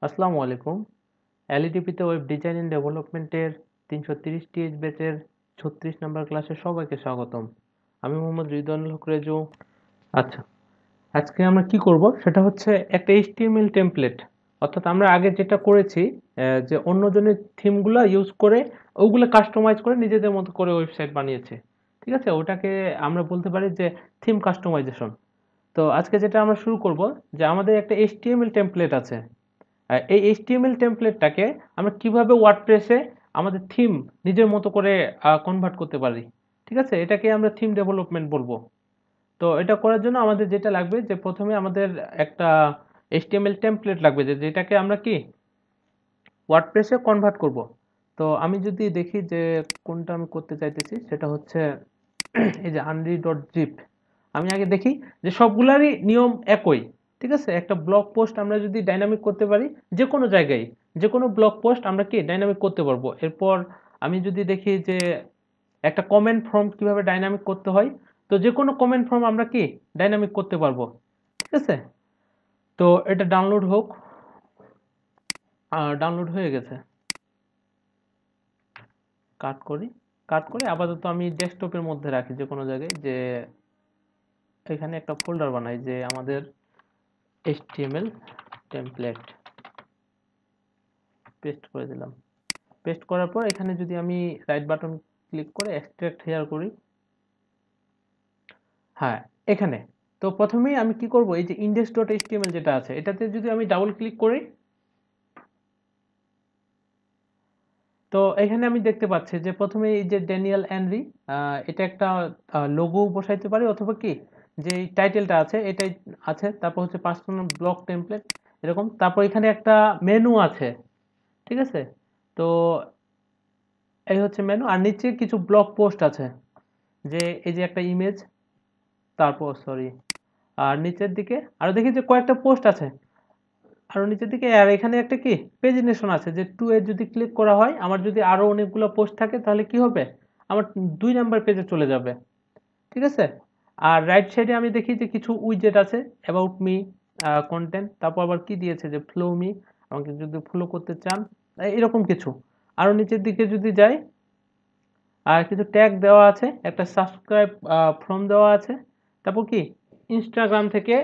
আসসালামু আলাইকুম। এলইডিপিতে web design and ডেভেলপমেন্টের 330 ব্যাচের 36 নম্বর ক্লাসে সবাইকে স্বাগতম। আমি মোহাম্মদ রিদওয়ানুল হক রেজু। আচ্ছা, আজকে আমরা কি করব সেটা হচ্ছে একটা এইচটিএমএল টেমপ্লেট, অর্থাৎ আমরা আগে যেটা করেছি যে অন্যজনের থিমগুলো ইউজ করে ওগুলো কাস্টমাইজ করে নিজেদের মতো করে ওয়েবসাইট বানিয়েছে। ঠিক আছে, ওটাকে আমরা বলতে পারি যে থিম কাস্টমাইজেশন। তো আজকে যেটা আমরা শুরু করব, যে আমাদের একটা এইচটিএমএল টেমপ্লেট আছে। এই এইচটিএমএল টেমপ্লেটটাকে আমরা কিভাবে ওয়ার্ডপ্রেসে আমাদের থিম নিজের মতো করে কনভার্ট করতে পারি। ঠিক আছে, এটাকে আমরা থিম ডেভেলপমেন্ট বলবো। তো এটা করার জন্য আমাদের যেটা লাগবে, যে প্রথমে আমাদের একটা এইচটিএমএল টেমপ্লেট লাগবে, যেটাকে আমরা কি ওয়ার্ডপ্রেসে কনভার্ট করব। তো আমি যদি দেখি যে কোনটা আমি করতে চাইতেছি, সেটা হচ্ছে এই যে আনরি ডট জিপ। আমি আগে দেখি যে সবগুলারই নিয়ম একই। ঠিক আছে, একটা ব্লগ পোস্ট আমরা যদি ডাইনামিক করতে পারি, যে কোনো জায়গায় যে কোনো ব্লগ পোস্ট আমরা কি ডাইনামিক করতে পারবো। এরপর আমি যদি দেখি যে একটা কমেন্ট ফর্ম কিভাবে ডাইনামিক করতে হয়, তো যে কোনো কমেন্ট ফর্ম আমরা কি ডাইনামিক করতে পারবো। ঠিক আছে, তো এটা ডাউনলোড হোক। ডাউনলোড হয়ে গেছে। কাট করি। কাট করে আপাতত আমি ডেস্কটপের মধ্যে রাখি যে কোনো জায়গায়, যে এখানে একটা ফোল্ডার বানাই যে আমাদের HTML টেমপ্লেট। পেস্ট করে দিলাম। পেস্ট করার পর এখানে যদি আমি রাইট বাটন ক্লিক করে এক্সট্রাক্ট হেয়ার করি, হ্যাঁ এখানে, তো প্রথমেই আমি কি করব, এই যে index.html যেটা আছে এটাতে যদি আমি ডাবল ক্লিক করি, তো এখানে আমি দেখতে পাচ্ছি যে প্রথমে এই যে ড্যানিয়েল এনরি, এটা একটা লোগো বসাইতে পারি, অথবা কি যে টাইটেলটা আছে এটাই আছে। তারপর হচ্ছে পার্সোনাল ব্লক টেমপ্লেট এরকম। তারপর এখানে একটা মেনু আছে। ঠিক আছে, তো এই হচ্ছে মেনু, আর নিচে কিছু ব্লগ পোস্ট আছে, যে এই যে একটা ইমেজ, তারপর সরি, আর নিচের দিকে আরো দেখি যে কয়েকটা পোস্ট আছে আরো নিচের দিকে। আর এখানে একটা কি পেজিনেশন আছে, যে টু এ যদি ক্লিক করা হয়, আমার যদি আরো অনেকগুলো পোস্ট থাকে তাহলে কি হবে, আমার 2 নাম্বার পেজে চলে যাবে। ঠিক আছে, আর রাইট সাইডে আমি দেখি যে কিছু উইজেট আছে, অ্যাবাউট মি, কন্টেন্ট, তারপর আবার কি দিয়েছে যে ফ্লো মি, আমাকে যদি ফলো করতে চান, এরকম কিছু। আরো নিচের দিকে যদি যাই, আর কিছু ট্যাগ দেওয়া আছে, একটা সাবস্ক্রাইব ফর্ম দেওয়া আছে, তারপর কি ইনস্টাগ্রাম থেকে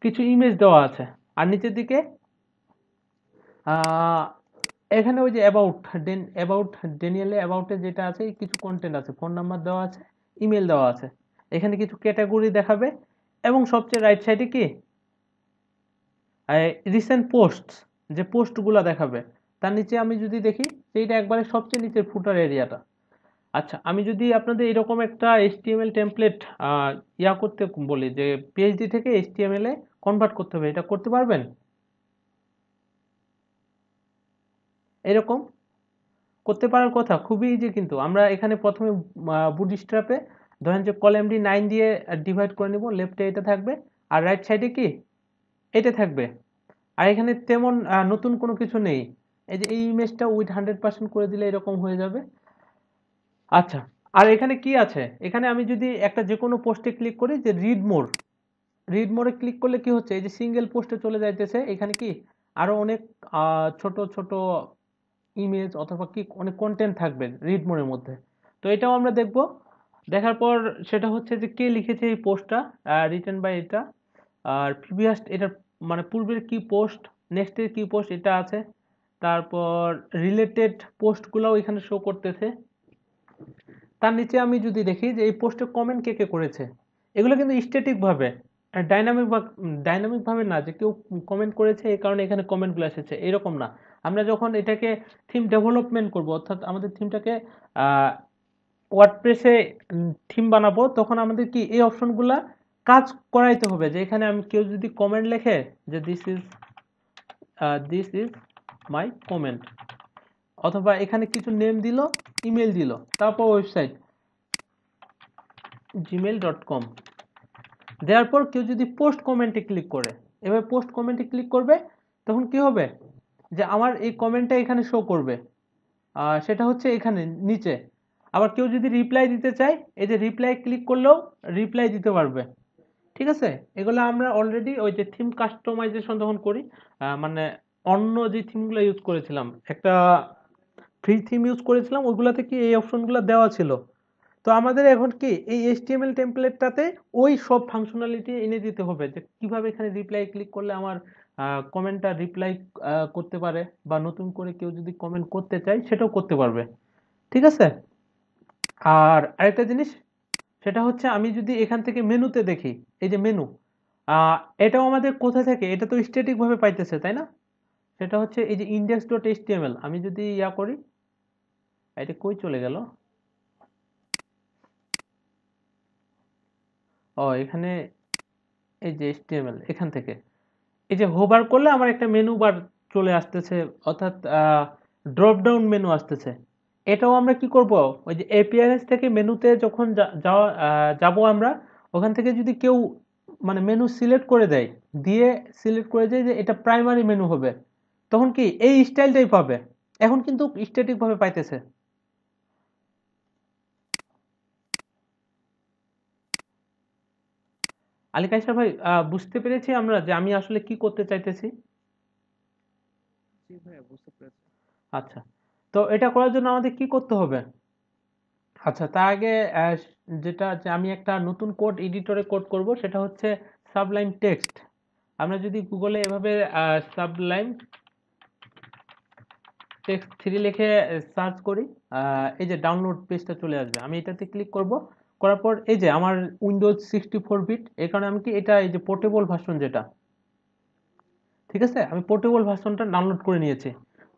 কিছু ইমেজ দেওয়া আছে। আর নিচের দিকে আহ, এখানে ওই যে অ্যাবাউট ডেনিয়েলে অ্যাবাউটে যেটা আছে কিছু কন্টেন্ট আছে, ফোন নাম্বার দেওয়া আছে, ইমেল দেওয়া আছে। এখানে কিছু ক্যাটাগরি দেখাবে, এবং সবচেয়ে রাইট সাইডে কি রিসেন্ট পোস্ট, যে পোস্টগুলো দেখাবে। তার নিচে আমি যদি দেখি, সেইটা একবারে সবচেয়ে নিচের ফুটার এরিয়াটা। আচ্ছা, আমি যদি আপনাদের এরকম একটা এইচটিএমএল টেমপ্লেট করতে বলি, যে পিএইচডি থেকে এইচটিএমএল এ কনভার্ট করতে হবে, এটা করতে পারবেন? এরকম করতে পারার কথা, খুবই ইজি। কিন্তু আমরা এখানে প্রথমে বুটস্ট্র্যাপে ধরেন যে কলামটি 9 দিয়ে ডিভাইড করে নিব, লেফটে এটা থাকবে, আর রাইট সাইডে কি এটা থাকবে। আর এখানে তেমন নতুন কোনো কিছু নেই। এই যে এই ইমেজটা উইথ 100% করে দিলে এরকম হয়ে যাবে। আচ্ছা, আর এখানে কি আছে, এখানে আমি যদি একটা যে কোনো পোস্টে ক্লিক করি, যে রিড মোরে ক্লিক করলে কি হচ্ছে, এই যে সিঙ্গেল পোস্টে চলে যাইতেছে। এখানে কি আরো অনেক ছোট ছোট ইমেজ অথবা কি অনেক কন্টেন্ট থাকবে রিড মোরের মধ্যে। তো এটাও আমরা দেখব। দেখার পর সেটা হচ্ছে যে কে লিখেছে এই পোস্টটা, রিটেন বাই এটা, আর প্রিভিয়াস এটার মানে পূর্বের কি পোস্ট, নেক্সটের কি পোস্ট এটা আছে। তারপর রিলেটেড পোস্টগুলোও এখানে শো করতেছে। তার নিচে আমি যদি দেখি যে এই পোস্টে কমেন্ট কে কে করেছে, এগুলো কিন্তু স্ট্যাটিক ভাবে, ডাইনামিক ডাইনামিক ভাবে না, যে কেউ কমেন্ট করেছে এই কারণে এখানে কমেন্টগুলো এসেছে, এরকম না। আমরা যখন এটাকে থিম ডেভেলপমেন্ট করব, অর্থাৎ আমাদের থিমটাকে ওয়ার্ডপ্রেসে থিম বানাবো, তখন আমাদের কি এই অপশনগুলা কাজ করাইতে হবে। যে এখানে আমি কেউ যদি কমেন্ট লেখে, যে দিস ইজ মাই কমেন্ট, অথবা এখানে কিছু নেম দিল, ইমেল দিল, তারপর ওয়েবসাইট gmail.com দেওয়ার পর কেউ যদি পোস্ট কমেন্টে ক্লিক করে, এবার পোস্ট কমেন্টে ক্লিক করবে, তখন কি হবে, যে আমার এই কমেন্টটা এখানে শো করবে। সেটা হচ্ছে এখানে নিচে। আবার কেউ যদি রিপ্লাই দিতে চায়, এই যে রিপ্লাই ক্লিক করলেও রিপ্লাই দিতে পারবে। ঠিক আছে, এগুলো আমরা অলরেডি ওই যে থিম কাস্টমাইজেশন যখন করি, মানে অন্য যে থিমগুলো ইউজ করেছিলাম, একটা ফ্রি থিম ইউজ করেছিলাম, ওইগুলাতে কি এই অপশনগুলো দেওয়া ছিল। তো আমাদের এখন কি এই এইচটিএমএল টেমপ্লেটটাতে ওই সব ফাংশনালিটি এনে দিতে হবে, যে কিভাবে এখানে রিপ্লাই ক্লিক করলে আমার কমেন্টটা রিপ্লাই করতে পারে, বা নতুন করে কেউ যদি কমেন্ট করতে চায় সেটাও করতে পারবে। ঠিক আছে। আর আরেকটা জিনিস, সেটা হচ্ছে আমি যদি এখান থেকে মেনুতে দেখি, এই যে মেনু, এটাও আমাদের কোথা থেকে, এটা তো স্ট্যাটিক ভাবে পাইতেছে তাই না? সেটা হচ্ছে এই যে index.html, আমি যদি ইয়া করি, এটা কই চলে গেল? ও এখানে, এই যে HTML এখান থেকে, এই যে হোভার করলে আমার একটা মেনু বার চলে আসতেছে, অর্থাৎ ড্রপ ডাউন মেনু আসতেছে। এটাও আমরা কি করব, ওই যে অ্যাপিয়ারেন্স থেকে মেনুতে যখন যাব আমরা, ওখান থেকে যদি কেউ মানে মেনু সিলেক্ট করে দেয়, দিয়ে সিলেক্ট করে দেয় যে এটা প্রাইমারি মেনু হবে, তখন কি এই স্টাইলটাই পাবে। এখন কিন্তু স্ট্যাটিক ভাবে পাইতেছে। আলী কায়সার ভাই, বুঝতে পেরেছি আমরা যে আমি আসলে কি করতে চাইতেছি। জি ভাইয়া, বুঝতে পেরেছি। আচ্ছা, তো এটা করার জন্য আমাদের কি করতে হবে? আচ্ছা, তার আগে যেটা যে আমি একটা নতুন কোড এডিটরে কোড করব, সেটা হচ্ছে সাবলাইম টেক্সট। আমরা যদি গুগলে এভাবে সাবলাইম টেক্সট 3 লিখে সার্চ করি, এই যে ডাউনলোড পেজটা চলে আসবে, আমি এটাতে ক্লিক করব। করার পর এই যে আমার উইন্ডোজ 64 বিট, এই কারণে আমি কি এটা এই যে পোর্টেবল ভার্সন যেটা, ঠিক আছে, আমি পোর্টেবল ভার্সনটা ডাউনলোড করে নিয়েছি।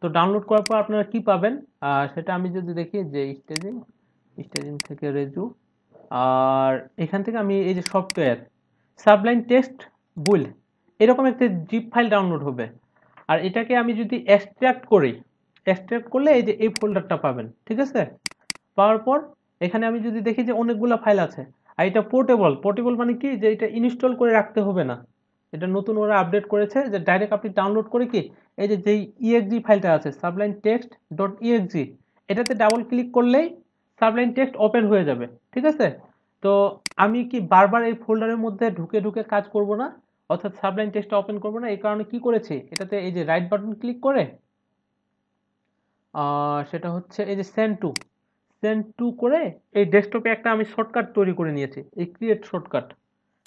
তো ডাউনলোড করার পর আপনারা কি পাবেন, সেটা আমি যদি দেখি যে স্টেজিং, স্টেজিং থেকে রেজু, আর এখান থেকে আমি এই যে সফটওয়্যার সাবলাইম টেক্সট বুইল্ড, এরকম একটা জিপ ফাইল ডাউনলোড হবে। আর এটাকে আমি যদি এক্সট্রাক্ট করি, এক্সট্রাক্ট করলে এই যে এই ফোল্ডারটা পাবেন। ঠিক আছে, পাওয়ার পর এখানে আমি যদি দেখি যে অনেকগুলো ফাইল আছে, আর এটা পোর্টেবল, পোর্টেবল মানে কি, যে এটা ইনস্টল করে রাখতে হবে না, এটা নতুন ওরা আপডেট করেছে, যে ডাইরেক্ট আপনি ডাউনলোড করে কি এই যে যেই ইএক্সজি ফাইলটা আছে সাবলাইম টেক্সট ডট ইএক্সজি, এটাতে ডাবল ক্লিক করলেই সাবলাইম টেক্সট ওপেন হয়ে যাবে। ঠিক আছে, তো আমি কি বারবার এই ফোল্ডারের মধ্যে ঢুকে ঢুকে কাজ করব না, অর্থাৎ সাবলাইম টেক্সটটা ওপেন করব না, এই কারণে কি করেছি, এটাতে এই যে রাইট বাটন ক্লিক করে সেটা হচ্ছে এই যে সেন্ড টু করে এই ডেস্কটপে একটা আমি শর্টকাট তৈরি করে নিয়েছি, এই ক্রিয়েট শর্টকাট।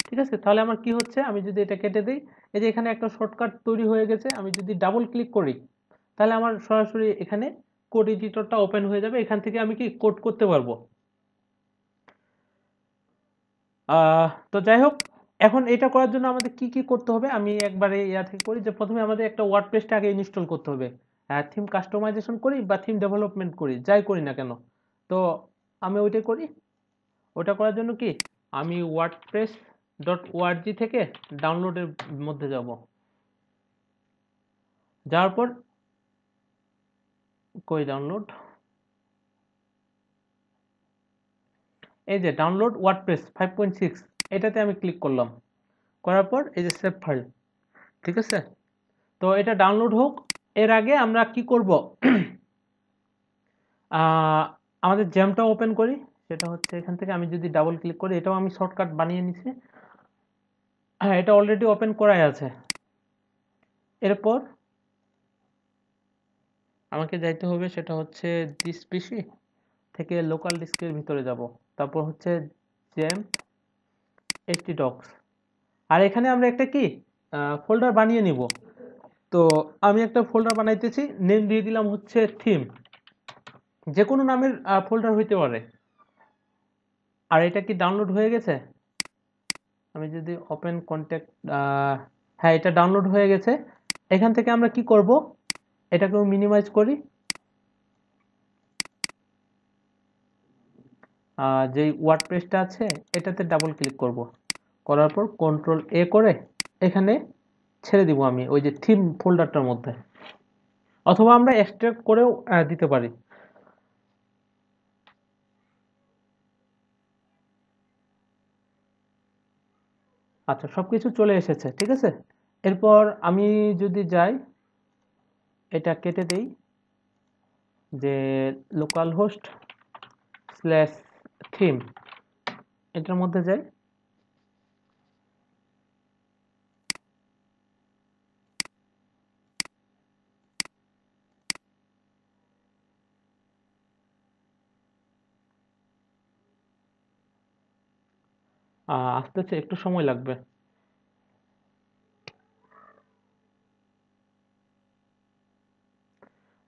ঠিক আছে, তাহলে আমার কি হচ্ছে, আমি যদি এটা কেটে দিই, এই যে এখানে একটা শর্টকাট তৈরি হয়ে গেছে, আমি যদি ডাবল ক্লিক করি, তাহলে আমার সরাসরি এখানে কোড এডিটরটা ওপেন হয়ে যাবে, এখান থেকে আমি কি কোড করতে পারবো। তো যাই হোক, এখন এটা করার জন্য আমাদের কি কি করতে হবে, আমি একবারে ইয়া থেকে করি, যে প্রথমে আমাদের একটা ওয়ার্ডপ্রেসটা আগে ইনস্টল করতে হবে। থিম কাস্টমাইজেশন করি বা থিম ডেভেলপমেন্ট করি, যাই করি না কেন, তো আমি ওইটাই করি। ওটা করার জন্য কি, আমি ওয়ার্ডপ্রেস ডট ওআরজি থেকে ডাউনলোডের মধ্যে যাব, যাওয়ার পর কই ডাউনলোড, এই যে ডাউনলোড ওয়ার্ডপ্রেস 5.6, এটাতে আমি ক্লিক করলাম। করার পর এই যে সেভ ফাইল। ঠিক আছে, তো এটা ডাউনলোড হোক, এর আগে আমরা কি করব, আমাদের জ্যামটা ওপেন করি, সেটা হচ্ছে এখান থেকে আমি যদি ডাবল ক্লিক করি, এটাও আমি শর্টকাট বানিয়ে নিছি। হ্যাঁ, এটা অলরেডি ওপেন করাই আছে। এরপর আমাকে যাইতে হবে, সেটা হচ্ছে দিস পিসি থেকে লোকাল ডিস্কের ভিতরে যাব, তারপর হচ্ছে জ্যাম htdocs, আর এখানে আমরা একটা কি ফোল্ডার বানিয়ে নিব। তো আমি একটা ফোল্ডার বানাইতেছি, নেম দিয়ে দিলাম হচ্ছে থিম, যে কোনো নামের ফোল্ডার হইতে পারে। আর এটা কি ডাউনলোড হয়ে গেছে, আমি যদি ওপেন কন্ট্যাক্ট, হ্যাঁ এটা ডাউনলোড হয়ে গেছে। এখান থেকে আমরা কি করব, এটাকেও মিনিমাইজ করি, যেই ওয়ার্ডপ্রেসটা আছে এটাতে ডাবল ক্লিক করব, করার পর কন্ট্রোল এ করে এখানে ছেড়ে দিব আমি ওই যে থিম ফোল্ডারটার মধ্যে, অথবা আমরা এক্সট্রাক্ট করেও দিতে পারি। আচ্ছা, সবকিছু চলে এসেছে। ঠিক আছে, এরপর আমি যদি যাই, এটা কেটে দেই, যে লোকাল হোস্ট স্ল্যাশ থিম, এটার মধ্যে যাই, আসতেছে, একটু সময় লাগবে।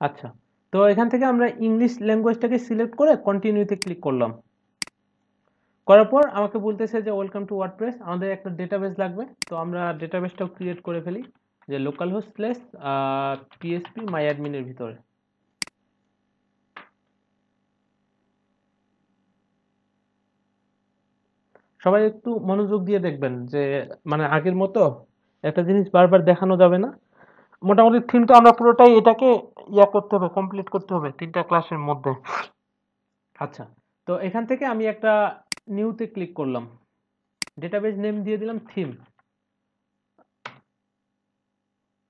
আচ্ছা, তো এখান থেকে আমরা ইংলিশ ল্যাঙ্গুয়েজটাকে সিলেক্ট করে কন্টিনিউতে ক্লিক করলাম। করার পর আমাকে বলতেছে যে ওয়েলকাম টু ওয়ার্ডপ্রেস, আমাদের একটা ডেটাবেস লাগবে। তো আমরা ডেটাবেসটাও ক্রিয়েট করে ফেলি, যে লোকাল হোস্ট স্ল্যাশ পিএসপি মাই অ্যাডমিনের ভিতরে। সবাই একটু মনোযোগ দিয়ে দেখবেন, যে মানে আগের মতো একটা জিনিস বারবার দেখানো যাবে না। মোটামুটি থিমটা আমরা পুরোটাই এটাকে করতে হবে, কমপ্লিট করতে হবে 3টা ক্লাসের মধ্যে। আচ্ছা, তো এখান থেকে আমি একটা নিউতে ক্লিক করলাম, ডেটাবেস নেম দিয়ে দিলাম থিম।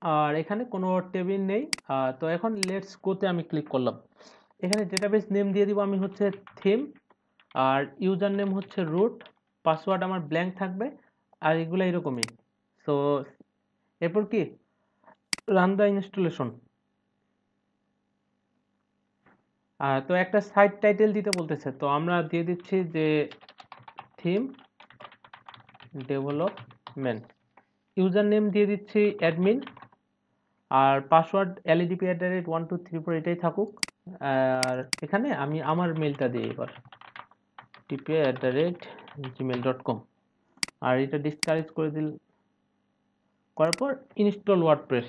আর এখানে কোনো টেবিল নেই। তো এখন লেটস গোতে আমি ক্লিক করলাম। এখানে ডেটাবেস নেম দিয়ে দিব আমি হচ্ছে থিম, আর ইউজার নেম হচ্ছে রুট, পাসওয়ার্ড আমার ব্ল্যাঙ্ক থাকবে, আর এগুলো এরকমই। সো এরপর কি, রান দ্য ইনস্টলেশন। তো একটা সাইট টাইটেল দিতে বলতেছে, তো আমরা দিয়ে দিচ্ছি যে থিম ডেভেলপমেন্ট। ইউজার নেম দিয়ে দিচ্ছি অ্যাডমিন, আর পাসওয়ার্ড LEDP@123 এটাই থাকুক। আর এখানে আমি আমার মেলটা দিই এবার, tpa@gmail.com। আর এটা ডিসকারেজ করে দিল, করার পর ইনস্টল ওয়ার্ডপ্রেস।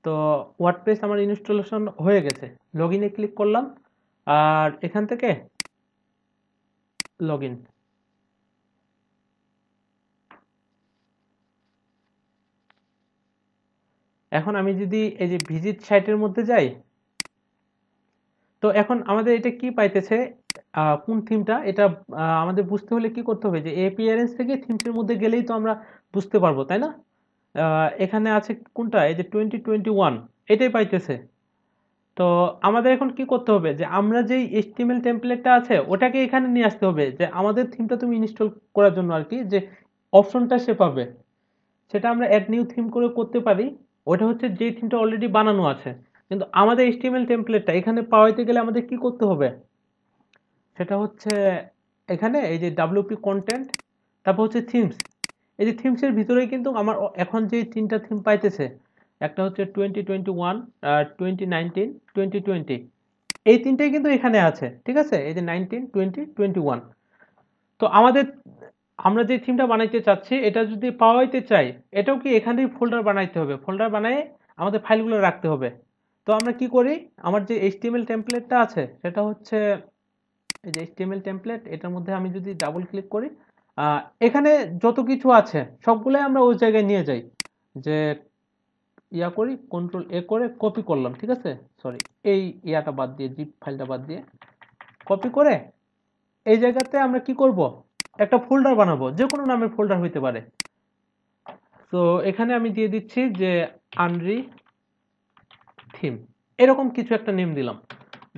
তো ওয়ার্ডপ্রেস আমার ইনস্টলেশন হয়ে গেছে। লগ ইনে ক্লিক করলাম, আর এখান থেকে লগ ইন। এখন আমি যদি এই যে ভিজিট সাইটের মধ্যে যাই, তো এখন আমাদের এটা কি পাইতেছে, কোন থিমটা এটা আমাদের বুঝতে হলে কি করতে হবে, যে এপিয়ারেন্স থেকে থিমসের মধ্যে গেলেই তো আমরা বুঝতে পারবো, তাই না? এখানে আছে কোনটা, এই যে 2021 এটাই পাইতেছে। তো আমাদের এখন কি করতে হবে, যে আমরা যেই HTML টেমপ্লেটটা আছে ওটাকে এখানে নিয়ে আসতে হবে, যে আমাদের থিমটা তুমি ইনস্টল করার জন্য আর কি, যে অপশনটা সে পাবে, সেটা আমরা অ্যাড নিউ থিম করে করতে পারি। ওটা হচ্ছে যে থিমটা অলরেডি বানানো আছে, কিন্তু আমাদের HTML টেমপ্লেটটা এখানে পাওয়াইতে গেলে আমাদের কি করতে হবে, সেটা হচ্ছে এখানে এই যে WP কন্টেন্ট, তারপর হচ্ছে থিমস। এই যে থিমসের ভিতরেই কিন্তু আমার এখন যে 3টা থিম পাইতেছে, একটা হচ্ছে 2021, 2019, 2020, এই 3টাই কিন্তু এখানে আছে, ঠিক আছে, এই যে 19, 20, 21। তো আমরা যে থিমটা বানাইতে চাচ্ছি, এটা যদি পাওয়াইতে চাই, এটাও কি এখানেই ফোল্ডার বানাইতে হবে, ফোল্ডার বানায় আমাদের ফাইলগুলো রাখতে হবে। তো আমরা কি করি, আমার যে HTML টেমপ্লেটটা আছে সেটা হচ্ছে এই যে HTML টেমপ্লেট, এটার মধ্যে আমি যদি ডাবল ক্লিক করি, এখানে যত কিছু আছে সবগুলাই আমরা ওই জায়গায় নিয়ে যাই, যে করি Ctrl+A করে কপি করলাম, ঠিক আছে, সরি, এই বাদ দিয়ে, জিপ ফাইলটা বাদ দিয়ে কপি করে এই জায়গাতে আমরা কি করব, একটা ফোল্ডার বানাবো, যে কোনো নামের ফোল্ডার হইতে পারে। তো এখানে আমি দিয়ে দিচ্ছি যে আনরি থিম, এরকম কিছু একটা নেম দিলাম।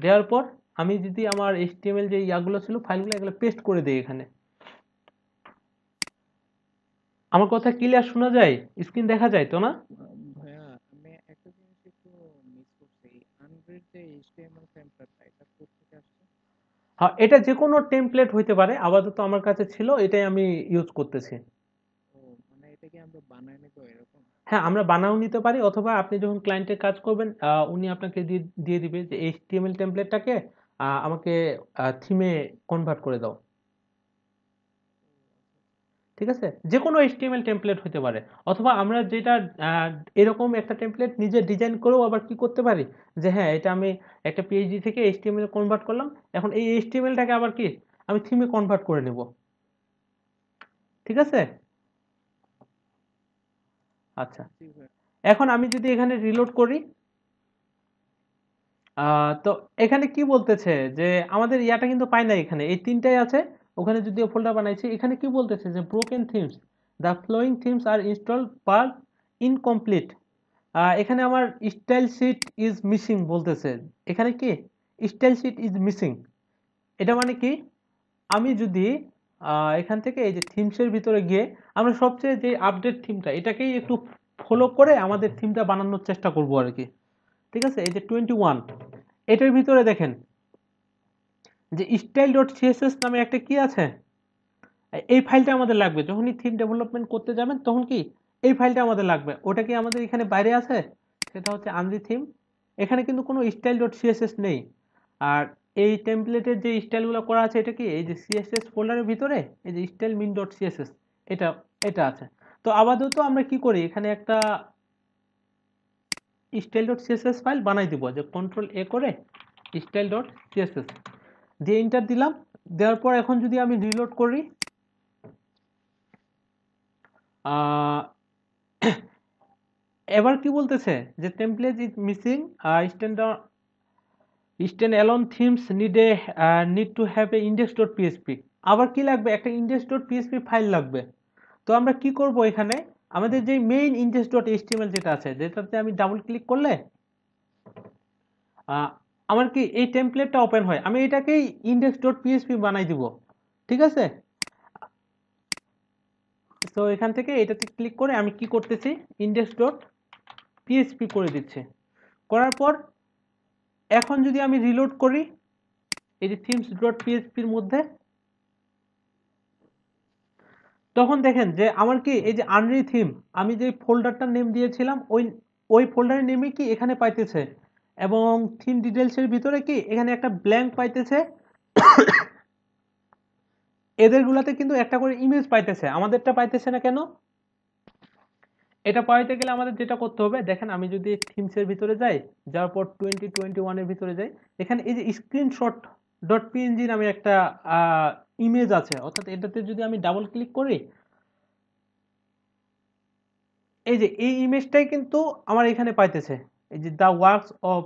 দেওয়ার পর আমি যদি আমার HTML যে ইয়াগুলো ছিল ফাইলগুলো, এগুলো পেস্ট করে দিই এখানে। আমার কথা ক্লিয়ার শোনা যায়, স্ক্রিন দেখা যায় তো না? ভাইয়া আমি একটা জিনিস একটু মিস করছি। আনরিড যে এইচটিএমএল টেমপ্লেটটা এটা কোত্থেকে আসছে? হ্যাঁ, এটা যে কোনো টেমপ্লেট হইতে পারে, আপাতত আমার কাছে ছিল, এটাই আমি ইউজ করতেছি। ও মানে এটা কি আমরা বানাই নিব এরকম? হ্যাঁ, আমরা বানাও নিতে পারি, অথবা আপনি যখন ক্লায়েন্টের কাজ করবেন, উনি আপনাকে দিয়ে দিবে যে HTML টেমপ্লেটটাকে আমাকে থিমে কনভার্ট করে দাও, ঠিক আছে, যে কোনো HTML টেমপ্লেট হতে পারে। অথবা আমরা যেটা আহ, এরকম একটা টেমপ্লেট নিজে ডিজাইন করেও আবার কি করতে পারি, যে হ্যাঁ এটা আমি একটা PHP থেকে HTML কনভার্ট করলাম, এখন এই HTMLটাকে আবার কি আমি থিমে কনভার্ট করে নেব, ঠিক আছে। আচ্ছা, জি ভাই। এখন আমি যদি এখানে রিলোড করি, তো এখানে কি বলতেছে, যে আমাদের ইয়াটা কিন্তু পাই না, এখানে এই 3টাই আছে, ওখানে যদিও ফোল্ডার বানাইছি। এখানে কি বলতেছে, যে broken themes, the following themes are install but incomplete. এখানে আমার স্টাইল শিট ইজ মিসিং বলতেছে। এখানে কি স্টাইল শিট ইজ মিসিং, এটা মানে কি, আমি যদি এখান থেকে এই যে থিমসের ভিতরে গিয়ে আমরা সবচেয়ে যে আপডেট থিমটা এটাকেই একটু ফলো করে আমাদের থিমটা বানানোর চেষ্টা করব আর কি। ঠিক আছে, এই যে 21, এটার ভিতরে দেখেন যে স্টাইল ডট সিএসএস নামে একটা কি আছে, এই ফাইলটা আমাদের লাগবে যখনই থিম ডেভেলপমেন্ট করতে যাবেন তখন কি এই ফাইলটা আমাদের লাগবে। ওটা কি আমাদের এখানে বাইরে আছে, সেটা হচ্ছে আনরি থিম। এখানে কিন্তু কোনো স্টাইল ডট সিএসএস নেই। আর এই টেমপ্লেটের যে স্টাইলগুলো করা আছে এটা কি এই যে সিএসএস ফোল্ডারের ভিতরে এই যে স্টাইল মিন ডট সিএসএস এটা এটা আছে। তো আপাতত আমরা কি করি, এখানে একটা স্টাইল ডট সিএসএস ফাইল বানাই দিব, যে কন্ট্রোল এ করে স্টাইল ডট সিএসএস দিয়ে এন্টার দিলাম। দেওয়ার পর এখন যদি আমি রিলোড করি, এবার কি বলতেছে যে template is missing, standard stand alone themes need to have a index dot PSP. আবার কি লাগবে, একটা ইন্ডেক্স ডট পিএসপি ফাইল লাগবে। তো আমরা কি করব, এখানে আমাদের যে মেইন ইন্ডেক্স ডট এইচটিএমএল যেটা আছে, যেটাতে আমি ডাবল ক্লিক করলে আমার কি এই টেমপ্লেটটা ওপেন হয়, আমি এটাকেই ইন্ডেক্স ডট পিএসপি বানাই দিব। ঠিক আছে, তো এখান থেকে এটাতে ক্লিক করে আমি কি করতেছি, ইন্ডেক্স ডট পিএসপি করে দিচ্ছি। করার পর এখন যদি আমি রিলোড করি এই যে থিমস ডট পিএসপির মধ্যে, তখন দেখেন যে আমার কি এই যে আনরি থিম আমি যে ফোল্ডারটার নেম দিয়েছিলাম ওই ওই ফোল্ডারের নেমই কি এখানে পাইতেছে, এবং থিম ডিটেলসের ভিতরে কি এখানে একটা ব্ল্যাঙ্ক পাইতেছে। এদেরগুলাতে কিন্তু একটা করে ইমেজ পাইতেছে, আমাদেরটা পাইতেছে না কেন? এটা পাইতে গেলে আমাদের যেটা করতে হবে, দেখেন আমি যদি থিমসের ভিতরে যাই, যাওয়ার পর 2021 এর ভিতরে যাই, এখানে এই যে স্ক্রিনশট ডট পিএনজি নামে একটা ইমেজ আছে, অর্থাৎ এটাতে যদি আমি ডাবল ক্লিক করি, এই যে এই ইমেজটাই কিন্তু আমার এখানে পাইতেছে, এই যে দ্য ওয়ার্কস অফ,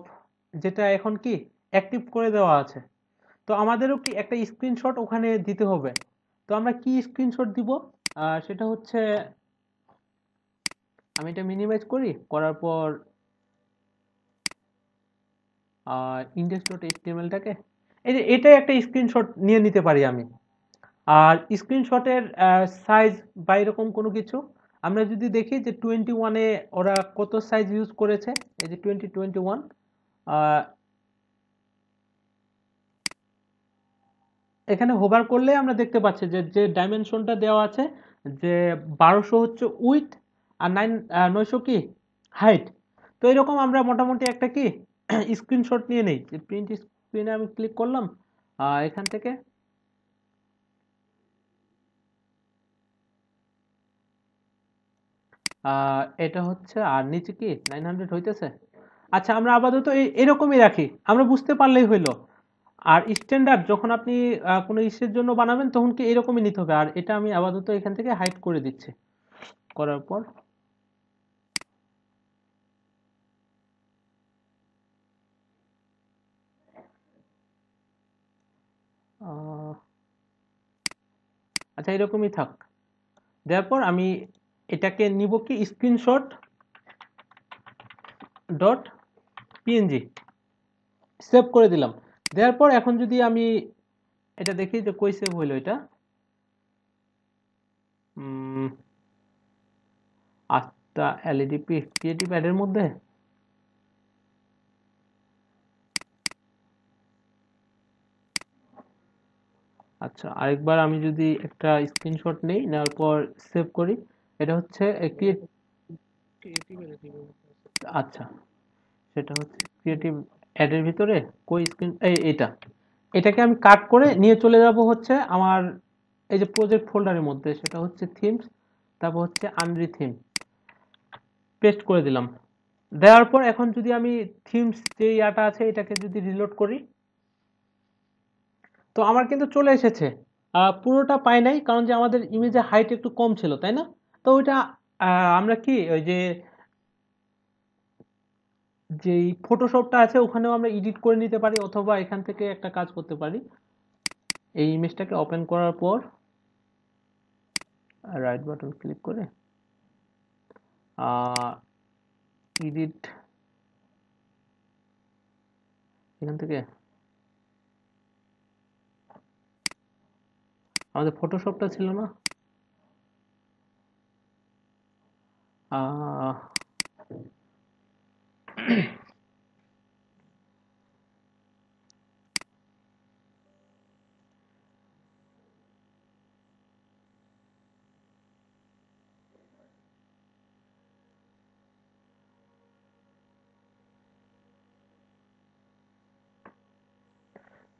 যেটা এখন কি অ্যাক্টিভ করে দেওয়া আছে। তো আমাদেরও কি একটা স্ক্রিনশট ওখানে দিতে হবে। তো আমরা কি স্ক্রিনশট দিব, সেটা হচ্ছে আমি এটা মিনিমাইজ করি, করার পর ইন্ডেক্স ডট এইচটিএমএলটাকে এই যে এটাই একটা স্ক্রিনশট নিয়ে নিতে পারি আমি। আর স্ক্রিনশটের সাইজ বা এরকম কোনো কিছু আমরা যদি দেখি যে 21-এ ওরা কত সাইজ ইউজ করেছে, এই যে 2021 এখানে হোভার করলে আমরা দেখতে পাচ্ছি যে যে ডাইমেনশনটা দেওয়া আছে, যে 1200 হচ্ছে উইথ আর 900 কি হাইট। তো এরকম আমরা মোটামুটি একটা কি স্ক্রিনশট নিয়ে নেই, যে প্রিন্ট স্ক্রিনে আমি ক্লিক করলাম এখান থেকে এটা হচ্ছে, আর নিচে কি 900 হইতেছে। আচ্ছা আমরা আপাতত এরকমই রাখি, আমরা বুঝতে পারলেই হইলো। আর স্ট্যান্ডার্ড যখন আপনি কোনো ইসের জন্য বানাবেন তখন কি এরকমই নিতে হবে। আর এটা আমি আপাতত এখান থেকে হাইড করে দিচ্ছি, করার পর আচ্ছা এরকমই থাক। দেওয়ার পর আমি এটাকে নিব কি স্ক্রিনশট ডট পিএনজি, সেভ করে দিলাম। দেওয়ার পর এখন যদি আমি এটা দেখি যে কই সেভ হইলো, এটা আচ্ছা এলইডি ক্রিয়েটিভ অ্যাডের মধ্যে, আচ্ছা আরেকবার আমি যদি একটা স্ক্রিনশট নেই, নেওয়ার পর সেভ করি, এটা হচ্ছে ক্রিয়েটিভ এলইডি ব্যবস্থা আছে। আচ্ছা সেটা হচ্ছে ক্রিয়েটিভ অ্যাডের ভিতরে কই স্ক্রিন এইটা, এটাকে আমি কাট করে নিয়ে চলে যাব হচ্ছে আমার এই যে প্রজেক্ট ফোল্ডারের মধ্যে, সেটা হচ্ছে থিমস, তারপর হচ্ছে আনরি থিম, পেস্ট করে দিলাম। দেওয়ার পর এখন যদি আমি থিমস যে ইয়াটা আছে এটাকে যদি রিলোড করি, তো আমার কিন্তু চলে এসেছে। পুরোটা পাই নাই, কারণ যে আমাদের ইমেজের হাইট একটু কম ছিল, তাই না? তো ওইটা আমরা কি ওই যে যেই ফটোশপটা আছে ওখানেও আমরা এডিট করে নিতে পারি, অথবা এখান থেকে একটা কাজ করতে পারি, এই ইমেজটাকে ওপেন করার পর রাইট বাটন ক্লিক করে এডিট, এখান থেকে আমাদের ফটোশপটা ছিল না,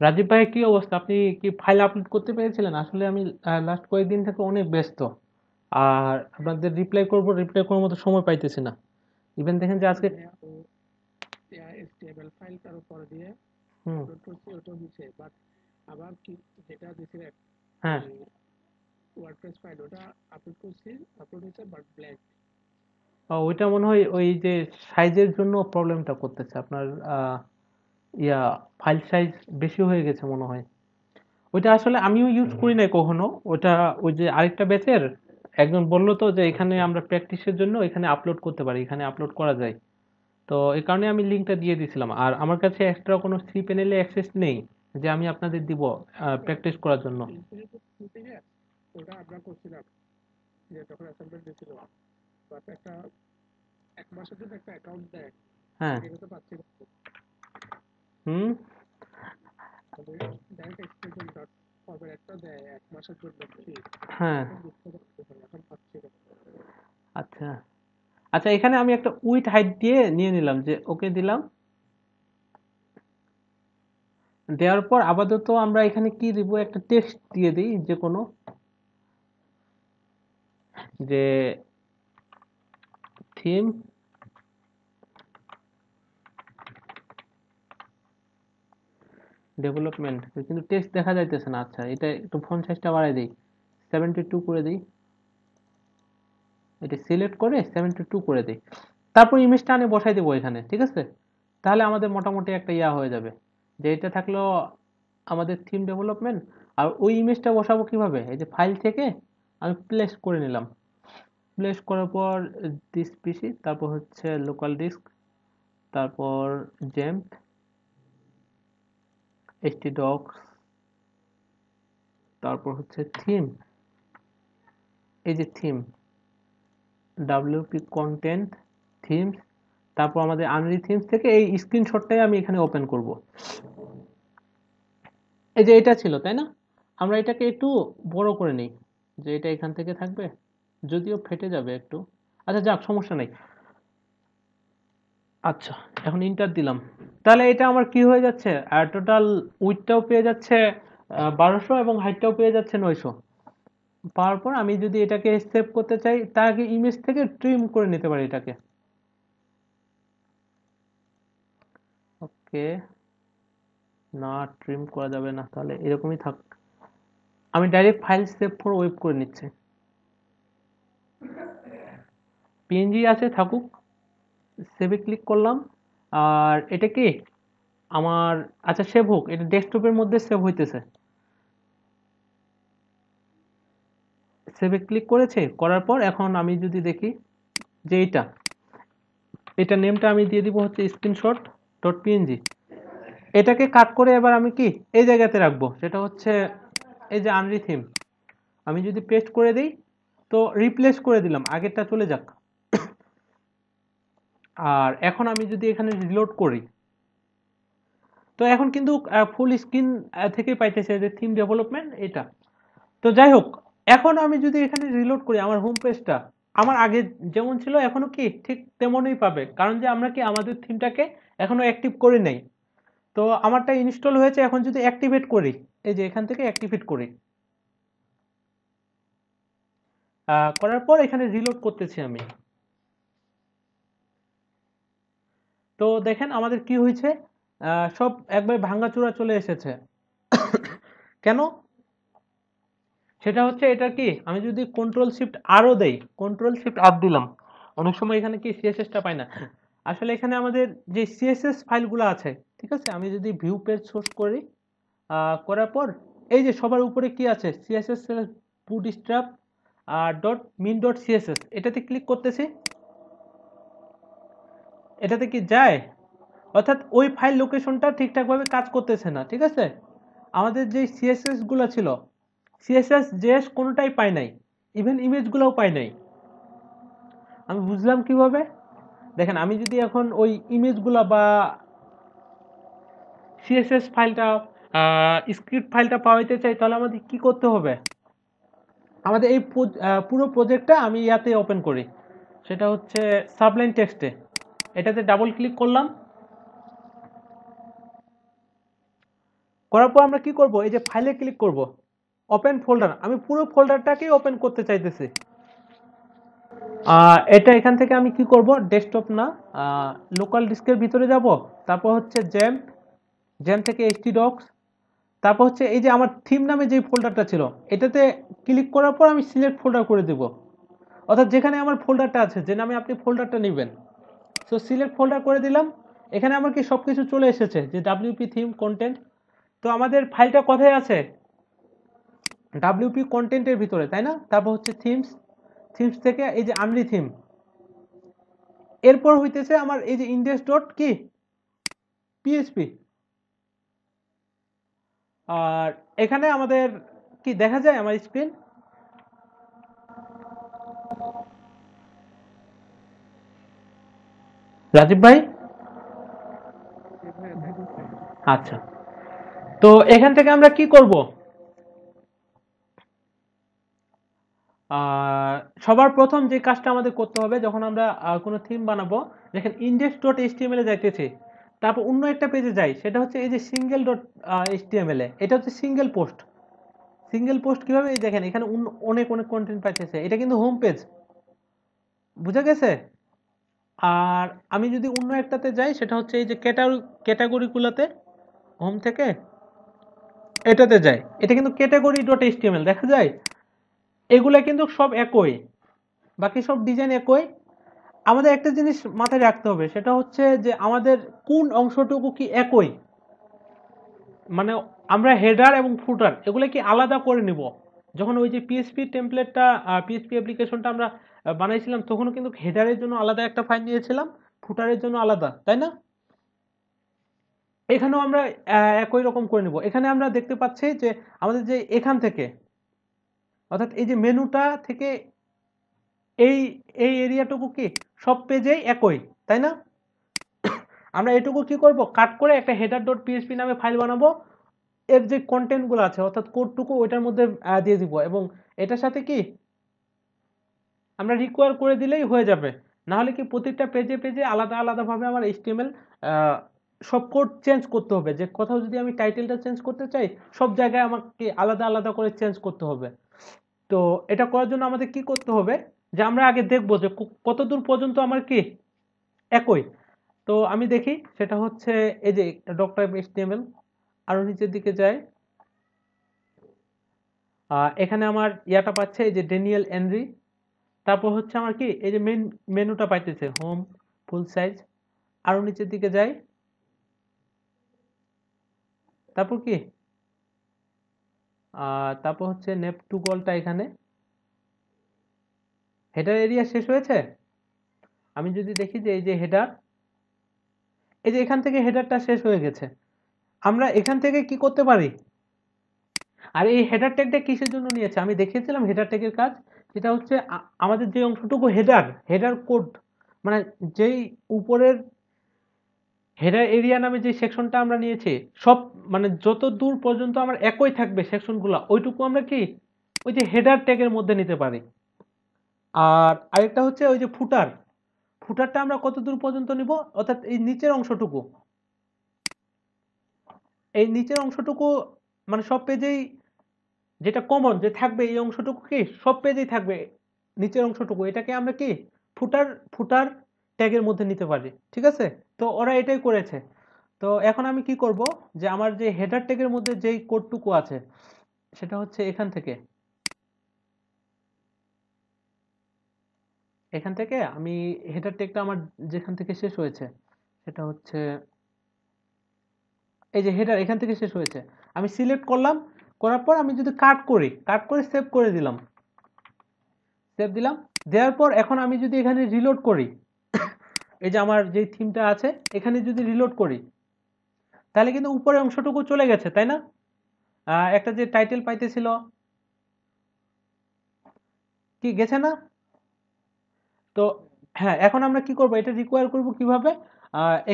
রাজীব ভাই, কি অবস্থা? আপনি কি ফাইল আপলোড করতে পেরেছিলেন? আসলে আমি লাস্ট কয়েকদিন থেকে অনেক ব্যস্ত, আর আপনাদের রিপ্লাই করার মতো সময় পাইতেছি না। ইভেন দেখেন যে আজকে। ভাইয়া ও HTML ফাইলটার উপর দিয়ে হুম। আপলোড করছি, ওটা হয়েছে, বাট আবার কি যেটা দিছিলেন হ্যাঁ। ওই ওয়ার্ডপ্রেস ফাইল, ওটা আপলোড করছি, আপলোড হয়েছে বাট ব্ল্যাঙ্ক। ওইটা মনে হয় ওই যে সাইজের জন্য প্রবলেমটা করতেছে আপনার। আহ, ইয়া ফাইল সাইজ বেশি হয়ে গেছে মনে হয়। ওইটা আসলে আমিও ইউজ করি নাই কখনো ওটা। ওই যে আরেকটা ব্যাচের একজন বললো তো যে এখানে আমরা প্র্যাকটিসের জন্য এখানে আপলোড করতে পারি, এখানে আপলোড করা যায়। তো এই কারণে আমি লিঙ্কটা দিয়ে দিছিলাম। আর আমার কাছে এক্সট্রা কোনো সি প্যানেলে অ্যাক্সেস নেই যে আমি আপনাদের দিব প্র্যাকটিস করার জন্য। ইনফিনিটি থেকে ওটা আমরা করছিলাম যে যখন অ্যাসাইনমেন্ট দিয়েছিল, বাট একটা 1 মাসের জন্য একটা অ্যাকাউন্ট দেয়, হ্যাঁ। এটা তো পাচ্ছি না। হুম। মানে ডাইরেক্ট এক্সটেনশন ডট ফরম্যাট একটা দেয় 1 মাসের জন্য ফ্রি, হ্যাঁ। এখন বুঝতে পারছি না, এখন পাচ্ছি না। আচ্ছা। আচ্ছা, এখানে আমি একটা উইথ হাইট দিয়ে নিয়ে নিলাম, যে ওকে দিলাম। দেওয়ার পর আপাতত আমরা এখানে কি দিব, একটা টেক্সট দিয়ে দিই যে কোনো, যে থিম ডেভেলপমেন্ট। কিন্তু টেক্সট দেখা যাইতেছে না। আচ্ছা, এটা একটু ফন্ট সাইজটা বাড়াই দিই, 72 করে দিই। এটা সিলেক্ট করে 72 করে দিই। তারপর ইমেজটা আনে বসাই দেবো এখানে, ঠিক আছে? তাহলে আমাদের মোটামুটি একটা ইয়া হয়ে যাবে, যে এটা থাকলো আমাদের থিম ডেভেলপমেন্ট। আর ওই ইমেজটা বসাবো কিভাবে, এই যে ফাইল থেকে আমি প্লেস করে নিলাম। প্লেস করার পর দিস পিসি, তারপর হচ্ছে লোকাল ডিস্ক, তারপর জেম্প, htdocs, তারপর হচ্ছে থিম, এই যে থিম, wp কন্টেন্ট থিমস, তারপর আমাদের আনরি থিমস থেকে এই স্ক্রিনশটটাই আমি এখানে ওপেন করব। এই যে এটা ছিল, তাই না? আমরা এটাকে একটু বড় করে নিই, যে এটা এখান থেকে থাকবে, যদিও ফেটে যাবে একটু। আচ্ছা, যাক, সমস্যা নাই। আচ্ছা, এখন ইন্টার দিলাম। তাহলে এটা আমার কি হয়ে যাচ্ছে, টোটাল উইডটাও পেয়ে যাচ্ছে 1200, এবং হাইটটাও পেয়ে যাচ্ছে 900। পাওয়ার পর আমি যদি এটাকে সেভ করতে চাই, তাকে ইমেজ থেকে ট্রিম করে নিতে পারি এটাকে। ওকে। না, ট্রিম করা যাবে না, তাহলে এরকমই থাক। আমি direct file save for web করে নিচ্ছি। পিএনজি আছে, থাকুক। সেভে ক্লিক করলাম। আর এটা কি আমার, আচ্ছা সেভ হোক, এটা ডেস্কটপের মধ্যে সেভ হইতেছে। সেভে ক্লিক করেছে, করার পর এখন আমি যদি দেখি যে এটা নেমটা আমি দিয়ে দিব হচ্ছে স্ক্রিনশট ডট পিএনজি। এটাকে কাট করে এবার আমি কি এই জায়গাতে রাখবো, সেটা হচ্ছে এই যে আনরি থিম। আমি যদি পেস্ট করে দিই, তো রিপ্লেস করে দিলাম, আগেরটা চলে যাক। আর এখন আমি যদি এখানে রিলোড করি, তো এখন কিন্তু ফুল স্ক্রিন থেকে পাইতেছে যে থিম ডেভেলপমেন্ট এটা। তো যাই হোক, এখন আমি যদি এখানে রিলোড করি আমার হোম পেজটা, আমার আগে যেমন ছিল এখনো কি ঠিক তেমনই পাবে, কারণ যে আমরা কি আমাদের থিমটাকে এখনো অ্যাক্টিভ করি নাই। তো আমারটা ইনস্টল হয়েছে, এখন যদি অ্যাক্টিভেট করি, এই যে এখান থেকে অ্যাক্টিভেট করি, করার পর এখানে রিলোড করতেছি আমি। তো দেখেন আমাদের কি হয়েছে, সব একবার ভাঙাচোরা চলে এসেছে। কেন? সেটা হচ্ছে এটা কি, আমি যদি কন্ট্রোল শিফট আরও দেই, কন্ট্রোল শিফট আর দিলাম, অনেক সময় এখানে কি সিএসএসটা পাই না। আসলে এখানে আমাদের যে সিএসএস ফাইলগুলো আছে, ঠিক আছে, আমি যদি ভিউ পেজ সোর্স করি, করার পর এই যে সবার উপরে কি আছে, CSS bootstrap dot min dot CSS, এটাতে ক্লিক করতেছি। এটাতে কি যায়, অর্থাৎ ওই ফাইল লোকেশনটা ঠিকঠাকভাবে কাজ করতেছে না, ঠিক আছে? আমাদের যে সিএসএস গুলো ছিল, সিএসএস জেএস কোনোটাই পাই নাই, ইভেন ইমেজগুলোও পাই নাই। আমি বুঝলাম কিভাবে, দেখেন আমি যদি এখন ওই ইমেজগুলো বা সিএসএস ফাইলটা, স্ক্রিপ্ট ফাইলটা পাওয়াইতে চাই, তাহলে আমাদের কি করতে হবে, আমাদের এই পুরো প্রজেক্টটা আমি ইয়াতে ওপেন করি, সেটা হচ্ছে সাবলাইন টেক্সটে। এটাতে ডাবল ক্লিক করলাম। করার পর আমরা কি করব, এই যে ফাইলে ক্লিক করব, ওপেন ফোল্ডার, আমি পুরো ফোল্ডারটাকেই ওপেন করতে চাইতেছি। এটা এখান থেকে আমি কি করব, ডেস্কটপ না, লোকাল ডিস্কের ভিতরে যাব, তারপর হচ্ছে জ্যাম্প, জ্যাম থেকে htdocs, তারপর হচ্ছে এই যে আমার থিম নামে যে ফোল্ডারটা ছিল এটাতে ক্লিক করার পর আমি সিলেক্ট ফোল্ডার করে দেব, অর্থাৎ যেখানে আমার ফোল্ডারটা আছে, যে নামে আপনি ফোল্ডারটা নেবেন। সো সিলেক্ট ফোল্ডার করে দিলাম। এখানে আমার কি সব কিছু চলে এসেছে, যে wp থিম কন্টেন্ট। তো আমাদের ফাইলটা কোথায় আছে, wp কন্টেন্টের ভিতরে, তাই না? তারপর হচ্ছে থিমস, থিমস থেকে এই যে আনরি থিম, এরপর হইতেছে আমার এই যে ইন্ডেক্স ডট কি পিএইচপি। আর এখানে আমাদের কি দেখা যায় আমার স্ক্রিন, রাজীব ভাই? আচ্ছা, তো এখান থেকে আমরা কি করব, সবার প্রথম যে কাজটা আমাদের করতে হবে যখন আমরা কোনো থিম বানাবো, দেখেন ইন্ডেক্স ডট এইচটিএমএল এ যাইতেছি, তারপর অন্য একটা পেজে যাই, সেটা হচ্ছে এই যে সিঙ্গেল ডট এইচটিএমএল এ, এটা হচ্ছে সিঙ্গেল পোস্ট। সিঙ্গেল পোস্ট কিভাবে, এই দেখেন এখানে অনেক অনেক কন্টেন্ট পাইতেছে, এটা কিন্তু হোম পেজ, বুঝা গেছে? আর আমি যদি অন্য একটাতে যাই, সেটা হচ্ছে এই যে ক্যাটাগরিগুলোতে, হোম থেকে এটাতে যাই, এটা কিন্তু ক্যাটাগরি ডট এইচটিএমএল দেখা যায়, এগুলা কিন্তু সব একই, বাকি সব ডিজাইন একই। আমাদের একটা জিনিস মাথায় রাখতে হবে, সেটা হচ্ছে যে আমাদের কোন অংশটুকু কি একই, মানে আমরা হেডার এবং ফুটার এগুলো কি আলাদা করে নিব। যখন ওই যে পিএসপি টেমপ্লেটটা, পিএসপি অ্যাপ্লিকেশনটা আমরা বানাইছিলাম, তখনও কিন্তু হেডারের জন্য আলাদা একটা ফাইল নিয়েছিলাম, ফুটারের জন্য আলাদা, তাই না? এখানেও আমরা একই রকম করে নিব। এখানে আমরা দেখতে পাচ্ছি যে আমাদের যে এখান থেকে, অর্থাৎ এই যে মেনুটা থেকে এই এই এরিয়াটুকু কি সব পেজেই একই, তাই না? আমরা এটুকু কি করব, কাট করে একটা হেডার ডট পিএইচপি নামে ফাইল বানাবো, এর যে কন্টেন্টগুলো আছে অর্থাৎ কোডটুকু ওইটার মধ্যে দিয়ে দিব, এবং এটার সাথে কি আমরা রিকোয়ার করে দিলেই হয়ে যাবে। না হলে কি প্রত্যেকটা পেজে পেজে আলাদা আলাদাভাবে আমার এইচটিএমএল সব কোড চেঞ্জ করতে হবে, যে কোথাও যদি আমি টাইটেলটা চেঞ্জ করতে চাই, সব জায়গায় আমাকে আলাদা আলাদা করে চেঞ্জ করতে হবে। তো এটা করার জন্য আমাদের কি করতে হবে, যে আমরা আগে দেখবো যে কতদূর পর্যন্ত আমার কি একই। তো আমি দেখি, সেটা হচ্ছে এই যে ডক্টর এইচটিএমএল, আরো নিচের দিকে যায়, এখানে আমার ইয়াটা পাচ্ছে এই যে ড্যানিয়েল এনরি, তারপর হচ্ছে আমার কি এই যে মেনুটা পাইতেছে হোম, ফুল সাইজ, আরো নিচের দিকে যাই, তারপর কি তারপর হচ্ছে নেপ টু গলটা, এখানে হেডার এরিয়া শেষ হয়েছে। আমি যদি দেখি যে এই যে হেডার, এই যে এখান থেকে হেডারটা শেষ হয়ে গেছে, আমরা এখান থেকে কি করতে পারি, আর এই হেডার ট্যাগটা কিসের জন্য নিয়েছে আমি দেখিয়েছিলাম হেডার ট্যাগের কাজ, যেটা হচ্ছে আমাদের যে অংশটুকু হেডার, হেডার কোড, মানে যেই উপরের হেডার এরিয়া নামে যে সেকশনটা আমরা নিয়েছি, সব মানে যত দূর পর্যন্ত আমার একই থাকবে সেকশনগুলো, ওইটুকু আমরা কি ওই যে হেডার ট্যাগের মধ্যে নিতে পারি। আর আরেকটা হচ্ছে ওই যে ফুটার, ফুটারটা আমরা কত দূর পর্যন্ত নিব, অর্থাৎ এই নিচের অংশটুকু, এই নিচের অংশটুকু মানে সব পেজেই যেটা কমন যে থাকবে, এই অংশটুকু কি সব পেজেই থাকবে, নিচের অংশটুকু, এটাকে আমরা কি ফুটার, ফুটার ট্যাগের মধ্যে নিতে পারি, ঠিক আছে? তো ওরা এটাই করেছে। তো এখন আমি কি করব, যে আমার যে হেডার ট্যাগের মধ্যে যেই কোডটুকু আছে, সেটা হচ্ছে এখান থেকে, এখান থেকে আমি হেডার ট্যাগটা আমার যেখান থেকে শেষ হয়েছে, সেটা হচ্ছে এই যে হেডার, এখান থেকে শেষ হয়েছে, আমি সিলেক্ট করলাম, করার পর আমি যদি কাট করি, কাট করে সেভ করে দিলাম, সেভ দিলাম, দেওয়ার পর এখন আমি যদি এখানে রিলোড করি, এই যে আমার যে থিমটা আছে এখানে যদি রিলোড করি, তাহলে কিন্তু উপরের অংশটুকু চলে গেছে, তাই না? একটা যে টাইটেল পাইতেছিল, কি গেছে না? তো হ্যাঁ, এখন আমরা কি করব, এটা রিকোয়ার করব কিভাবে,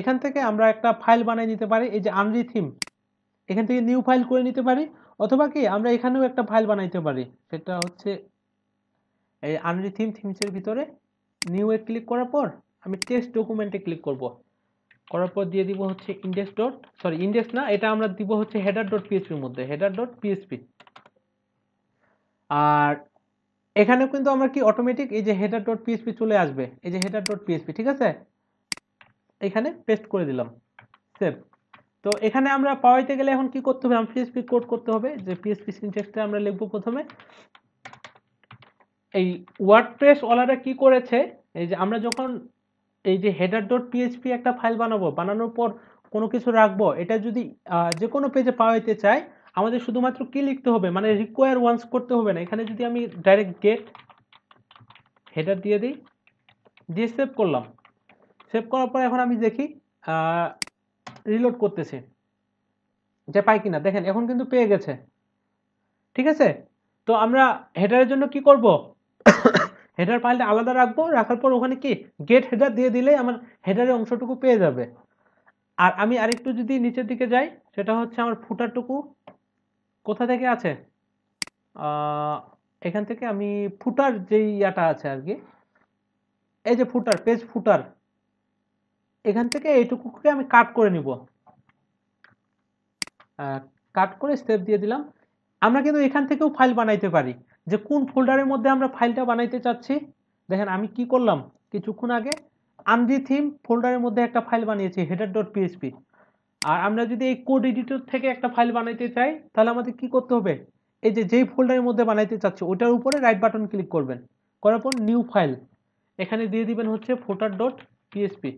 এখান থেকে আমরা একটা ফাইল বানিয়ে নিতে পারি, এই যে আনরি থিম, এখান থেকে নিউ ফাইল করে নিতে পারি, অথবা কি আমরা এখানেও একটা ফাইল বানাইতে পারি, সেটা হচ্ছে এই আনরি থিমসের ভিতরে নিউ এ ক্লিক করার পর আমি টেক্সট ডকুমেন্টে ক্লিক করব, করার পর দিয়ে দিব হচ্ছে ইন্ডেক্স না, এটা আমরা দিব হচ্ছে হেডার ডট পিএইচপির মধ্যে, হেডার ডট পিএইচপি। আর এখানেও কিন্তু আমরা কি অটোমেটিক এই যে হেডার ডট পিএইচপি চলে আসবে, এই যে হেডার ডট পিএইচপি, ঠিক আছে, এখানে পেস্ট করে দিলাম, সেভ। তো এখানে আমরা পাওয়াইতে গেলে এখন কি করতে হবে, পিএইচপি কোড করতে হবে, যে পিএইচপি সিনট্যাক্সটা আমরা লিখবো প্রথমে। এই ওয়ার্ডপ্রেস ওয়ালারা কি করেছে, এই যে আমরা যখন এই যে হেডার ডট পিএইচপি একটা ফাইল বানাবো, বানানোর পর কোনো কিছু রাখবো, এটা যদি যে কোনো পেজে পাওয়াইতে চাই, আমাদের শুধুমাত্র কি লিখতে হবে, মানে রিকোয়ার ওয়ান্স করতে হবে না। এখানে যদি আমি ডাইরেক্ট গেট হেডার দিয়ে দিই, দিয়ে সেভ করলাম। সেভ করার পর এখন আমি দেখি রিলোড করতেছি যে পাই কিনা, দেখেন এখন কিন্তু পেয়ে গেছে, ঠিক আছে। তো আমরা হেডারের জন্য কি করব, হেডার ফাইলটা আলাদা রাখবো, রাখার পর ওখানে কি গেট হেডার দিয়ে দিলেই আমার হেডারের অংশটুকু পেয়ে যাবে। আর আমি আরেকটু যদি নিচের দিকে যাই, সেটা হচ্ছে আমার ফুটারটুকু কোথা থেকে আছে, এখান থেকে আমি ফুটার যেই ইয়াটা আছে আর কি, এই যে ফুটার, পেজ ফুটার, এখান থেকে এইটুকুকে আমি কাট করে নিব, কাট করে সেভ দিয়ে দিলাম। আমরা কিন্তু এখান থেকেও ফাইল বানাইতে পারি, যে কোন ফোল্ডারের মধ্যে আমরা ফাইলটা বানাইতে চাচ্ছি। দেখেন আমি কি করলাম, কিছুক্ষণ আগে আমজি থিম ফোল্ডারের মধ্যে একটা ফাইল বানিয়েছি, হেডার ডট পিএইচপি। আর আমরা যদি এই কোড এডিটর থেকে একটা ফাইল বানাইতে চাই, তাহলে আমাদের কি করতে হবে, এই যে যেই ফোল্ডারের মধ্যে বানাইতে চাচ্ছি ওটার উপরে রাইট বাটন ক্লিক করবেন, করার পর নিউ ফাইল, এখানে দিয়ে দিবেন হচ্ছে ফুটার ডট পিএইচপি।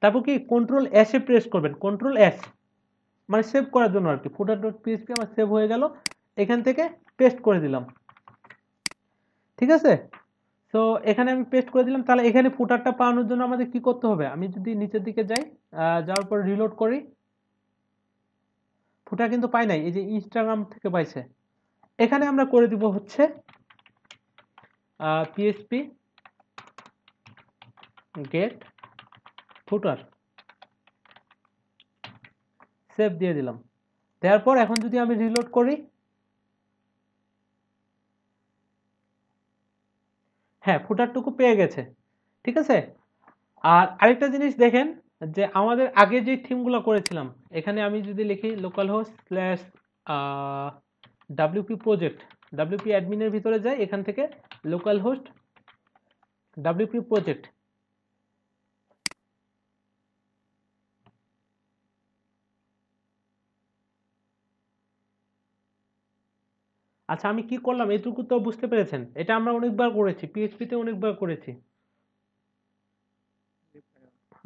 তারপর কি কন্ট্রোল এস এ প্রেস করবেন, কন্ট্রোল এস, মানে সেভ করার জন্য আর কি। ফুটার ডট পিএইচপি আমার সেভ হয়ে গেল, এখান থেকে পেস্ট করে দিলাম, ঠিক আছে। তো এখানে আমি পেস্ট করে দিলাম। তাহলে এখানে ফুটারটা পাওয়ানোর জন্য আমাদের কি করতে হবে, আমি যদি নিচের দিকে যাই, যাওয়ার পর রিলোড করি, ফুটার কিন্তু পাই নাই, এই যে ইনস্টাগ্রাম থেকে পাইছে। এখানে আমরা করে দিব হচ্ছে পিএইচপি গেট ফুটার, সেভ দিয়ে দিলাম। দেওয়ার পর এখন যদি আমি রিলোড করি, হ্যাঁ ফুটারটুকু পেয়ে গেছে, ঠিক আছে। আর আরেকটা জিনিস দেখেন, যে আমাদের আগে যে থিমগুলো করেছিলাম, এখানে আমি যদি লিখি local host slash WP project, WP অ্যাডমিনের ভিতরে যাই, এখান থেকে লোকাল হোস্ট ডাব্লিউপি প্রজেক্ট, আচ্ছা আমি কি করলাম এটুকু তো বুঝতে পেরেছেন, এটা আমরা অনেকবার করেছি, পিএইচপিতে অনেকবার করেছি।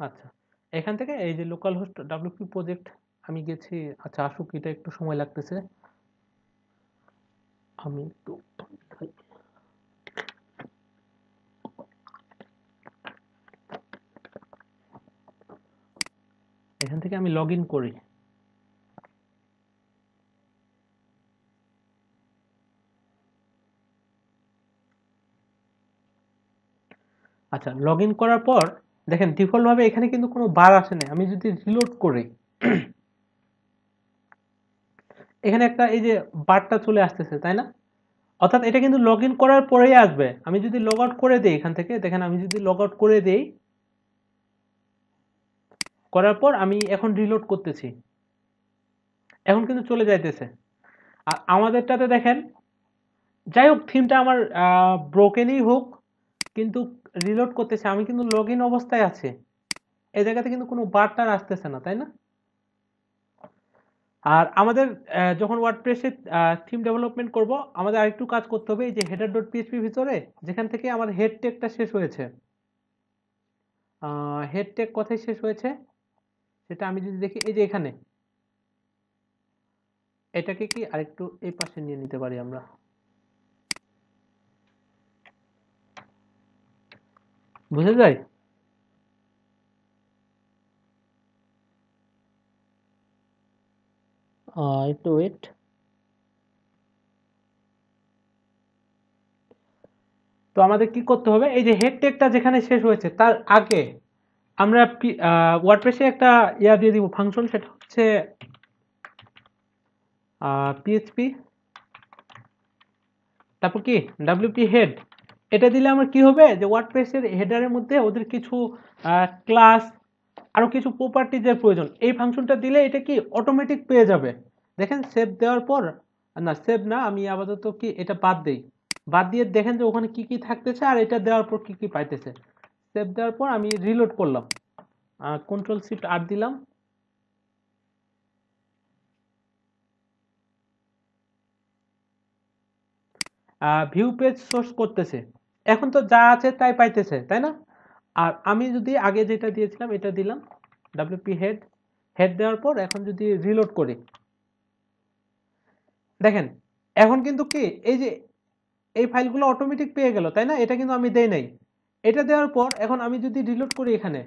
আচ্ছা এখান থেকে এই যে লোকাল হোস্ট ডাব্লিউপি প্রজেক্ট আমি গেছি, আচ্ছা আসুক, এটা একটু সময় লাগতেছে, আমি একটু এখান থেকে আমি লগ ইন করি। আচ্ছা লগ ইন করার পর দেখেন ডিফল্ট ভাবে এখানে কিন্তু কোনো বার আসে না। আমি যদি রিলোড করি, এখানে একটা এই যে বারটা চলে আসতেছে, তাই না? অর্থাৎ এটা কিন্তু লগ ইন করার পরেই আসবে। আমি যদি লগ আউট করে দিই এখান থেকে, দেখেন আমি যদি লগ আউট করে দিই, করার পর আমি এখন রিলোড করতেছি, এখন কিন্তু চলে যাইতেছে। আর আমাদেরটাতে দেখেন, যাই হোক থিমটা আমার ব্রোকেনই হোক, কিন্তু রিলোড করতেছে, আমি কিন্তু লগ ইন অবস্থায় আছে, এই জায়গাতে কিন্তু কোনো বারটার আসতেছে না, তাই না? আর আমাদের যখন ওয়ার্ডপ্রেসে থিম ডেভেলপমেন্ট করব, আমাদের আরেকটু কাজ করতে হবে। এই যে হেডার ডট পিএইচপির ভিতরে যেখান থেকে আমার হেড টেগটা শেষ হয়েছে, হেড টেগ কোথায় শেষ হয়েছে সেটা আমি যদি দেখি, এই যে এখানে, এটাকে কি আরেকটু এই পাশে নিয়ে নিতে পারি আমরা, বুঝে যায়? একটু ওয়েট। তো আমাদের কি করতে হবে, এই যে হেড টেগটা যেখানে শেষ হয়েছে তার আগে আমরা ওয়ার্ডপ্রেসে একটা ইয়া দিয়ে দিব ফাংশন, সেটা হচ্ছে পিএইচপি তারপর কি ডাব্লিউপি হেড। এটা দিলে আমার কি হবে, যে ওয়ার্ডপ্রেসের হেডারের মধ্যে ওদের কিছু ক্লাস আরো কিছু প্রপার্টিজের প্রয়োজন। এই ফাংশনটা দিলে এটা কি অটোমেটিক পেয়ে যাবে। দেখেন সেভ দেওয়ার পর, না সেভ না, আমি আপাতত কি এটা বাদ দেই, বাদ দিয়ে দেখেন যে ওখানে কি কি থাকতেছে আর এটা দেওয়ার পর কি কি পাইতেছে। সেভ দেওয়ার পর আমি রিলোড করলাম, কন্ট্রোল শিফট আর দিলাম, ভিউ পেজ সোর্স করতেছে, এখন তো যা আছে তাই পাইতেছে, তাই না? আর আমি যদি আগে যেটা দিয়েছিলাম এটা দিলাম, ডাব্লিউপি হেড, হেড দেওয়ার পর এখন যদি রিলোড করি, দেখেন এখন কিন্তু কি এই যে এই ফাইলগুলো অটোমেটিক পেয়ে গেল, তাই না? এটা কিন্তু আমি দেই নাই। এটা দেওয়ার পর এখন আমি যদি রিলোড করি এখানে,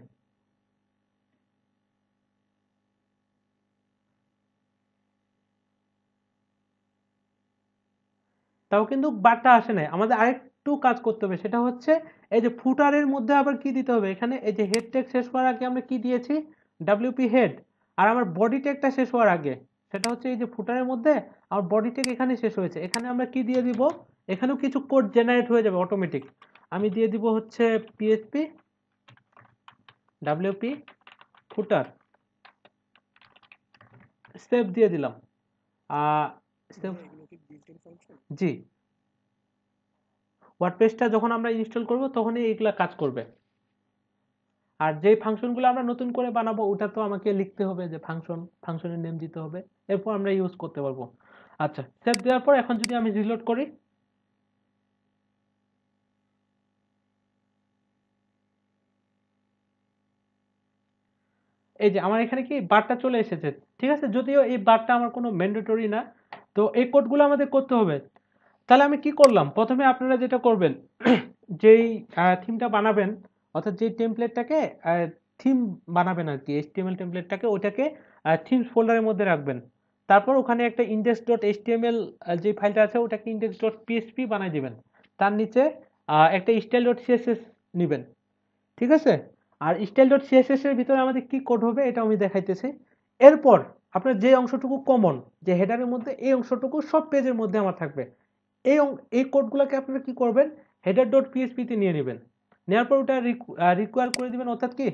তাও কিন্তু বারটা আসে নাই। আমাদের আরেকটু কাজ করতে হবে, সেটা হচ্ছে এই যে ফুটারের মধ্যে আবার কি দিতে হবে, এখানে এই যে হেড ট্যাগ শেষ হওয়ার আগে আমরা কি দিয়েছি, ডাব্লিউপি হেড, আর আমার বডি ট্যাগটা শেষ হওয়ার আগে সেটা হচ্ছে এই যে ফুটারের মধ্যে আমার বডি ট্যাগ এখানে শেষ হয়েছে, এখানে আমরা কি দিয়ে দিব, এখানেও কিছু কোড জেনারেট হয়ে যাবে অটোমেটিক। আমি দিয়ে দিব হচ্ছে পিএইচপি ডাব্লিউপি ফুটার, সেভ দিয়ে দিলাম। সেভ, এগুলো কি বিল্ট ইন ফাংশন? জি, ওয়ার্ডপ্রেসটা যখন আমরা ইনস্টল করব তখনই এইগুলা কাজ করবে। আর যেই ফাংশনগুলো আমরা নতুন করে বানাবো ওটা তো আমাকে লিখতে হবে, যে ফাংশনের নেম দিতে হবে, এরপর আমরা ইউজ করতে পারবো। আচ্ছা, সেভ দেওয়ার পর এখন যদি আমি রিলোড করি, এই যে আমার এখানে কি বারটা চলে এসেছে, ঠিক আছে? যদিও এই বারটা আমার কোনো ম্যান্ডেটরি না, তো এই কোডগুলো আমাদের করতে হবে। তাহলে আমি কি করলাম, প্রথমে আপনারা যেটা করবেন, যেই থিমটা বানাবেন, অর্থাৎ যেই টেমপ্লেটটাকে থিম বানাবেন আর কি, এইচটিএমএল টেমপ্লেটটাকে ওইটাকে থিমস ফোল্ডারের মধ্যে রাখবেন। তারপর ওখানে একটা ইন্ডেক্স ডট এইচটিএমএল যে ফাইলটা আছে ওটাকে ইন্ডেক্স ডট পিএইচপি বানাই দিবেন। তার নিচে একটা স্টাইল ডট সিএসএস নেবেন, ঠিক আছে? আর স্টাইল ডট সিএসএস এর ভিতরে আমাদের কি কোড হবে এটা আমি দেখাইতেছি। এরপর আপনার যে অংশটুকু কমন, যে হেডারের মধ্যে এই অংশটুকু সব পেজের মধ্যে আমার থাকবে, এই কোডগুলোকে আপনারা কি করবেন, হেডার ডট পিএইচপিতে নিয়ে নেবেন। নেওয়ার পর ওটা রিকোয়ার করে দিবেন, অর্থাৎ কি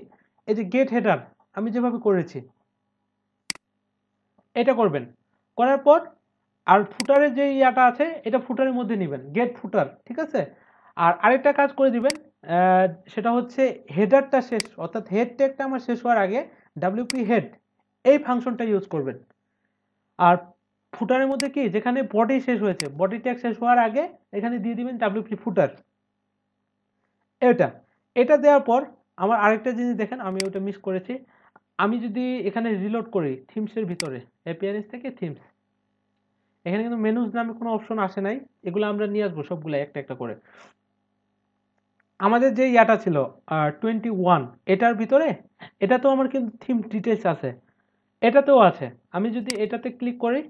এই যে গেট হেডার আমি যেভাবে করেছি এটা করবেন। করার পর আর ফুটারের যে ইয়াটা আছে এটা ফুটারের মধ্যে নেবেন, গেট ফুটার, ঠিক আছে? আর আরেকটা কাজ করে দিবেন, সেটা হচ্ছে হেডারটা শেষ, অর্থাৎ হেড ট্যাগটা আমার শেষ হওয়ার আগে ডাব্লিউপি হেড এই ফাংশনটা ইউজ করবেন। আর ফুটারের মধ্যে কি যেখানে বডি শেষ হয়েছে, বডি ট্যাগ শেষ হওয়ার আগে এখানে দিয়ে দিবেন ডাব্লিউপি ফুটার। এটা এটা দেওয়ার পর আমার আরেকটা জিনিস দেখেন, আমি ওটা মিস করেছি। আমি যদি এখানে রিলোড করি থিমসের ভিতরে, অ্যাপিয়ারেন্স থেকে থিমস, এখানে কিন্তু মেনুজ নামে কোনো অপশন আসে নাই, এগুলো আমরা নিয়ে আসবো সবগুলো একটা একটা করে। আমাদের যে ইয়াটা ছিল 21, এটার ভিতরে এটা তো আমার কিন্তু থিম ডিটেলস আছে, এটাতেও আছে। আমি যদি এটাতে ক্লিক করি,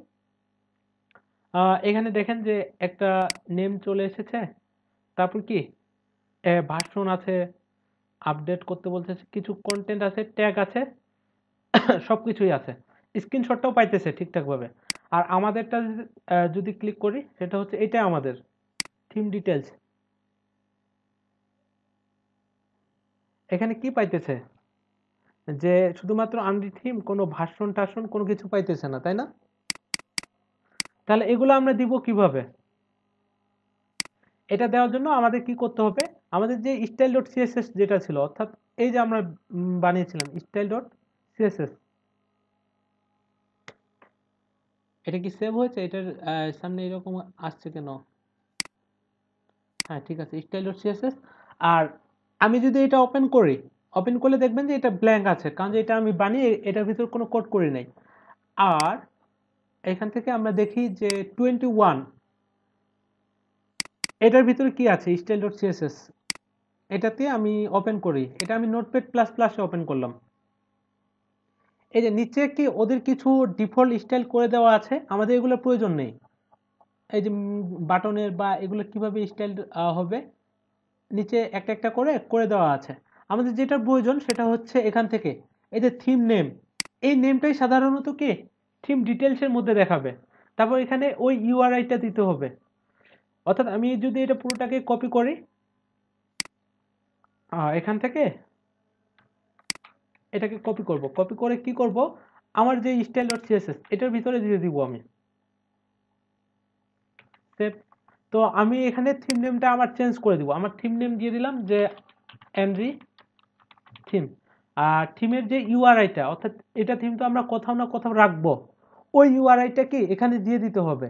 এখানে দেখেন যে একটা নেম চলে এসেছে, তারপর কি ভার্সন আছে, আপডেট করতে বলতেছে, কিছু কন্টেন্ট আছে, ট্যাগ আছে, সবকিছুই আছে, স্ক্রিনশটটাও পাইতেছে ঠিকঠাক ভাবে। আর আমাদেরটা যদি ক্লিক করি, সেটা হচ্ছে এটা আমাদের থিম ডিটেলস। এখানে কি পাইতেছে, যে শুধুমাত্র আনরি থিম, কোনো ভার্সন টার্সন কোনো কিছু পাইতেছে না, তাই না? তাহলে এগুলো আমরা দিব কিভাবে? এটা দেওয়ার জন্য আমাদের কি করতে হবে, আমাদের যে স্টাইল ডট সিএসএস যেটা ছিল, অর্থাৎ এই যে আমরা বানিয়েছিলাম স্টাইল ডট সিএসএস, এটা কি সেভ হয়েছে? এটার সামনে এরকম আসছে কেন? হ্যাঁ ঠিক আছে, স্টাইল ডট সিএসএস। আর আমি যদি এটা ওপেন করি, ওপেন করলে দেখবেন যে এটা ব্ল্যাঙ্ক আছে, কারণ যে এটা আমি বানিয়ে এটার ভিতর কোনো কোড করি নাই। আর এখান থেকে আমরা দেখি যে 21, এটার ভিতরে কি আছে, স্টাইল ডট সিএসএস, এটাতে আমি ওপেন করি, এটা আমি নোটপ্যাড প্লাস প্লাসে ওপেন করলাম। এই যে নিচে কি ওদের কিছু ডিফল্ট স্টাইল করে দেওয়া আছে, আমাদের এগুলো প্রয়োজন নেই। এই যে বাটনের বা এগুলো কিভাবে স্টাইল হবে, নিচে একটা একটা করে করে দেওয়া আছে। আমাদের যেটা প্রয়োজন সেটা হচ্ছে এখান থেকে এই যে থিম নেম, এই নেমটাই সাধারণত কি থিম ডিটেলসের মধ্যে দেখাবে। তারপর এখানে ওই ইউআরআইটা দিতে হবে। অর্থাৎ আমি যদি এটা পুরোটাকে কপি করি, এখান থেকে এটাকে কপি করব, কপি করে কি করব, আমার যে স্টাইল ডট সিএসএস এটার ভিতরে দিয়ে দিব আমি সেভ। তো আমি এখানে থিম নেমটা আমার চেঞ্জ করে দিব, আমার থিম নেম দিয়ে দিলাম যে এনরি থিম। আর থিমের যে ইউআরআইটা, অর্থাৎ এটা থিম তো আমরা কোথাও না কোথাও রাখবো, ওই ইউআরআইটা কি এখানে দিয়ে দিতে হবে।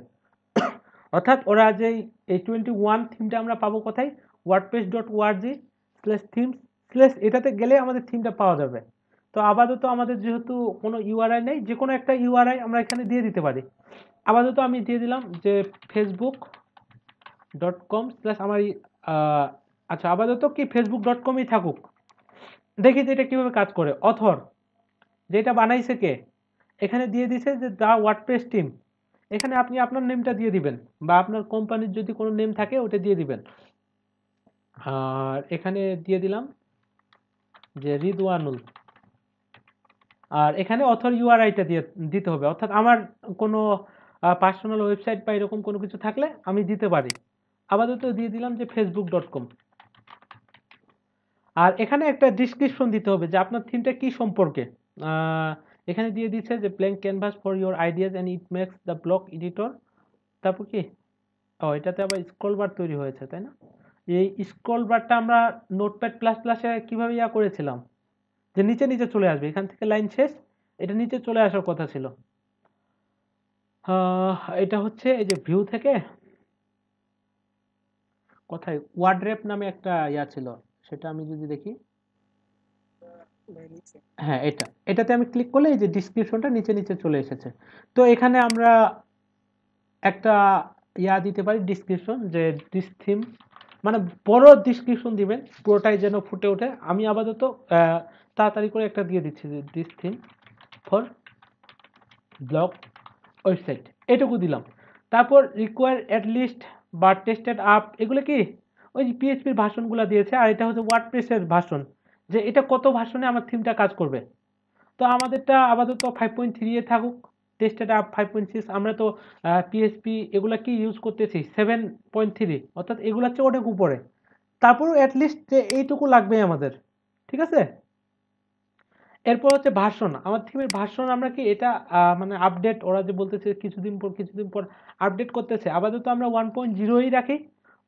অর্থাৎ ওরা যে এই 21 থিমটা আমরা পাবো কোথায়, wordpress.org/themes/ এটাতে গেলে আমাদের থিমটা পাওয়া যাবে। তো আপাতত আমাদের যেহেতু কোনো ইউআরআই নেই, যে কোনো একটা ইউআরআই আমরা এখানে দিয়ে দিতে পারি। আপাতত আমি দিয়ে দিলাম যে facebook.com/ আমার আচ্ছা আপাতত কি facebook.com-ই থাকুক। দেখি যে এটা কিভাবে কাজ করে। অথর যেটা বানাইছে কে, এখানে দিয়ে দিছে যে দা ওয়ার্ডপ্রেস টিম। এখানে আপনি আপনার নেমটা দিয়ে দিবেন, বা আপনার কোম্পানির যদি কোনো নেম থাকে ওটা দিয়ে দিবেন। আর এখানে দিয়ে দিলাম যে রিদওয়ানুল। আর এখানে অথর ইউআরআইটা দিয়ে দিতে হবে, অর্থাৎ আমার কোনো পার্সোনাল ওয়েবসাইট বা এরকম কোনো কিছু থাকলে আমি দিতে পারি। আপাতত দিয়ে দিলাম যে facebook.com। আর এখানে একটা ডিসক্রিপশন দিতে হবে যে আপনার থিমটা কি সম্পর্কে। এখানে দিয়ে দিচ্ছে যে blank canvas for your ideas and it makes the block editor. তারপর কি, ও এটাতে আবার স্ক্রল বার তৈরি হয়েছে তাই না। এই স্ক্রল বারটা আমরা নোটপ্যাড প্লাস প্লাসে কিভাবে করেছিলাম, যে নিচে নিচে চলে আসবে, এখান থেকে লাইন শেষ, এটা নিচে চলে আসার কথা ছিল। এটা হচ্ছে এই যে ভিউ থেকে কোথায় ওয়ার্ডরেপ নামে একটা ছিল, সেটা আমি যদি দেখি, হ্যাঁ এটাতে আমি ক্লিক করলে এই যে ডিসক্রিপশনটা নিচে নিচে চলে এসেছে। তো এখানে আমরা একটা দিতে পারি ডিসক্রিপশন, যে দিস থিম, মানে বড় ডিসক্রিপশন দিবেন, পুরোটাই যেন ফুটে ওঠে। আমি আপাতত তাড়াতাড়ি করে একটা দিয়ে দিচ্ছি যে this theme for blog website, এটুকু দিলাম। তারপর রিকোয়ার অ্যাটলিস্ট বা টেস্টেড আপ, এগুলো কি ওই যে পিএইচপির ভার্সনগুলো দিয়েছে, আর এটা হচ্ছে ওয়ার্ডপ্রেসের ভার্সন, যে এটা কত ভার্সনে আমার থিমটা কাজ করবে। তো আমাদেরটা আপাতত 5.3 এ থাকুক, টেস্টেড আপ 5.6। আমরা তো পিএইচপি এগুলা কি ইউজ করতেছি 7.3, অর্থাৎ এগুলা হচ্ছে অনেক উপরে। তারপরও অ্যাটলিস্ট যে এইটুকু লাগবে আমাদের, ঠিক আছে। এরপর হচ্ছে ভার্সন, আমার থিমের ভার্সন আমরা কি এটা মানে আপডেট, ওরা যে বলতেছে কিছুদিন পর আপডেট করতেছে, আপাতত আমরা 1.0ই রাখি।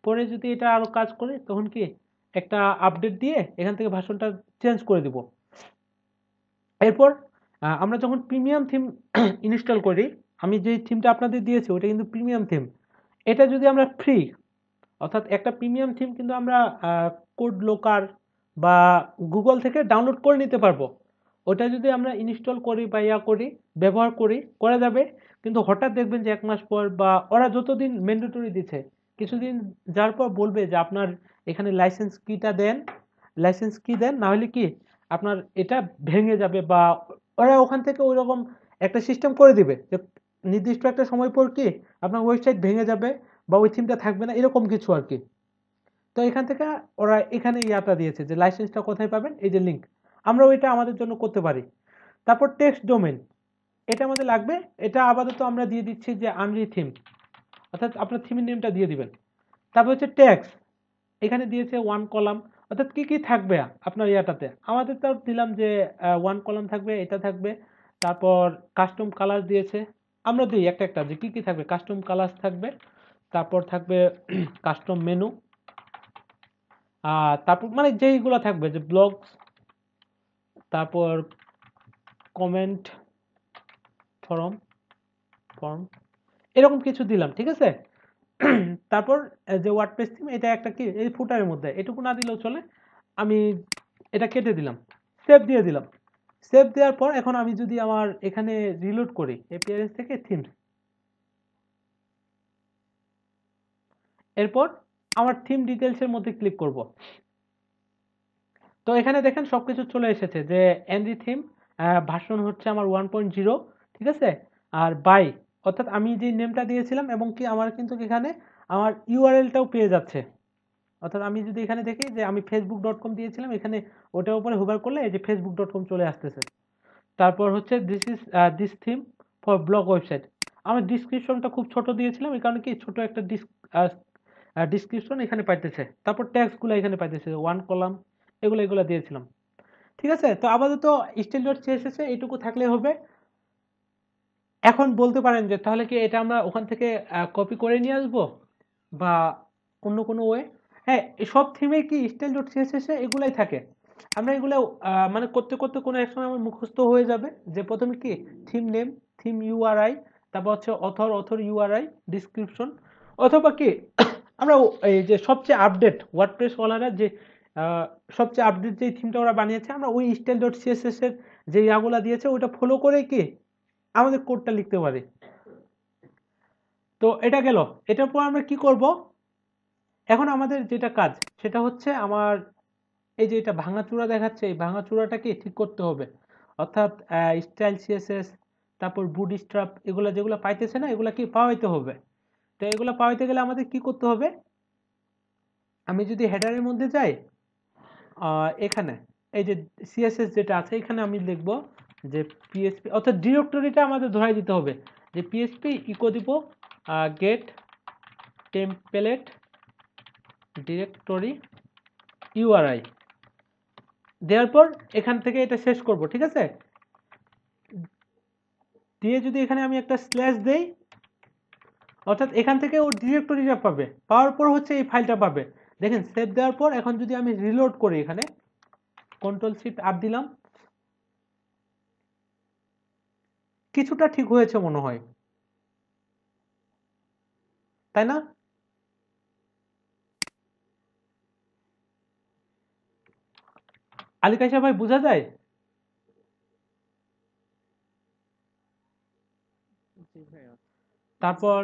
পরে যদি এটা আরো কাজ করে তখন কি একটা আপডেট দিয়ে এখান থেকে ভার্সনটা চেঞ্জ করে দিব। এরপর আমরা যখন প্রিমিয়াম থিম ইনস্টল করি, আমি যে থিমটা আপনাদের দিয়েছি ওটা কিন্তু প্রিমিয়াম থিম। এটা যদি আমরা ফ্রি, অর্থাৎ একটা প্রিমিয়াম থিম কিন্তু আমরা কোড লোকার বা গুগল থেকে ডাউনলোড করে নিতে পারবো। ওটা যদি আমরা ইনস্টল করি বা করি, ব্যবহার করি, করা যাবে। কিন্তু হঠাৎ দেখবেন যে 1 মাস পর, বা ওরা যতদিন ম্যান্ডেটরি দিচ্ছে, কিছুদিন যার পর বলবে যে আপনার এখানে লাইসেন্স কিটা দেন, লাইসেন্স কি দেন, না হলে কি আপনার এটা ভেঙে যাবে, বা ওরা ওখান থেকে ওই রকম একটা সিস্টেম করে দিবে যে নির্দিষ্ট একটা সময় পর কি আপনার ওয়েবসাইট ভেঙে যাবে, বা ওই থিমটা থাকবে না, এরকম কিছু আর কি। তো এখান থেকে ওরা এখানে দিয়েছে যে লাইসেন্সটা কোথায় পাবেন, এই যে লিঙ্ক, আমরা ওইটা আমাদের জন্য করতে পারি। তারপর টেক্সট ডোমেন, এটা আমাদের লাগবে। এটা আপাতত আমরা দিয়ে দিচ্ছি যে আনরি থিম, অর্থাৎ আপনার থিমের নেমটা দিয়ে দিবেন। তারপর হচ্ছে ট্যাক্স, এখানে দিয়েছে 1 কলাম, অর্থাৎ কি কি থাকবে আপনার ইয়াটাতে। আমাদের তো দিলাম যে 1 কলাম থাকবে, এটা থাকবে। তারপর কাস্টম কালার দিয়েছে, আমরা দিই একটা একটা যে কি কি থাকবে। কাস্টম কালার থাকবে, তারপর থাকবে কাস্টম মেনু, তারপর মানে যেইগুলো থাকবে যে ব্লগস, তারপর কমেন্ট ফর্ম ফর্ম এরকম কিছু দিলাম, ঠিক আছে। তারপর যে ওয়ার্ডপ্রেস থিম, এটা একটা কি এই ফুটারের মধ্যে, এটুকু না দিলেও চলে। আমি এটা কেটে দিলাম, সেভ দিয়ে দিলাম। সেভ দেওয়ার পর এখন আমি যদি আমার এখানে রিলোড করি অ্যাপিয়ারেন্স থেকে থিমস, এরপর আমার থিম ডিটেলসের মধ্যে ক্লিক করব। তো এখানে দেখেন সবকিছু চলে এসেছে যে এনরি থিম ভার্সন হচ্ছে আমার 1.0, ঠিক আছে। আর বাই, অর্থাৎ আমি যে নেমটা দিয়েছিলাম, এবং কি আমার কিন্তু এখানে আমার ইউআরএলটাও পেয়ে যাচ্ছে। অর্থাৎ আমি যদি এখানে দেখি যে আমি facebook.com দিয়েছিলাম, এখানে ওটার উপরে হোভার করলে এই যে facebook.com চলে আসতেছে। তারপর হচ্ছে this theme for blog website, আমার ডিসক্রিপশনটা খুব ছোট দিয়েছিলাম, এই কারণে কি ছোট একটা ডিসক্রিপশন এখানে পাইতেছে। তারপর ট্যাক্সগুলো এখানে পাইতেছে 1 কলাম, এগুলো দিয়েছিলাম, ঠিক আছে, তো আপাতত স্টাইল ডট সিএসএস এ এইটুকু থাকলে হবে। এখন বলতে পারেন যে তাহলে কি এটা আমরা ওখান থেকে কপি করে নিয়ে আসবো বা অন্য কোনো ওয়ে? হ্যাঁ, সব থিমে কি স্টাইল ডট সিএসএস এ এগুলাই থাকে। আমরা এগুলো মানে করতে করতে কোনো এক সময় আমার মুখস্থ হয়ে যাবে যে প্রথমে কি থিম নেম, থিম ইউআরআই, তারপর হচ্ছে অথর ইউআরআই, ডিসক্রিপশন, অথবা কি আমরা এই যে সবচেয়ে আপডেট ওয়ার্ডপ্রেস ওয়ালারা যে আহ, সবচেয়ে আপডেট যে থিমটা ওরা বানিয়েছে আমরা ওই স্টাইল ডট সিএসএস এর যে ইয়াগুলা দিয়েছে ওটা ফলো করে কি আমাদের কোডটা লিখতে পারি। তো এটা গেল। এটার পর আমরা কি করব, এখন আমাদের যেটা কাজ সেটা হচ্ছে আমার এই যে এটা ভাঙাচোরা দেখাচ্ছে এই ভাঙাচোরাটাকে ঠিক করতে হবে। অর্থাৎ স্টাইল সিএসএস, তারপর বুটস্ট্র্যাপ, এগুলা যেগুলো পাইতেছে না এগুলা কি পাওয়াইতে হবে। তো এগুলো পাওয়াইতে গেলে আমাদের কি করতে হবে, আমি যদি হেডারের মধ্যে যাই এখানে এই যে সিএসএস যেটা আছে এখানে আমি লিখব যে পিএসপি, অর্থাৎ ডিরেক্টরিটা আমাদের ধরাই দিতে হবে যে পিএসপি ইকো দিব গেট টেমপ্লেট ডিরেক্টরি ইউআরআই দেওয়ার পর এখান থেকে এটা শেষ করব। ঠিক আছে, দিয়ে যদি এখানে আমি একটা স্ল্যাশ দেই অর্থাৎ এখান থেকে ও ডিরেক্টরিটা পাবে, পাওয়ার পর হচ্ছে এই ফাইলটা পাবে। দেখেন সেভ দেওয়ার পর এখন যদি আমি রিলোড করি এখানে কন্ট্রোল শিফট আর দিলাম, কিছুটা ঠিক হয়েছে মনে হয়, তাই না? আলী কাইসা ভাই বোঝা যায়? জি ভাইয়া। তারপর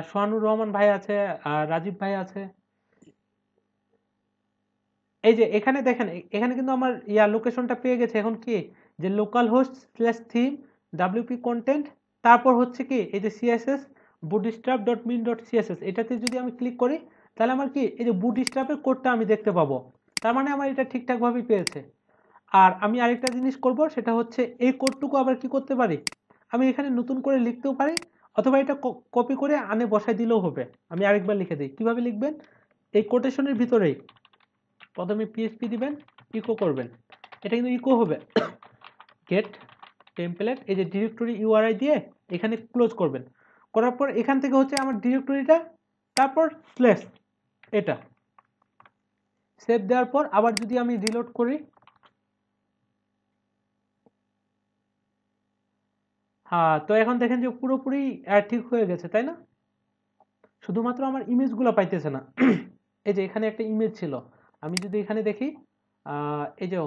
সোহানুর রহমান ভাই আছে, রাজীব ভাই আছে। এই যে এখানে দেখেন এখানে কিন্তু আমার লোকেশনটা পেয়ে গেছে। এখন কি যে local host slash theme WP content, তারপর হচ্ছে কি এই যে CSS bootstrap dot min dot CSS, এটাতে যদি আমি ক্লিক করি তাহলে আমার কি এই যে বুটস্ট্র্যাপের কোডটা আমি দেখতে পাবো। তার মানে আমার এটা ঠিকঠাকভাবেই পেয়েছে। আর আমি আরেকটা জিনিস করব সেটা হচ্ছে এই কোডটুকু আবার কি করতে পারি, আমি এখানে নতুন করে লিখতেও পারি অথবা এটা কপি করে আনে বসাই দিলেও হবে। আমি আরেকবার লিখে দিই, কিভাবে লিখবেন, এই কোটেশনের ভিতরেই প্রথমে পিএসপি দিবেন, ইকো করবেন, এটা কিন্তু ইকো হবে গেট টেমপ্লেট এই যে ডিরেক্টরি ইউআরআই দিয়ে এখানে ক্লোজ করবেন, করার পর এখান থেকে হচ্ছে আমার ডিরেক্টরিটা, তারপর স্ল্যাশ এটা সেভ দেওয়ার পর আবার যদি আমি রিলোড করি, হ্যাঁ তো এখন দেখেন যে পুরোপুরি ঠিক হয়ে গেছে, তাই না? শুধুমাত্র আমার ইমেজগুলো পাইতেছে না। এই যে এখানে একটা ইমেজ ছিল, আমি যদি এখানে দেখি এই যে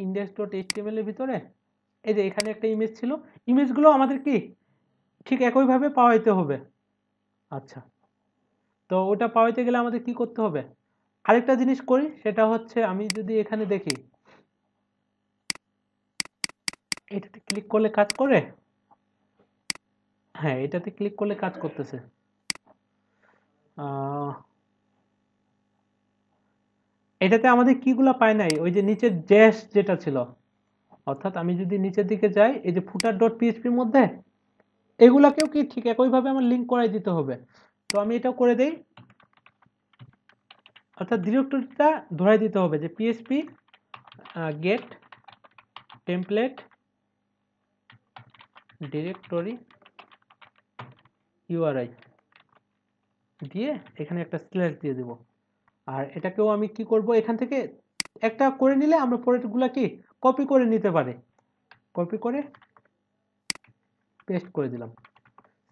ইন্ডেক্স ডট এইচটিএমএল এর ভিতরে এই যে এখানে একটা ইমেজ ছিল, ইমেজগুলো আমাদের কি ঠিক একইভাবে পাওয়াইতে হবে। আচ্ছা, তো ওটা পাওয়াইতে গেলে আমাদের কি করতে হবে, আরেকটা জিনিস করি সেটা হচ্ছে আমি যদি এখানে দেখি এটাতে ক্লিক করলে কাজ করে, হ্যাঁ এটাতে ক্লিক করলে কাজ করতেছে। এটাতে আমাদের কিগুলা পায় নাই, ওই যে নিচের ড্যাশ যেটা ছিল, অর্থাৎ আমি যদি নিচের দিকে যাই এই যে ফুটার ডট পিএইচপির মধ্যে এগুলাকেও কি ঠিক একইভাবে আমার লিঙ্ক করাই দিতে হবে। তো আমি এটা করে দেই, অর্থাৎ ডিরেক্টরিটা ধরাই দিতে হবে যে PHP gate template directory URI দিয়ে এখানে একটা স্ল্যাশ দিয়ে দেব। আর এটাকেও আমি কি করব, এখান থেকে একটা করে নিলে আমরা পরেরগুলা কি কপি করে নিতে পারি, কপি করে পেস্ট করে দিলাম,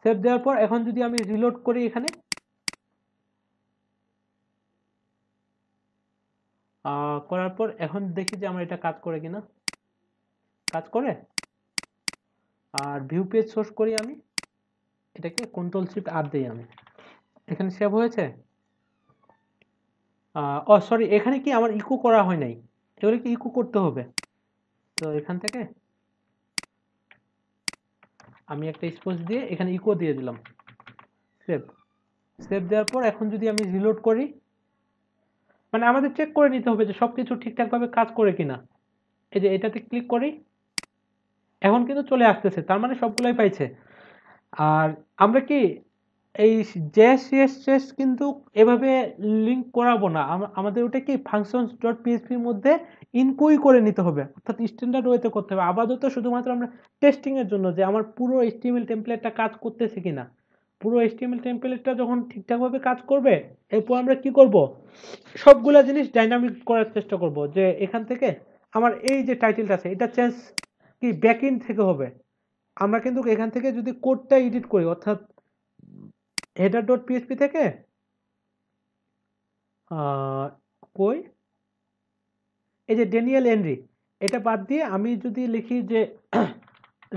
সেভ দেওয়ার পর এখন যদি আমি রিলোড করি এখানে করার পর এখন দেখি যে আমার এটা কাজ করে কিনা, কাজ করে। আর ভিউ পেজ সোর্স করি আমি, এটাকে কন্ট্রোল শিফট আর দিই আমি, এখানে সেভ হয়েছে। ও সরি, এখানে কি আমার ইকো করা হয় নাই, এগুলো কি ইকো করতে হবে। তো এখান থেকে আমি একটা স্পেস দিয়ে এখানে ইকো দিয়ে দিলাম, সেভ, সেভ দেওয়ার পর এখন যদি আমি রিলোড করি, মানে আমাদের চেক করে নিতে হবে যে সবকিছু ঠিকঠাকভাবে কাজ করে কিনা। এই যে এটাতে ক্লিক করি, এখন কিন্তু চলে আসতেছে, তার মানে সবগুলাই পাইছে। আর আমরা কি এই জেএস সিএসএস কিন্তু এভাবে লিঙ্ক করাবো না, আমাদের ওটা কি ফাংশনস ডট পিএইচপি এর মধ্যে ইনকোই করে নিতে হবে, অর্থাৎ স্ট্যান্ডার্ড ওয়েতে করতে হবে আপাতত, শুধুমাত্র আমরা টেস্টিং এর জন্য যে আমার পুরো এইচটিএমএল টেমপ্লেটটা কাজ করতেছে কিনা। পুরো এইচটিএমএল টেমপ্লেটটা যখন ঠিকঠাকভাবে কাজ করবে, এরপর আমরা কি করব, সবগুলা জিনিস ডাইনামিক করার চেষ্টা করব, যে এখান থেকে আমার এই যে টাইটেলটা আছে এটা চেঞ্জ কি ব্যাকএন্ড থেকে হবে। আমরা কিন্তু এখান থেকে যদি কোডটা এডিট করি, অর্থাৎ হেডার ডট পিএইচপি থেকে কই এই যে ড্যানিয়েল হেনরি এটা বাদ দিয়ে আমি যদি লিখি যে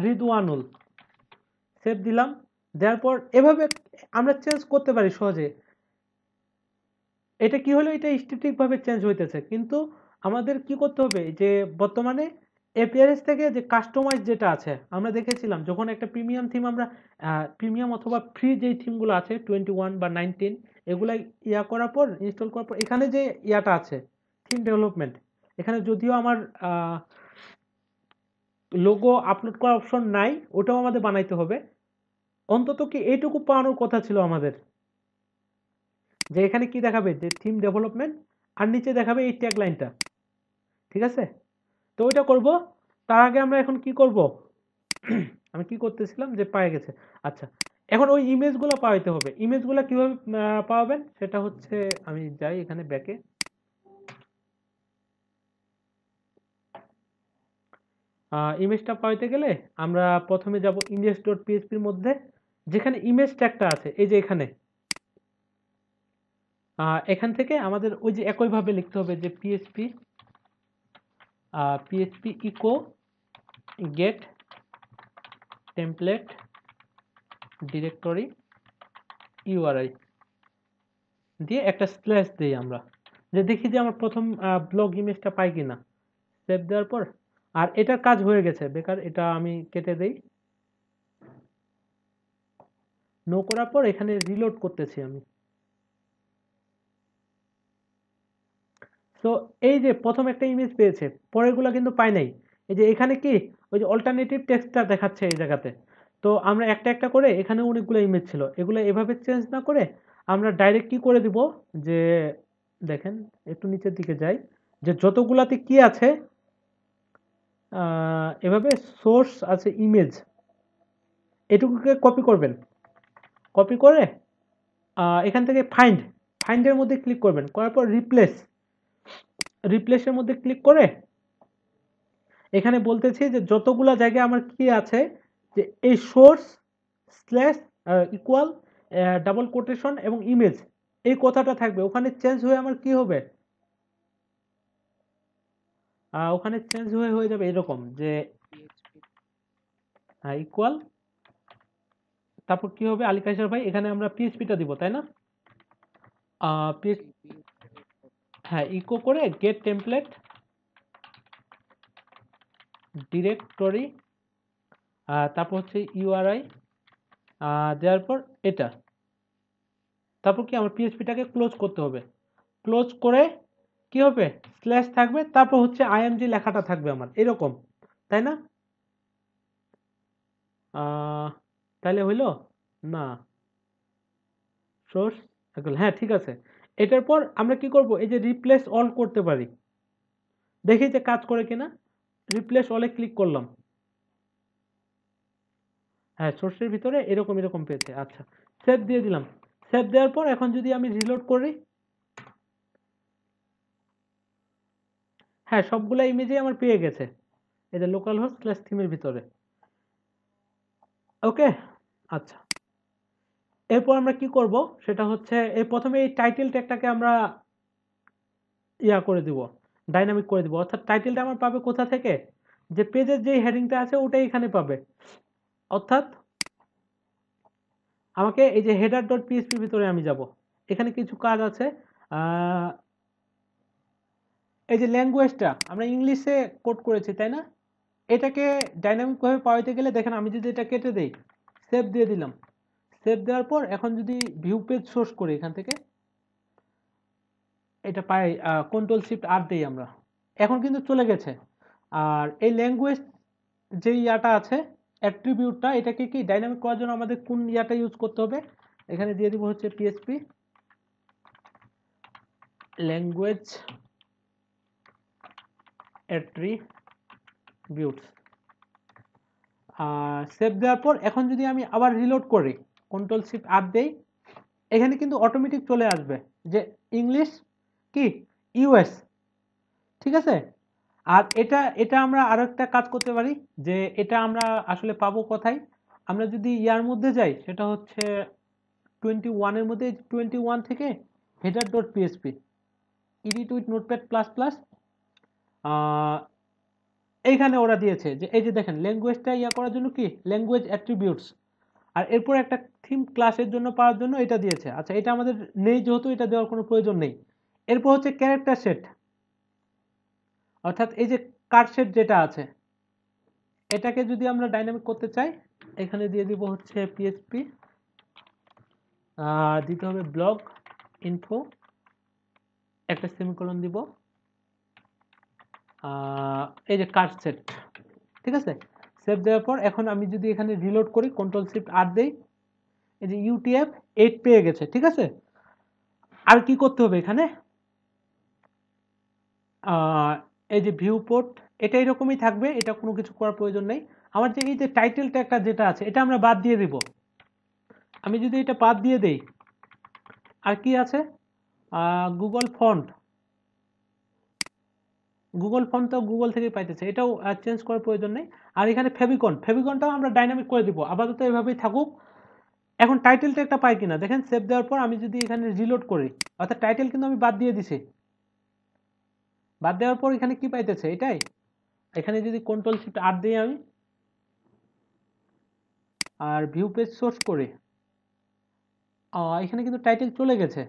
রিদওয়ানুল, সেভ দিলাম, দেওয়ার পর এভাবে আমরা চেঞ্জ করতে পারি সহজে। এটা কি হলো, এটা স্ট্যাটিক ভাবে চেঞ্জ হইতেছে, কিন্তু আমাদের কি করতে হবে যে বর্তমানে এপিআরএস থেকে যে কাস্টমাইজ যেটা আছে, আমরা দেখেছিলাম যখন একটা প্রিমিয়াম থিম আমরা প্রিমিয়াম অথবা ফ্রি যেই থিমগুলো আছে 21 বা 19 এগুলা ইয়া করার পর, ইনস্টল করার পর, এখানে যে ইয়াটা আছে থিম ডেভেলপমেন্ট, এখানে যদিও আমার লোগো আপলোড করার অপশন নাই, ওটাও আমাদের বানাইতে হবে। অন্তত কি এইটুকু পাওয়ানোর কথা ছিল আমাদের, যে এখানে কি দেখাবে যে থিম ডেভেলপমেন্ট, আর নিচে দেখাবে এই ট্যাগ লাইনটা, ঠিক আছে। তো ওইটা করব, তার আগে আমরা এখন কি করব আমি কি করতেছিলাম যে পায়ে গেছে। আচ্ছা, এখন ওই ইমেজগুলো পাওয়াইতে হবে। ইমেজগুলো কিভাবে পাওয়াবেন সেটা হচ্ছে, আমি যাই এখানে ব্যাকে, ইমেজটা পাইতে গেলে আমরা প্রথমে যাব ইন্ডেক্স ডট পিএইচপির মধ্যে, যেখানে ইমেজ ট্যাগটা আছে এই যে এখানে, এখান থেকে আমাদের ওই যে একইভাবে লিখতে হবে যে PHP PHP eco gate template directory URI দিয়ে একটা স্ল্যাশ দিই আমরা, যে দেখি যে আমার প্রথম ব্লগ ইমেজটা পাই কিনা। সেভ দেওয়ার পর, আর এটার কাজ হয়ে গেছে, বেকার এটা আমি কেটে দেই। নো করার পর এখানে রিলোড করতেছি আমি। তো এই যে প্রথম একটা ইমেজ পেয়েছে, পরেরগুলো কিন্তু পাই নাই। এই যে এখানে কি ওই যে অল্টারনেটিভ টেক্সটটা দেখাচ্ছে এই জায়গাতে। তো আমরা একটা একটা করে, এখানে অনেকগুলো ইমেজ ছিল, এগুলো এভাবে চেঞ্জ না করে আমরা ডাইরেক্ট কি করে দিব, যে দেখেন একটু নিচের দিকে যাই, যে যতগুলাতে কি আছে এভাবে সোর্স আছে ইমেজ, এটুকুকে কপি করবেন, কপি করে এখান থেকে ফাইন্ডের মধ্যে ক্লিক করবেন, করার পর রিপ্লেসের মধ্যে ক্লিক করে এখানে বলতেছি যে যতগুলা জায়গায় আমার কি আছে, যে এই source slash equal double quotation এবং ইমেজ, এই কথাটা থাকবে ওখানে, চেঞ্জ হয়ে আমার কি হবে, ওখানে চেঞ্জ হয়ে যাবে এরকম যে ইকুয়াল, তারপর কি হবে আলী কায়সার ভাই, এখানে আমরা পিএইচপিটা দিব তাই না, হ্যাঁ ইকো করে গেট টেমপ্লেট ডিরেক্টরি, তারপর হচ্ছে ইউআরআই দেওয়ার পর এটা, তারপর কি আমার পিএইচপিটাকে ক্লোজ করতে হবে, ক্লোজ করে কি হবে স্ল্যাশ থাকবে, তারপর হচ্ছে আইএমজি লেখাটা থাকবে আমার এরকম, তাই না, তাহলে হইলো না সোর্স, হ্যাঁ ঠিক আছে। এটার পর আমরা কি করব, এই যে রিপ্লেস অল করতে পারি, দেখি যে কাজ করে কিনা। রিপ্লেস অলে ক্লিক করলাম, হ্যাঁ সোর্সের ভিতরে এরকম এরকম পেয়েছে। আচ্ছা, সেভ দিয়ে দিলাম। সেভ দেওয়ার পর এখন যদি আমি রিলোড করি, হ্যাঁ সবগুলা ইমেজই আমার পেয়ে গেছে, এটা লোকাল হোস্ট স্ল্যাশ থিমের ভিতরে। ওকে, আচ্ছা, এরপর আমরা কি করব সেটা হচ্ছে, এই প্রথমে এই টাইটেল ট্যাগটাকে আমরা ইয়া করে দিব, ডাইনামিক করে দিব, অর্থাৎ টাইটেলটা আমার পাবে কোথা থেকে, যে পেজের যে হেডিংটা আছে ওটাই এখানে পাবে, অর্থাৎ আমাকে এই যে হেডার ডট পিএইচপি ভিতরে আমি যাব, এখানে কিছু কাজ আছে। এই যে ল্যাঙ্গুয়েজটা আমরা ইংলিশে কোড করেছি তাই না, এটাকে ডাইনামিক ভাবে পাওয়াইতে গেলে দেখেন আমি যদি এটা কেটে দেই, সেভ দিয়ে দিলাম, সেভ দেওয়ার পর এখন যদি ভিউ পেজ সোর্স করি এখান থেকে, এটা পাই কন্ট্রোল শিফট আর দেই আমরা, এখন কিন্তু চলে গেছে। আর এই ল্যাঙ্গুয়েজ যে ইয়াটা আছে অ্যাট্রিবিউটটা, এটাকে কি ডাইনামিক করার জন্য আমাদের কোন ইয়াটা ইউজ করতে হবে, এখানে দিয়ে দিব হচ্ছে পিএসপি ল্যাঙ্গুয়েজ অ্যাট্রিবিউটস। সেভ দেওয়ার পর এখন যদি আমি আবার রিলোড করি, কন্ট্রোল শিফট আর দেই, এখানে কিন্তু অটোমেটিক চলে আসবে যে ইংলিশ কি ইউএস, ঠিক আছে। আর এটা এটা আমরা আরো একটা কাজ করতে পারি, যে এটা আমরা আসলে পাবো কোথায়, আমরা যদি ইয়ার মধ্যে যাই, সেটা হচ্ছে 21 মধ্যে, 21 থেকে header dot PSP edit with notepad plus plus, এইখানে ওরা দিয়েছে যে এই যে দেখেন ল্যাঙ্গুয়েজটা ইয়া করার জন্য কি ল্যাঙ্গুয়েজ অ্যাট্রিবিউটস, আর এরপর একটা থিম ক্লাসের জন্য পাওয়ার জন্য এটা দিয়েছে। আচ্ছা, এটা আমাদের নেই, যেহেতু এটা দেওয়ার কোনো প্রয়োজন নেই। এরপর হচ্ছে ক্যারেক্টার সেট, অর্থাৎ এই যে কার্ড সেট যেটা আছে, এটাকে যদি আমরা ডাইনামিক করতে চাই, এখানে দিয়ে দিব হচ্ছে পিএসপি, দিতে হবে ব্লগ ইনফো, একটা সেমিকোলন দিব, এই যে কার্ড সেট, ঠিক আছে। সেভ দেওয়ার পর এখন আমি যদি এখানে রিলোড করি, কন্ট্রোল শিফট আর দেই, এই যে ইউটিএফ 8 পেয়ে গেছে, ঠিক আছে। আর কি করতে হবে এখানে, এই যে ভিউ পোর্ট, এটা এরকমই থাকবে, এটা কোনো কিছু করার প্রয়োজন নেই। আমার যে এই যে টাইটেল ট্যাগটা যেটা আছে, এটা আমরা বাদ দিয়ে দিব। আমি যদি এটা বাদ দিয়ে দেই, আর কি আছে, গুগল ফন্ট, গুগল ফন্ট তো গুগল থেকে পাইতেছে, এটাও চেঞ্জ করার প্রয়োজন নেই। আর এখানে ফেভিকনটাও আমরা ডাইনামিক করে দিব, আপাতত এভাবেই থাকুক। এখন টাইটেল ট্যাগটা পাই কিনা দেখেন, সেভ দেওয়ার পর আমি যদি এখানে রিলোড করি, অর্থাৎ টাইটেল কিন্তু আমি বাদ দিয়ে দিছি, বাদ দেওয়ার পর এখানে কি পাইতেছে এটাই। এখানে যদি কন্ট্রোল শিফট আর দিই আমি, আর ভিউ পেজ সোর্স করে, এখানে কিন্তু টাইটেল চলে গেছে।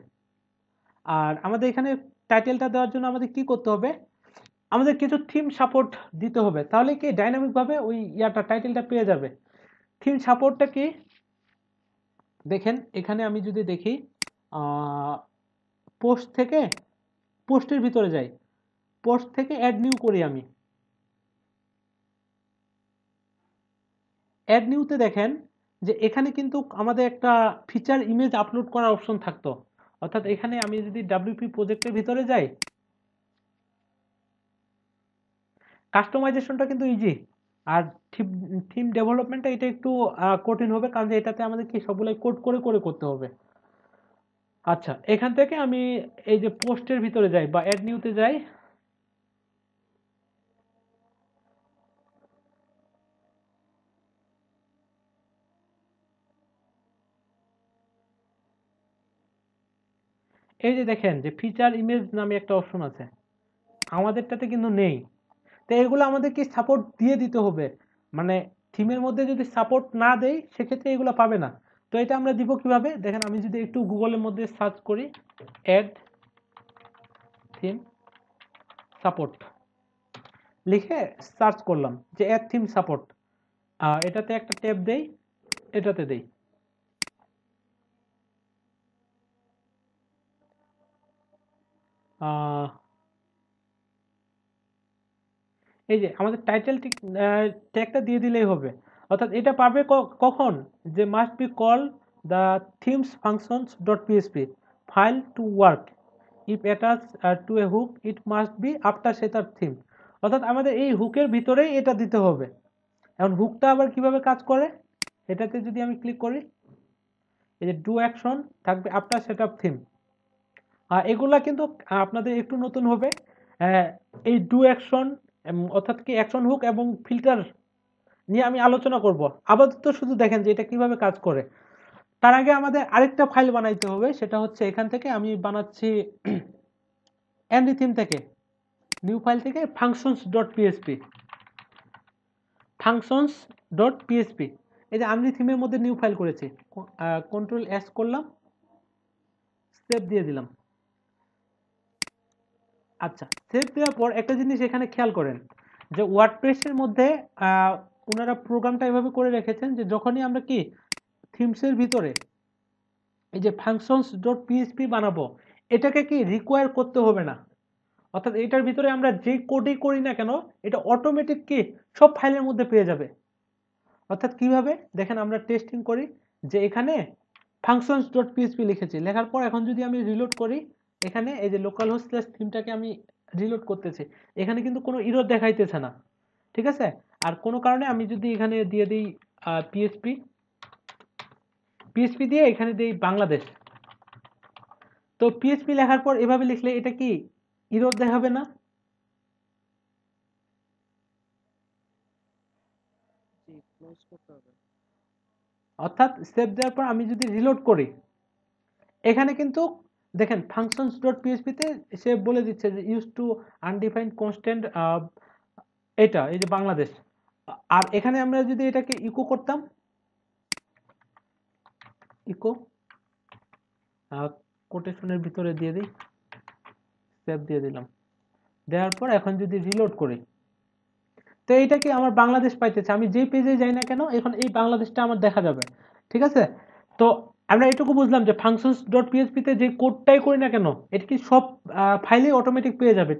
আর আমাদের এখানে টাইটেলটা দেওয়ার জন্য আমাদের কি করতে হবে, আমাদের কিছু থিম সাপোর্ট দিতে হবে, তাহলে কি ডাইনামিক ভাবে ওই ইয়াটা টাইটেলটা পেয়ে যাবে। থিম সাপোর্টটা কি দেখেন, এখানে আমি যদি দেখি পোস্ট থেকে, পোস্টের ভিতরে যাই, পোস্ট থেকে অ্যাড নিউ করি আমি, অ্যাড নিউতে দেখেন যে এখানে কিন্তু আমাদের একটা ফিচার ইমেজ আপলোড করার অপশন থাকতো। অর্থাৎ এখানে আমি যদি ডাব্লিউপি প্রজেক্টের ভিতরে যাই, কাস্টমাইজেশনটা কিন্তু ইজি, আর থিম ডেভেলপমেন্টটা এটা একটু কঠিন হবে, কারণ যে এটাতে আমাদের কি সবগুলাই কোড করে করে করতে হবে। আচ্ছা, এখান থেকে আমি এই যে পোস্টের ভিতরে যাই বা অ্যাড নিউতে যাই, এই যে দেখেন যে ফিচার ইমেজ নামে একটা অপশন আছে, আমাদেরটাতে কিন্তু নেই। তো এগুলো আমাদের কি সাপোর্ট দিয়ে দিতে হবে, মানে থিমের মধ্যে যদি সাপোর্ট না দেই, সেক্ষেত্রে এগুলো পাবে না। তো এটা আমরা দিব কিভাবে দেখেন, আমি যদি একটু গুগলের মধ্যে সার্চ করি, অ্যাড থিম সাপোর্ট লিখে সার্চ করলাম, যে অ্যাড থিম সাপোর্ট, এটাতে একটা ট্যাব দেই, এটাতে দেই, এই যে আমাদের টাইটেল ট্যাগটা দিয়ে দিলেই হবে। অর্থাৎ এটা পাবে কখন, যে must be call the themes functions dot PSP file to work, if attach to A hook it must be after setup theme. অর্থাৎ আমাদের এই হুকের ভিতরেই এটা দিতে হবে। এখন হুকটা আবার কিভাবে কাজ করে, এটাতে যদি আমি ক্লিক করি, এই যে ডু অ্যাকশন থাকবে আফটার সেটআপ থিম। এগুলা কিন্তু আপনাদের একটু নতুন হবে, এই ডু অ্যাকশন অর্থাৎ কি অ্যাকশন হুক এবং ফিল্টার নিয়ে আমি আলোচনা করব। আপাতত শুধু দেখেন যে এটা কিভাবে কাজ করে। তার আগে আমাদের আরেকটা ফাইল বানাইতে হবে, সেটা হচ্ছে এখান থেকে আমি বানাচ্ছি এনডি থিম থেকে, নিউ ফাইল থেকে functions dot PSP, functions dot PSP, এই যে আমি থিমের মধ্যে নিউ ফাইল করেছি, কন্ট্রোল এস করলাম, সেভ দিয়ে দিলাম। আচ্ছা, সেভ দেওয়ার পর একটা জিনিস এখানে খেয়াল করেন, যে ওয়ার্ডপ্রেসের মধ্যে ওনারা প্রোগ্রামটা এভাবে করে রেখেছেন যে যখনই আমরা কি থিমসের ভিতরে এই যে ফাংশনস ডট পিএইচপি বানাবো, এটাকে কি রিকোয়ার করতে হবে না। অর্থাৎ এটার ভিতরে আমরা যে কোডই করি না কেন, এটা অটোমেটিক কি সব ফাইলের মধ্যে পেয়ে যাবে। অর্থাৎ কিভাবে দেখেন, আমরা টেস্টিং করি যে এখানে functions ডট পিএইচপি লিখেছি, লেখার পর এখন যদি আমি রিলোড করি, এখানে এই যে লোকাল হোস্ট স্ল্যাশ থিমটাকে আমি রিলোড করতেছি, এখানে কিন্তু কোনো ইরর দেখাইতেছে না, ঠিক আছে। আর কোনো কারণে আমি যদি এখানে দিয়ে দিই পিএইচপি পিএইচপি দিয়ে এখানে দিই বাংলাদেশ, তো পিএইচপি লেখার পর এভাবে লিখলে এটা কি ইরর দেখাবে না? জি, ক্লোজ করতে হবে। অর্থাৎ সেভ দেওয়ার পর আমি যদি রিলোড করি, এখানে কিন্তু দেখেন ফাংশনস ডট পিএইচপিতে সে বলে দিচ্ছে যে ইউজ টু আনডিফাইন্ড কনস্ট্যান্ট, এটা এই যে বাংলাদেশ। আর এখানে আমরা যদি এটাকে ইকো করতাম, ইকো কোটেশনের ভিতরে দিয়ে দিই, সেভ দিয়ে দিলাম, দেওয়ার পর এখন যদি রিলোড করি, তো এইটা কি আমার বাংলাদেশ পাইতেছে, আমি যেই পেজে যাই না কেন এখন এই বাংলাদেশটা আমার দেখা যাবে, ঠিক আছে। তো আমরা এটুকু বুঝলাম যে ফাংশনস ডট পিএইচপিতে যে কোডটাই করি না কেন এটা কি সব ফাইলে অটোমেটিক পেয়ে যাবে,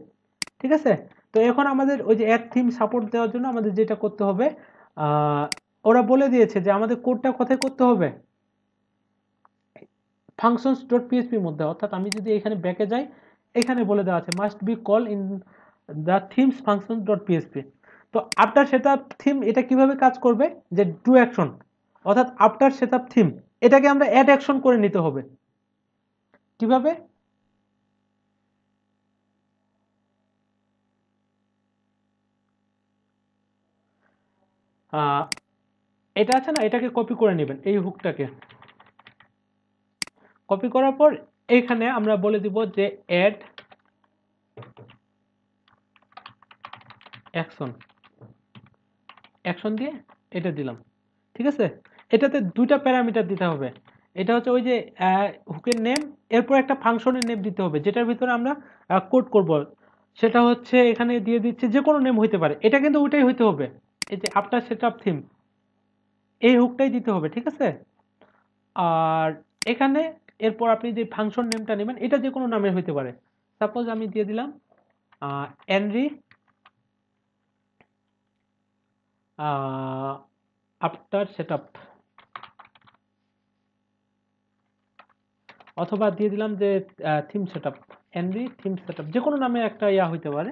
ঠিক আছে। তো এখন আমাদের ওই যে অ্যাড থিম সাপোর্ট দেওয়ার জন্য আমাদের যেটা করতে হবে, ওরা বলে দিয়েছে যে আমাদের কোডটা কোথায় করতে হবে, ফাংশনস ডট পিএইচপির মধ্যে। অর্থাৎ আমি যদি এখানে ব্যাকে যাই, এখানে বলে দেওয়া আছে must be call in the themes function dot PHP. তো আফটার সেটআপ থিম এটা কিভাবে কাজ করবে, যে ডু অ্যাকশন, অর্থাৎ আফটার সেটআপ থিম এটাকে আমরা অ্যাড অ্যাকশন করে নিতে হবে। কিভাবে? এটা আছে না, এটাকে কপি করে নেবেন, এই হুকটাকে কপি করার পর এইখানে আমরা বলে দিব যে অ্যাড অ্যাকশন, অ্যাকশন দিয়ে এটা দিলাম, ঠিক আছে। এটাতে দুইটা প্যারামিটার দিতে হবে, এটা হচ্ছে ওই যে হুকের নেম, এরপর একটা ফাংশনের নেম দিতে হবে যেটার ভিতরে আমরা কোড করব, সেটা হচ্ছে এখানে দিয়ে দিচ্ছে যে কোনো নেম হইতে পারে, এটা কিন্তু ওইটাই হইতে হবে, এই যে আফটার সেটআপ থিম এই হুকটাই দিতে হবে, ঠিক আছে। আর এখানে এরপর আপনি যে ফাংশন নেমটা নেবেন এটা যে কোনো নামের হইতে পারে, সাপোজ আমি দিয়ে দিলাম এনরি আফটার সেটআপ, অথবা দিয়ে দিলাম যে থিম সেটআপ, এনরি থিম সেটআপ, যে কোনো নামে একটা ইয়া হইতে পারে,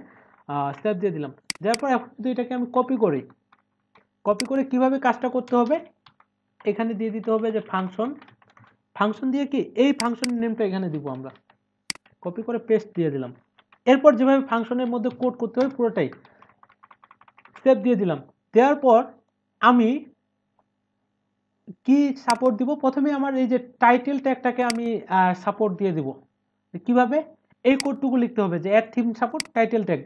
সেভ দিয়ে দিলাম। দেওয়ার পর এখন যদি এটাকে আমি কপি করি, কপি করে কিভাবে কাজটা করতে হবে, এখানে দিয়ে দিতে হবে যে ফাংশন, ফাংশন দিয়ে কি এই ফাংশনের নেমটা এখানে দিব আমরা, কপি করে পেস্ট দিয়ে দিলাম। এরপর যেভাবে ফাংশনের মধ্যে কোড করতে হবে পুরোটাই সেভ দিয়ে দিলাম। দেওয়ার পর আমি কি সাপোর্ট দিব, প্রথমে আমার এই যে টাইটেল ট্যাগটাকে আমি সাপোর্ট দিয়ে দিব। কিভাবে? এই কোডটুকু লিখতে হবে যে add theme support title tag,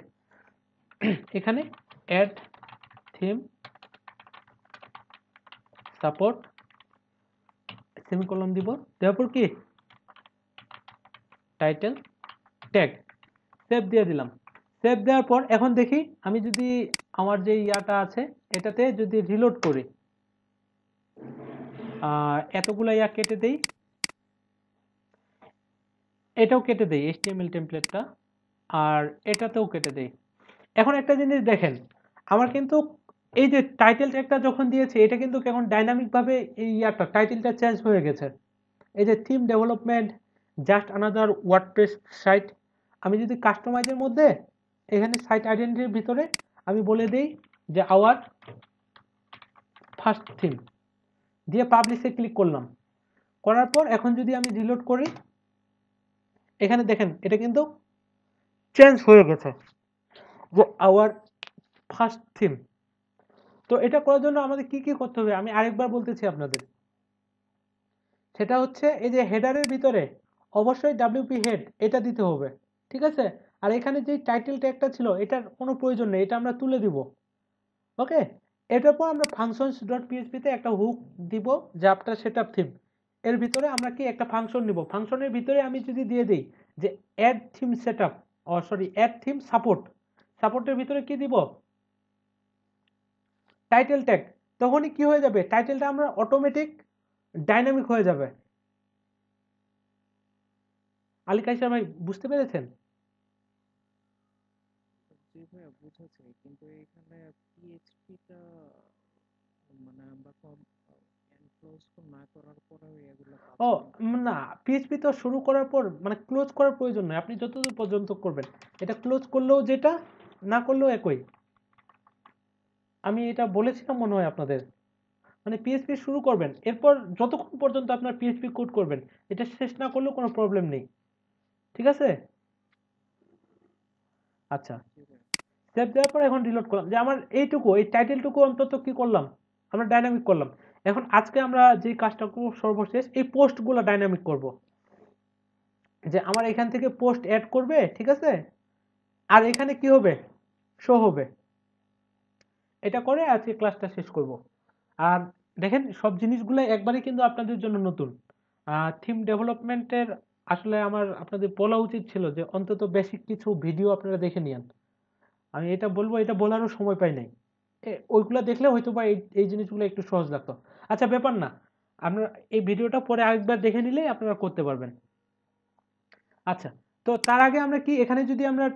এখানে অ্যাড থিম সাপোর্ট সেমিকোলন দিব, দেওয়ার পর কি টাইটেল ট্যাগ, সেভ দিয়ে দিলাম। সেভ দেওয়ার পর এখন দেখি আমি যদি আমার যে ইয়াটা আছে এটাতে যদি রিলোড করি, এতগুলো ইয়া কেটে দেই, এটাও কেটে দেই HTML টেমপ্লেটটা, আর এটাতেও কেটে দেই। এখন একটা জিনিস দেখেন, আমার কিন্তু এই যে টাইটেল ট্যাগটা যখন দিয়েছে এটা কিন্তু কেমন ডাইনামিক ভাবে এই ইয়াটা টাইটেলটা চেঞ্জ হয়ে গেছে, এই যে theme development just another WordPress site, আমি যদি কাস্টমাইজের মধ্যে এখানে সাইট আইডেন্টিটির ভিতরে আমি বলে দেই যে আওয়ার ফার্স্ট থিম দিয়ে পাবলিশে ক্লিক করলাম, করার পর এখন যদি আমি রিলোড করি, এখানে দেখেন এটা কিন্তু চেঞ্জ হয়ে গেছে যে আওয়ার ফার্স্ট থিম। তো এটা করার জন্য আমাদের কি কি করতে হবে আমি আরেকবার বলতেছি আপনাদের, সেটা হচ্ছে এই যে হেডারের ভিতরে অবশ্যই ডাব্লিউপি হেড এটা দিতে হবে, ঠিক আছে। আর এখানে যে টাইটেল ট্যাগটা ছিল এটার কোনো প্রয়োজন নেই, এটা আমরা তুলে দিব, ওকে। এটার পর আমরা ফাংশনস ডট পিএইচপিতে একটা হুক দিব যে আফটার সেটআপ থিম, এর ভিতরে আমরা কি একটা ফাংশন নিব, ফাংশনের ভিতরে আমি যদি দিয়ে দিই যে add theme setup, sorry add theme support, সাপোর্টের ভিতরে কি দিব টাইটেল ট্যাগ, তখনই কি হয়ে যাবে টাইটেলটা আমরা অটোমেটিক ডাইনামিক হয়ে যাবে। আলী কাইসার ভাই বুঝতে পেরেছেন? জি ভাইয়া, বুঝেছি, কিন্তু এখানে পিএইচপিটা মানে আমরা কম ও না, পিএইচপি তো শুরু করার পর মানে ক্লোজ করার প্রয়োজন নয়, আপনি যতদূর পর্যন্ত করবেন। এটা ক্লোজ করলেও যেটা, না করলেও একই। আমি এটা বলেছিলাম মনে হয় আপনাদের। মানে পিএইচপি শুরু করবেন, এরপর যতক্ষণ পর্যন্ত আপনার পিএইচপি কোড করবেন, এটা শেষ না করলেও কোনো প্রবলেম নেই। ঠিক আছে? আচ্ছা, সেভ দেওয়ার পর এখন রিলোড করলাম, যে আমার এইটুকু, এই টাইটেলটুকু অন্তত কি করলাম, আমরা ডাইনামিক করলাম। এখন আজকে আমরা যে কাজটা করব সর্বশেষ, এই পোস্টগুলো ডাইনামিক করব। যে আমার এখান থেকে পোস্ট অ্যাড করবে, ঠিক আছে, আর এখানে কি হবে, শো হবে। এটা করে আজকে ক্লাসটা শেষ করব। আর দেখেন, সব জিনিসগুলো একবারে কিন্তু আপনাদের জন্য নতুন। থিম ডেভেলপমেন্টের আসলে আমার আপনাদের বলা উচিত ছিল যে অন্তত বেসিক কিছু ভিডিও আপনারা দেখে নিন। আমি এটা বলবো, এটা বলারও সময় পাই নাই। ওইগুলো দেখলে হয়তো বা এই এই জিনিসগুলো একটু সহজ লাগতো। আচ্ছা, ব্যাপার না, আপনারা এই ভিডিওটা পরে আরেকবার দেখে নিলেই আপনারা করতে পারবেন। আচ্ছা, তো তার আগে আমরা কি, এখানে যদি আমরা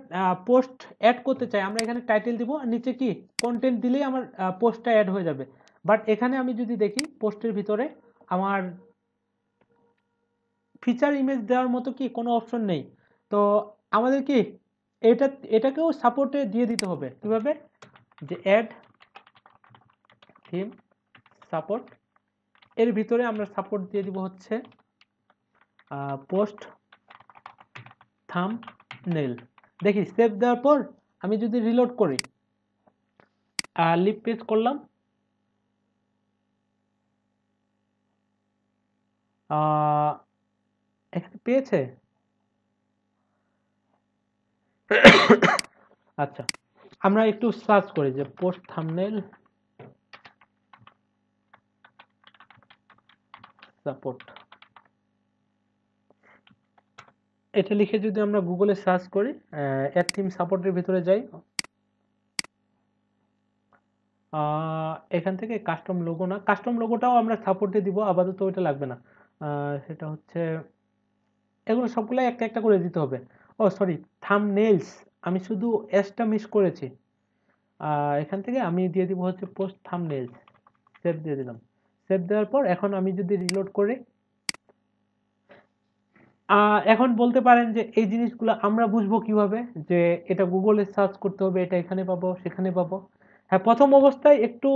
পোস্ট অ্যাড করতে চাই, আমরা এখানে টাইটেল দিব আর নিচে কি কন্টেন্ট দিলেই আমার পোস্টটা অ্যাড হয়ে যাবে। বাট এখানে আমি যদি দেখি পোস্টের ভিতরে আমার ফিচার ইমেজ দেওয়ার মতো কি কোনো অপশন নেই। তো আমাদের কি এটাকেও সাপোর্টে দিয়ে দিতে হবে। কিভাবে, যে অ্যাড থিম সাপোর্ট, এর ভিতরে আমরা সাপোর্ট দিয়ে দিব হচ্ছে পোস্ট থাম্বনেল। দেখি সেভ দেওয়ার পর আমি যদি রিলোড করি, লিভ পেজ করলাম, এখানে পেয়েছে। আচ্ছা, আমরা একটু সার্চ করি যে পোস্ট থাম্বনেল সাপোর্ট, এটা লিখে যদি আমরা গুগলে সার্চ করি, অ্যাড থিম সাপোর্টের ভিতরে যাই, এখান থেকে কাস্টম লোগো, না কাস্টম লোগোটাও আমরা সাপোর্টে দিব, আপাতত ওইটা লাগবে না। সেটা হচ্ছে এগুলো সবগুলো একটা একটা করে দিতে হবে। ও সরি, থাম্বনেইলস, আমি শুধু এসটা মিস করেছি। এখান থেকে আমি দিয়ে দিব হচ্ছে পোস্ট থাম্বনেইলস, সেভ দিয়ে দিলাম। সেভ দেওয়ার পর এখন আমি যদি রিলোড করি, এখন বলতে পারেন যে এই জিনিসগুলো আমরা বুঝবো কিভাবে, যে এটা গুগলে সার্চ করতে হবে, এটা এখানে পাবো সেখানে পাবো। হ্যাঁ, প্রথম অবস্থায় একটু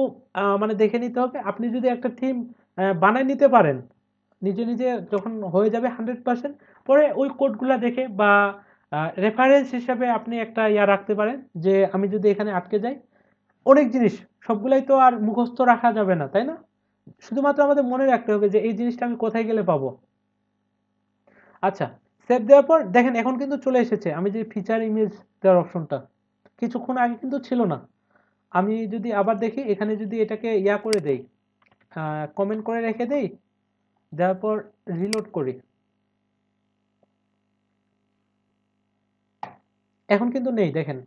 মানে দেখে নিতে হবে। আপনি যদি একটা থিম বানায় নিতে পারেন নিজে নিজে, যখন হয়ে যাবে 100%, পরে ওই কোডগুলা দেখে বা রেফারেন্স হিসাবে আপনি একটা ইয়া রাখতে পারেন, যে আমি যদি এখানে আটকে যাই, অনেক জিনিস সবগুলাই তো আর মুখস্থ রাখা যাবে না, তাই না? শুধুমাত্র আমাদের মনে রাখতে হবে যে এই জিনিসটা আমি কোথায় গেলে পাবো। আচ্ছা, সেভ দেওয়ার পর দেখেন এখন কিন্তু চলে এসেছে, আমি যে ফিচার ইমেজ দেওয়ার অপশনটা কিছুক্ষণ আগে কিন্তু ছিল না। আমি যদি আবার দেখি, এখানে যদি এটাকে ইয়া করে দেই, কমেন্ট করে রেখে দেই, দেওয়ার পর রিলোড করি, এখন কিন্তু নেই দেখেন।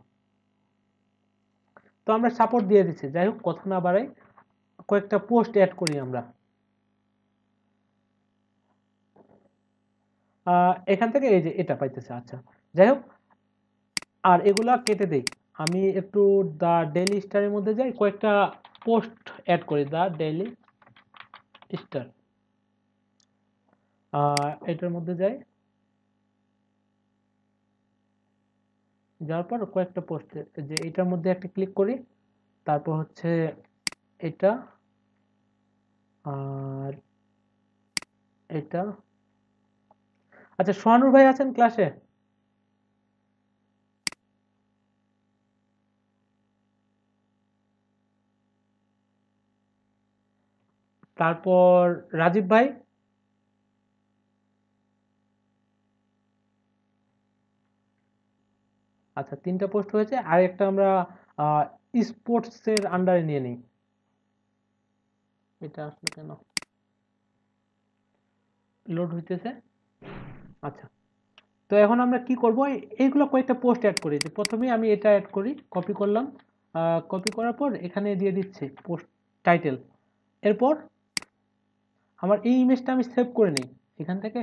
তো আমরা সাপোর্ট দিয়ে দিচ্ছি। যাই হোক, কথা না বাড়াই, কয়েকটা পোস্ট অ্যাড করি আমরা। এখান থেকে এই যে এটা পাইতেছে। আচ্ছা, যাই হোক, আর এগুলা কেটে দেই। আমি একটু দা ডেইলি স্টারের মধ্যে যাই, কয়েকটা পোস্ট অ্যাড করি, দা ডেইলি স্টার, এটার মধ্যে যাই, যাওয়ার পর কয়েকটা পোস্ট, যে এটার মধ্যে একটা ক্লিক করি, তারপর হচ্ছে এটা, আর এটা। আচ্ছা, সোহানুর ভাই আছেন ক্লাসে? তারপর রাজীব ভাই। আচ্ছা, তিনটা পোস্ট হয়েছে, আর একটা আমরা স্পোর্টস এর আন্ডারে নিয়ে নিই। এটা আসলে কেন লোড হইতেছে? আচ্ছা, তো এখন আমরা কি করব, এইগুলো কয়েকটা পোস্ট অ্যাড করি। যে প্রথমে আমি এটা অ্যাড করি, কপি করলাম, কপি করার পর এখানে দিয়ে দিচ্ছি পোস্ট টাইটেল। এরপর আমার এই ইমেজটা আমি সেভ করে নিই এখান থেকে,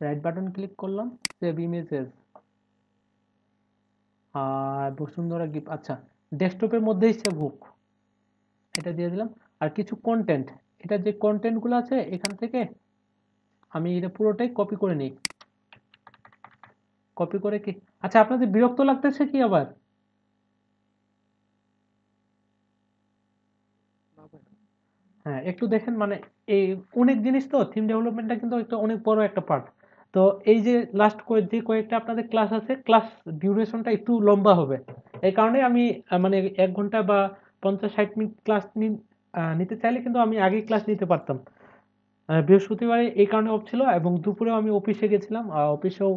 রাইট বাটন ক্লিক করলাম, সেভ ইমেজেস, আর বসুন্ধরা গিফট। আচ্ছা, ডেস্কটপের মধ্যেই সেভ হোক, এটা দিয়ে দিলাম। আর কিছু কন্টেন্ট, এটা যে কন্টেন্টগুলো আছে এখান থেকে আমি এটা পুরোটাই কপি করে নিই। কপি করে কি, আচ্ছা আপনাদের বিরক্ত লাগতেছে কি আবার? না ভাই, হ্যাঁ একটু দেখেন, মানে এই অনেক জিনিস তো, থিম ডেভেলপমেন্টটা কিন্তু একটা অনেক বড় একটা পার্ট। তো এই যে লাস্ট যে কয়েকটা আপনাদের ক্লাস আছে, ক্লাস ডিউরেশনটা একটু লম্বা হবে। এই কারণে আমি মানে 1 ঘন্টা বা 50-60 মিনিট ক্লাস নিতে চাইলে কিন্তু আমি আগেই ক্লাস নিতে পারতাম। বৃহস্পতিবারে এই কারণে অফ ছিল, এবং দুপুরেও আমি অফিসে গেছিলাম, অফিসেও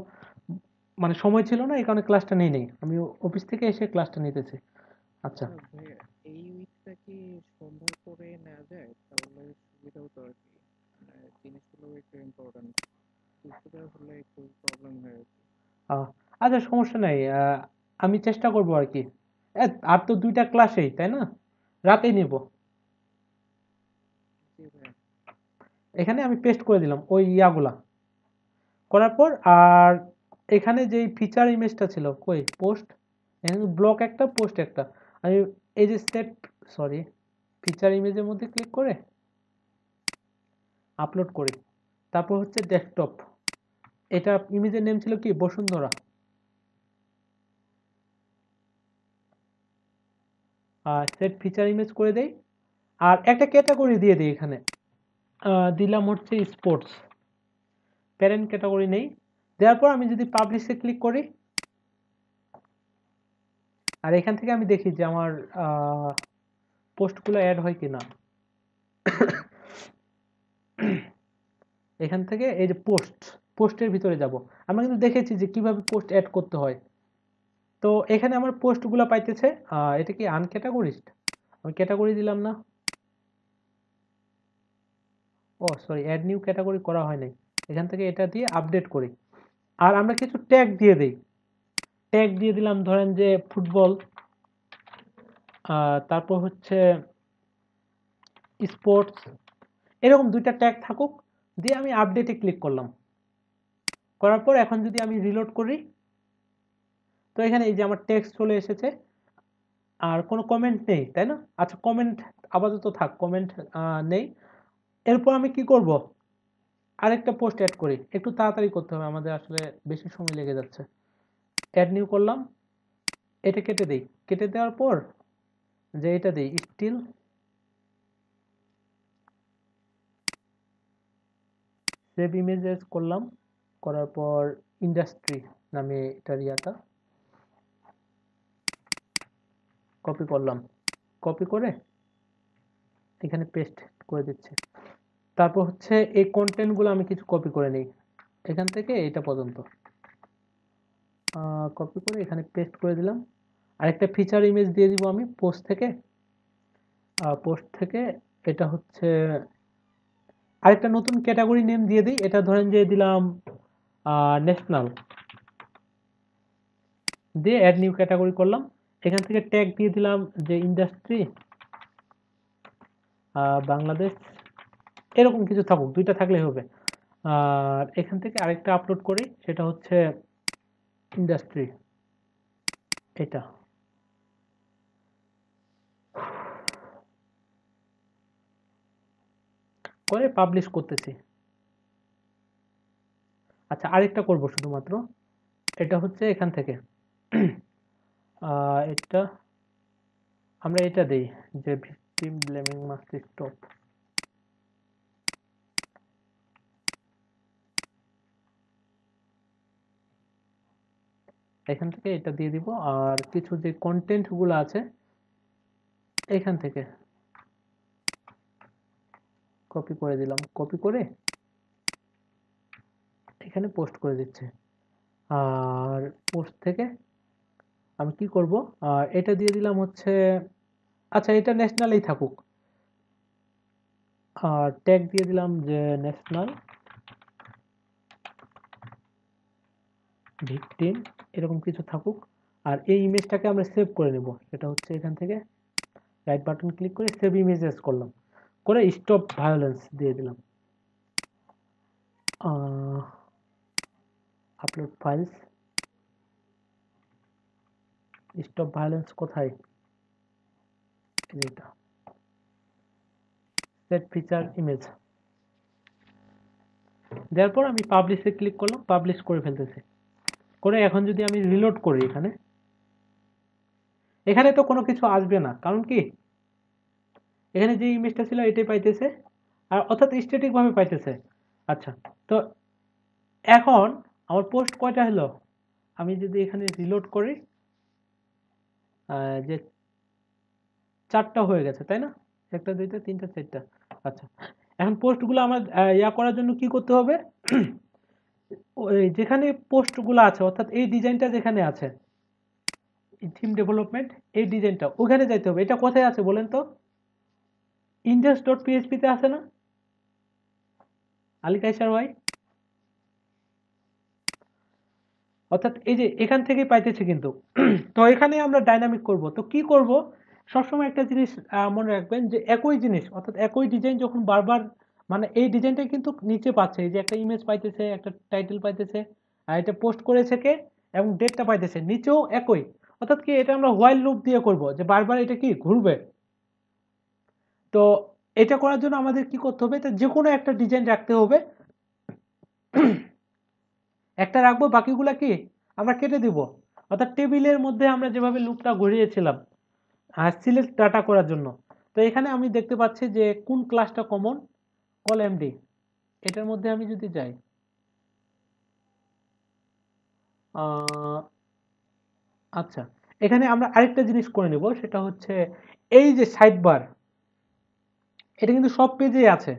মানে সময় ছিল না, এই কারণে ক্লাসটা নেই নেই, আমি অফিস থেকে এসে ক্লাসটা নিতেছি। আচ্ছা। আচ্ছা ভাইয়া, এই উইকটা কি সন্ধ্যার পরে নেওয়া যায়? তাহলে সুবিধা হতো আর কি, মানে জিনিসগুলো একটু ইম্পর্টেন্ট। দুপুরে হলে একটু প্রবলেম হয় আর কি। আহ, আচ্ছা সমস্যা নাই, আমি চেষ্টা করবো আর কি। আর তো 2টা ক্লাসেই তাই না, রাতেই নিব। জি ভাইয়া। এখানে আমি পেস্ট করে দিলাম ওই ইয়াগুলা, করার পর আর এখানে যেই ফিচার ইমেজটা ছিল কই পোস্ট, এখানে ব্লক একটা পোস্ট একটা, আমি এই যে সেট, সরি, ফিচার ইমেজের মধ্যে ক্লিক করে আপলোড করি। তারপর হচ্ছে ডেস্কটপ, এটা ইমেজের নেম ছিল কি বসুন্ধরা, সেট ফিচার ইমেজ করে দেই। আর একটা ক্যাটাগরি দিয়ে দিই এখানে, দিলাম হচ্ছে স্পোর্টস, প্যারেন্ট ক্যাটাগরি নেই। দেওয়ার পর আমি যদি পাবলিশে ক্লিক করি, আর এখান থেকে আমি দেখি যে আমার পোস্টগুলো অ্যাড হয় কিনা। এখান থেকে এই যে পোস্টের ভিতরে যাব, আমরা কিন্তু দেখেছি যে কিভাবে পোস্ট অ্যাড করতে হয়। তো এখানে আমার পোস্টগুলো পাইতেছে, এটা কি আনক্যাটাগরিজড, আমি ক্যাটাগরি দিলাম না, ও সরি অ্যাড নিউ ক্যাটাগরি করা হয় নাই। এখান থেকে এটা দিয়ে আপডেট করি। আর আমরা কিছু ট্যাগ দিয়ে দেই, ট্যাগ দিয়ে দিলাম ধরেন যে ফুটবল, তারপর হচ্ছে স্পোর্টস, এরকম 2টা ট্যাগ থাকুক, দিয়ে আমি আপডেটে ক্লিক করলাম। করার পর এখন যদি আমি রিলোড করি, তো এখানে এই যে আমার টেক্সট চলে এসেছে, আর কোনো কমেন্ট নেই তাই না। আচ্ছা কমেন্ট আপাতত থাক, কমেন্ট নেই। এরপর আমি কি করব, আরেকটা পোস্ট অ্যাড করি, একটু তাড়াতাড়ি করতে হবে আমাদের, আসলে বেশি সময় লেগে যাচ্ছে। অ্যাড নিউ করলাম, এটা কেটে দেই, কেটে দেওয়ার পর যে এটা দিই স্টিল সেভ ইমেজেস করলাম, করার পর ইন্ডাস্ট্রি নামে এটার ইয়াটা কপি করলাম, কপি করে এখানে পেস্ট করে দিচ্ছি। তারপর হচ্ছে এই কন্টেন্টগুলো আমি কিছু কপি করে নিই, এখান থেকে এটা পর্যন্ত কপি করে এখানে পেস্ট করে দিলাম। আরেকটা ফিচার ইমেজ দিয়ে দিব আমি পোস্ট থেকে, পোস্ট থেকে এটা হচ্ছে আরেকটা নতুন ক্যাটাগরি নেম দিয়ে দিই, এটা ধরেন যে দিলাম ন্যাশনাল, দিয়ে অ্যাড নিউ ক্যাটাগরি করলাম। এখান থেকে ট্যাগ দিয়ে দিলাম যে ইন্ডাস্ট্রি বাংলাদেশ, এরকম কিছু থাকুক, 2টা থাকলেই হবে। আর এখান থেকে আরেকটা আপলোড করি, সেটা হচ্ছে ইন্ডাস্ট্রি, এটা করে পাবলিশ করতেছি। আচ্ছা আরেকটা করব শুধুমাত্র, এটা হচ্ছে এখান থেকে এটা আমরা এটা দেই যে ভিকটিম ব্লেমিং মাস্ট স্টপ, এখান থেকে এটা দিয়ে দিব। আর কিছু যে কন্টেন্ট গুলো আছে এখান থেকে কপি করে দিলাম, কপি করে এখানে পোস্ট করে দিচ্ছে। আর পোস্ট থেকে আমি কি করব, এটা দিয়ে দিলাম হচ্ছে, আচ্ছা এটা ন্যাশনালেই থাকুক, আর ট্যাগ দিয়ে দিলাম যে ন্যাশনাল ভিকটিম, এরকম কিছু থাকুক। আর এই ইমেজটাকে আমরা সেভ করে নেব, সেটা হচ্ছে এখান থেকে রাইট বাটন ক্লিক করে সেভ ইমেজেস করলাম, করে স্টপ ভায়োলেন্স দিয়ে দিলাম। আপলোড ফাইলস, স্টপ ভায়োলেন্স কোথায়, এটা সেট ফিচার ইমেজ দেওয়ার পর আমি পাবলিশে ক্লিক করলাম, পাবলিশ করে ফেলতেছে। করে এখন যদি আমি রিলোড করি এখানে, এখানে তো কোনো কিছু আসবে না, কারণ কি এখানে যে ইমেজটা ছিল এটাই পাইতেছে, আর অর্থাৎ স্ট্যাটিক ভাবে পাইতেছে। আচ্ছা, তো এখন আমার পোস্ট কয়টা হলো, আমি যদি এখানে রিলোড করি যে 4টা হয়ে গেছে, তাই না? 1টা 2টা 3টা 4টা। আচ্ছা, এখন পোস্টগুলো আমার ইয়া করার জন্য কি করতে হবে, ওই যেখানে পোস্টগুলো আছে অর্থাৎ এই ডিজাইনটা যেখানে আছে থিম ডেভেলপমেন্ট, এই ডিজাইনটা ওখানে যাইতে হবে। এটা কোথায় আছে বলেন তো? index.php তে আছে না আলী কায়সার ভাই? অর্থাৎ এই যে এখান থেকেই পাইতেছি কিন্তু। তো এখানে আমরা ডাইনামিক করব, তো কি করব, সবসময় একটা জিনিস মনে রাখবেন যে একই জিনিস অর্থাৎ একই ডিজাইন যখন বারবার, মানে এই ডিজাইনটা কিন্তু নিচে পাচ্ছে, এই যে একটা ইমেজ পাইতেছে, একটা টাইটেল পাইতেছে, আর এটা পোস্ট করেছে কে এবং ডেটটা পাইতেছে নিচেও একই। অর্থাৎ কি এটা আমরা হোয়াইল লুপ দিয়ে করব যে বারবার এটা কি ঘুরবে। তো এটা করার জন্য আমাদের কি করতে হবে, যে কোনো একটা ডিজাইন রাখতে হবে, একটা রাখবো, বাকিগুলা কি আমরা কেটে দিব। অর্থাৎ টেবিলের মধ্যে আমরা যেভাবে লুপটা ঘুরিয়েছিলাম সিলেক্ট ডাটা করার জন্য, তো এখানে আমি দেখতে পাচ্ছি যে কোন ক্লাসটা কমন, কল এমডি। এটার মধ্যে আমি যদি যাই, আচ্ছা, এখানে আমরা আরেকটা জিনিস করে নেব, সেটা হচ্ছে এই যে সাইড বার, এটা কিন্তু সব পেজেই আছে।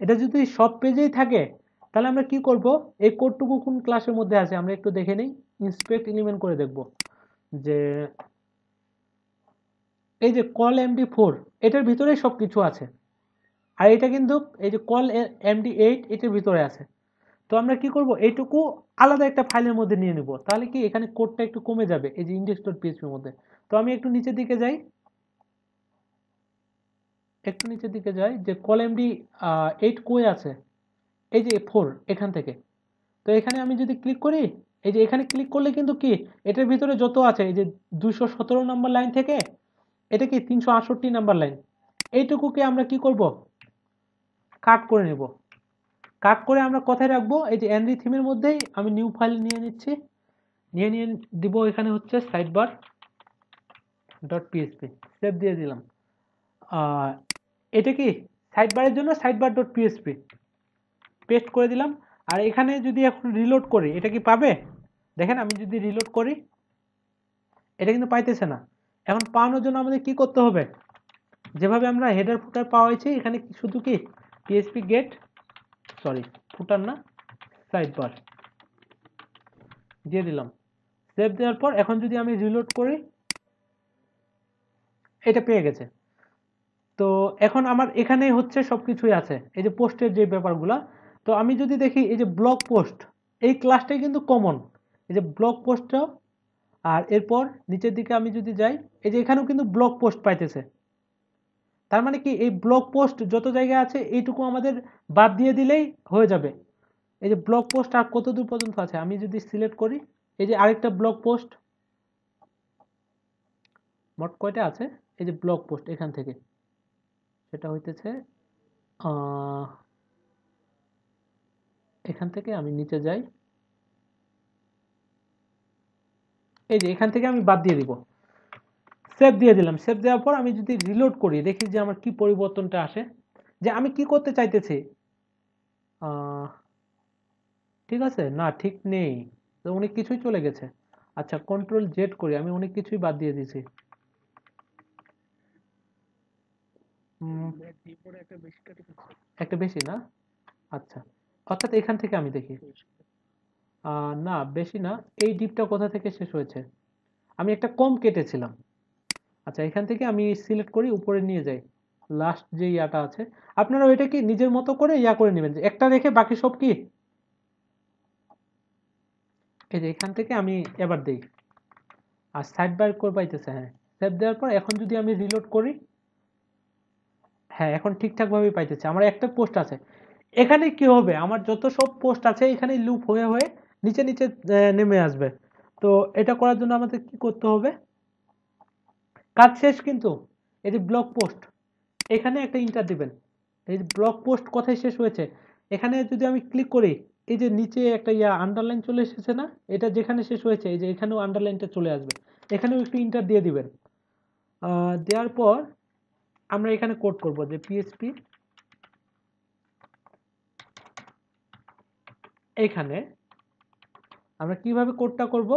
এটা যদি সব পেজেই থাকে তাহলে আমরা কি করব, এই কোডটুকু কোন ক্লাসের মধ্যে আছে আমরা একটু দেখে নিই, ইন্সপেক্ট এলিমেন্ট করে দেখব যে এই যে কল এমডি4 এটার ভিতরেই সবকিছু আছে, আর এটা কিন্তু এই যে কল এমডি8 এটার ভিতরে আছে। তো আমরা কি করব, এইটুকু আলাদা একটা ফাইলের মধ্যে নিয়ে নিব, তাহলে কি এখানে কোডটা একটু কমে যাবে এই যে index.php এর মধ্যে। তো আমি একটু নিচের দিকে যাই, একটু নিচের দিকে যাই যে কল এমডি8 কই আছে, এই যে 4 এখান থেকে। তো এখানে আমি যদি ক্লিক করি, এই যে এখানে ক্লিক করলে কিন্তু কি এটার ভিতরে যত আছে, এই যে 217 নম্বর লাইন থেকে এটা কি 368 নাম্বার লাইন, এইটুকুকে আমরা কি করব, কাট করে নেব। কাট করে আমরা কোথায় রাখবো, এই যে এনরি থিমের মধ্যেই আমি নিউ ফাইল নিয়ে নিচ্ছি, নিয়ে দিব এখানে হচ্ছে সাইডবার ডট পিএসপি, সেভ দিয়ে দিলাম। এটা কি সাইডবারের জন্য সাইডবার ডট পিএসপি পেস্ট করে দিলাম। আর এখানে যদি এখন রিলোড করি এটা কি পাবে, দেখেন আমি যদি রিলোড করি এটা কিন্তু পাইতেছে না। এখন পাওয়ানোর জন্য আমাদের কি করতে হবে, যেভাবে আমরা হেডার ফুটার পাওয়াইছি এখানে শুধু কি পিএসপি গেট, সরি ফুটার না, সাইডবার দিয়ে দিলাম। সেভ দেওয়ার পর এখন যদি আমি রিলোড করি এটা পেয়ে গেছে। তো এখন আমার এখানে হচ্ছে সবকিছুই আছে, এই যে পোস্টের যে ব্যাপারগুলা। তো আমি যদি দেখি এই যে ব্লগ পোস্ট, এই ক্লাসটাই কিন্তু কমন, এই যে ব্লগ পোস্টটা। আর এরপর নিচের দিকে আমি যদি যাই, এই যে এখানেও কিন্তু ব্লগ পোস্ট পাইতেছে। তার মানে কি এই ব্লগ পোস্ট যত জায়গায় আছে এইটুকু আমাদের বাদ দিয়ে দিলেই হয়ে যাবে। এই যে ব্লগ পোস্ট আর কত দূর পর্যন্ত আছে আমি যদি সিলেক্ট করি, এই যে আরেকটা ব্লগ পোস্ট, মোট কয়টা আছে, এই যে ব্লগ পোস্ট এখান থেকে সেটা হইতেছে এখান থেকে আমি নিচে যাই, এই যে এখান থেকে আমি বাদ দিয়ে দিব, সেভ দিয়ে দিলাম। সেভ দেওয়ার পর আমি যদি রিলোড করি দেখি যে আমার কি পরিবর্তনটা আসে, যে আমি কি করতে চাইতেছি। ঠিক আছে না, ঠিক নেই, তো অনেক কিছুই চলে গেছে। আচ্ছা কন্ট্রোল জেড করি, আমি অনেক কিছুই বাদ দিয়ে দিয়েছি। একটা বেশি না, আচ্ছা, অর্থাৎ এখান থেকে আমি দেখি না বেশি না, এই ডিপটা কোথা থেকে শেষ হয়েছে, আমি একটা কম কেটেছিলাম। আচ্ছা এখান থেকে আমি সিলেক্ট করি উপরে নিয়ে যাই, লাস্ট যে ইয়াটা আছে। আপনারা ওইটা কি নিজের মতো করে ইয়া করে নেবেন, যে একটা রেখে বাকি সব কি, এই যে এখান থেকে আমি এবার দেই, আর সাইড বার করে পাইতেছে, হ্যাঁ সেভ দেওয়ার পর এখন যদি আমি রিলোড করি, হ্যাঁ এখন ঠিকঠাক ভাবে পাইতেছে। আমার একটা পোস্ট আছে, এখানে কি হবে, আমার যত সব পোস্ট আছে এখানে লুপ হয়ে হয়ে নিচে নিচে নেমে আসবে। তো এটা করার জন্য আমাদের কি করতে হবে, কাজ শেষ কিন্তু এই যে ব্লগ পোস্ট, এখানে একটা ইন্টার দিবেন। এই যে ব্লগ পোস্ট কোথায় শেষ হয়েছে, এখানে যদি আমি ক্লিক করি, এই যে নিচে একটা আন্ডারলাইন চলে এসেছে না, এটা যেখানে শেষ হয়েছে এই যে এখানেও আন্ডারলাইনটা চলে আসবে, এখানেও একটু ইন্টার দিয়ে দিবেন। দেওয়ার পর আমরা এখানে কোড করব যে পিএইচপি, এখানে আমরা কিভাবে কোডটা করব,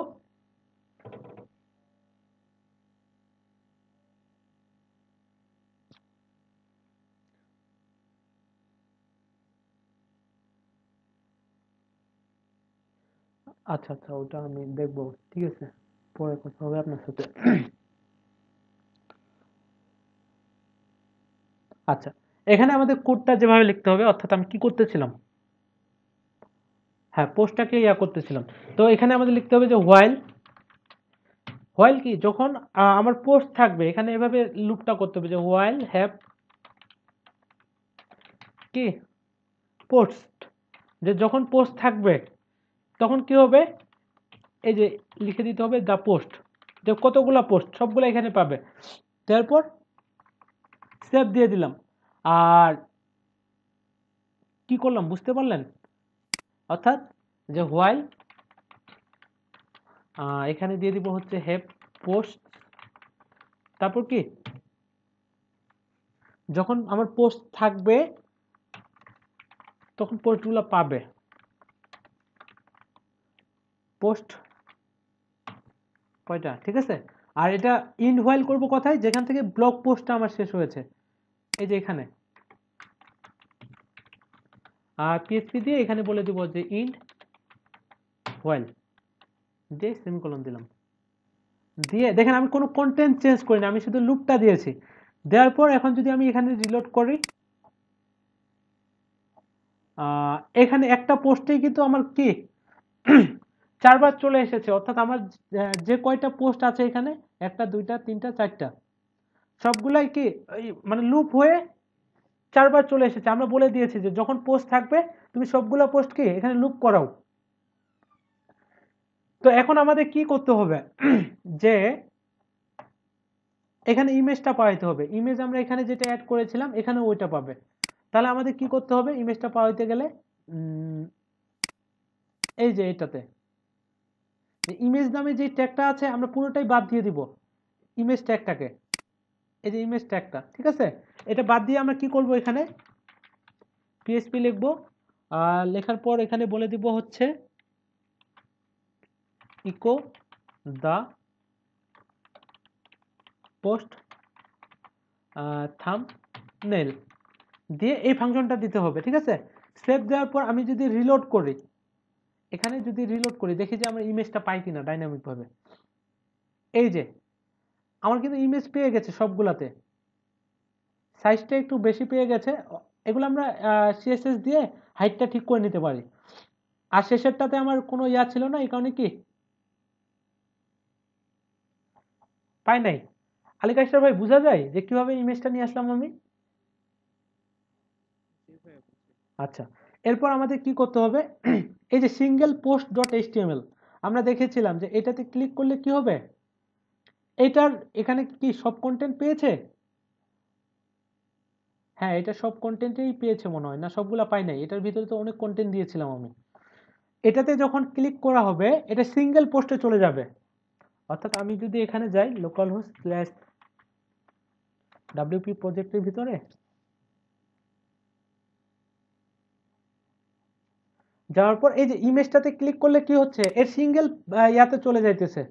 আচ্ছা আচ্ছা ওটা আমি দেখবো, ঠিক আছে, পরে কথা হবে আপনার সাথে। আচ্ছা, এখানে আমাদের কোডটা যেভাবে লিখতে হবে, অর্থাৎ আমি কি করতেছিলাম, হ্যাঁ পোস্টটাকে করতেছিলাম। তো এখানে আমাদের লিখতে হবে যে হোয়াইল, হোয়াইল কি, যখন আমার পোস্ট থাকবে, এখানে এভাবে লুপটা করতে হবে যে হোয়াইল হ্যাভ কি পোস্ট, যে যখন পোস্ট থাকবে তখন কি হবে, এই যে লিখে দিতে হবে দ্য পোস্ট, যে কতগুলা পোস্ট সবগুলো এখানে পাবে। তারপর সেভ দিয়ে দিলাম। আর কি করলাম বুঝতে পারলেন, অর্থাৎ যে হোয়াইল এখানে দিয়ে দিব হচ্ছে হ্যাভ পোস্ট, তারপর কি যখন আমার পোস্ট থাকবে তখন পোস্টগুলো পাবে, পোস্ট কয়টা, ঠিক আছে। আর এটা ইন্ড হোয়াইল করব কোথায়, যেখান থেকে ব্লগ পোস্টটা আমার শেষ হয়েছে, এই যে এখানে। আর পিএইচপি দিয়ে এখানে বলে দিব যে ইন্ড হোয়াইল, দিয়ে সেমিকোলন দিলাম। দিয়ে দেখেন আমি কোনো কন্টেন্ট চেঞ্জ করিনি, আমি শুধু লুপটা দিয়েছি। দেওয়ার পর এখন যদি আমি এখানে রিলোড করি, এখানে একটা পোস্টেই কিন্তু আমার কি 4বার চলে এসেছে, অর্থাৎ আমার যে কয়টা পোস্ট আছে এখানে, 1টা 2টা 3টা 4টা, সবগুলাই কি মানে লুপ হয়ে 4বার চলে এসেছে। আমরা বলে দিয়েছি যে যখন পোস্ট থাকবে তুমি সবগুলা পোস্ট কি এখানে লুপ করাও। তো এখন আমাদের কি করতে হবে, যে এখানে ইমেজটা পাইতে হবে, ইমেজ আমরা এখানে যেটা অ্যাড করেছিলাম এখানে ওইটা পাবে। তাহলে আমাদের কি করতে হবে, ইমেজটা পাইতে গেলে এই যে এটাতে ইমেজ নামে যে ট্যাগটা আছে আমরা পুরোটাই বাদ দিয়ে দিব, ইমেজ ট্যাগটাকে, এই যে ইমেজ ট্যাগটা, ঠিক আছে, এটা বাদ দিয়ে আমরা কি করব, এখানে পিএইচপি লিখবো। লেখার পর এখানে বলে দিব হচ্ছে ইকো দা পোস্ট থাম্বনেল দিয়ে এই ফাংশনটা দিতে হবে, ঠিক আছে। সেভ দেওয়ার পর আমি যদি রিলোড করি, এখানে যদি রিলোড করি দেখি যে আমরা ইমেজটা পাই কিনা ডাইনামিক ভাবে, এই যে আমার কিন্তু ইমেজ পেয়ে গেছে সবগুলাতে, সাইজটা একটু বেশি পেয়ে গেছে। এগুলো আমরা সিএসএস দিয়ে হাইটটা ঠিক করে নিতে পারি। আর শেষেরটাতে আমার কোনো ছিল না, এই কারণে কি পাই নাই। আলিকাস্টার ভাই বোঝা যায় যে কিভাবে ইমেজটা নিয়ে আসলাম আমি। আচ্ছা, এরপর আমাদের কি করতে হবে, এই যে সিঙ্গেল পোস্ট ডট এইচটিএমএল আমরা দেখেছিলাম যে এটাতে ক্লিক করলে কি হবে, এটার এখানে কি সব কন্টেন্ট পেয়েছে, হ্যাঁ এটা সব কন্টেন্টেই পেয়েছে মনে হয়, না সবগুলা পাই নাই, এটার ভিতরে তো অনেক কন্টেন্ট দিয়েছিলাম আমি। এটাতে যখন ক্লিক করা হবে এটা সিঙ্গেল পোস্টে চলে যাবে, অর্থাৎ আমি যদি এখানে যাই লোকাল হোস্ট স্ল্যাশ ডাব্লিউপি প্রজেক্টের ভিতরে যাওয়ার পর এই যে ইমেজটাতে ক্লিক করলে কি হচ্ছে, এর সিঙ্গেল ইয়াতে চলে যাইতেছে।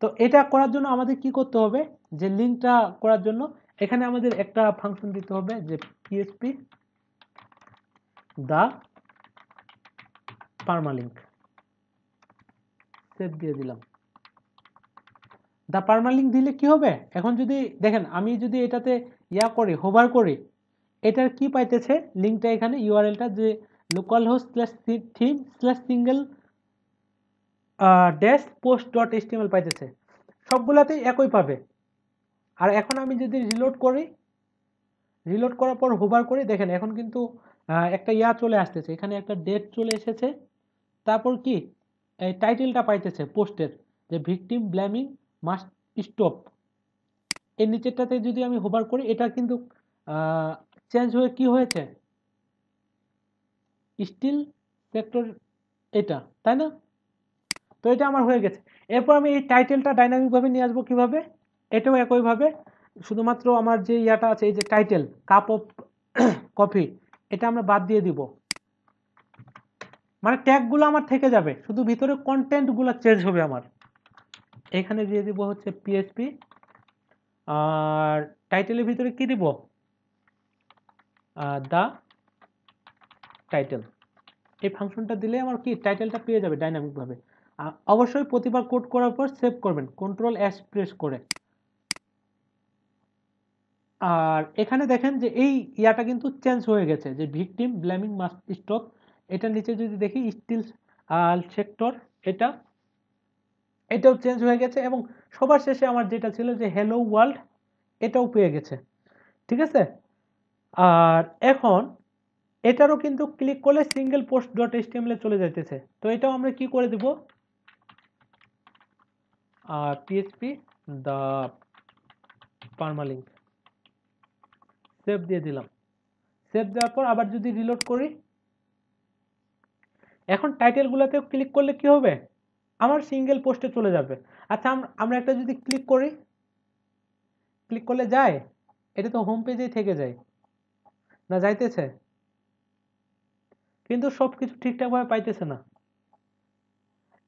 তো এটা করার জন্য আমাদের কি করতে হবে, যে লিঙ্কটা করার জন্য এখানে আমাদের একটা ফাংশন দিতে হবে যে পিএইচপি দা পারমালিঙ্ক, সেভ দিয়ে দিলাম। দা পারমালিঙ্ক দিলে কি হবে, এখন যদি দেখেন আমি যদি এটাতে করি হোভার করি, এটার কি পাইতেছে লিঙ্কটা, এখানে ইউআরএলটা যে local host slash theme slash single dash post dot HTML পাইতেছে, সবগুলাতেই একই পাবে। আর এখন আমি যদি রিলোড করি, রিলোড করার পর হোভার করি, দেখেন এখন কিন্তু একটা চলে আসতেছে, এখানে একটা ডেট চলে এসেছে, তারপর কি এই টাইটেলটা পাইতেছে পোস্টের, যে ভিকটিম ব্লেমিং মাস্ট স্টপ, এর নিচেরটাতে যদি আমি হোভার করি এটা কিন্তু চেঞ্জ হয়ে কি হয়েছে, স্টিল সেক্টর এটা, তাই না? তো এটা আমার হয়ে গেছে। এরপর আমি এই টাইটেলটা ডাইনামিকভাবে নিয়ে আসবো কিভাবে, এটাও একইভাবে, শুধুমাত্র আমার যে ইয়াটা আছে এই যে টাইটেল কাপ অফ কফি, এটা আমরা বাদ দিয়ে দিব, মানে ট্যাগগুলো আমার থেকে যাবে, শুধু ভিতরে কন্টেন্টগুলো চেঞ্জ হবে আমার। এখানে দিয়ে দিব হচ্ছে পিএইচপি, আর টাইটেলের ভিতরে কি দিব, দা টাইটেল। এই ফাংশনটা দিলে আমার কি টাইটেলটা পেয়ে যাবে ডাইনামিকভাবে। অবশ্যই প্রতিবার কোড করার পর সেভ করবেন কন্ট্রোল এস প্রেস করে। আর এখানে দেখেন যে এই ইয়াটা কিন্তু চেঞ্জ হয়ে গেছে, যে ভিকটিম ব্লেমিং মাস্ট স্টপ, এটার নিচে যদি দেখি স্টিল সেক্টর, এটাও চেঞ্জ হয়ে গেছে, এবং সবার শেষে আমার যেটা ছিল যে হ্যালো ওয়ার্ল্ড, এটাও পেয়ে গেছে। ঠিক আছে, আর এখন এটারও কিন্তু ক্লিক করলে সিঙ্গেল পোস্ট ডট এইচটিএমএল চলে যাইতেছে। তো এটাও আমরা কি করে দিব, পিএইচপি দ্য পারমালিঙ্ক, সেভ দিয়ে দিলাম। সেভ দেওয়ার পর আবার যদি রিলোড করি, এখন টাইটেলগুলোতেও ক্লিক করলে কি হবে, আমার সিঙ্গেল পোস্টে চলে যাবে। আচ্ছা, আমরা একটা যদি ক্লিক করি, ক্লিক করলে যায়, এটা তো হোম পেজেই থেকে যায় না, যাইতেছে, কিন্তু সবকিছু ঠিকঠাকভাবে পাইতেছে না,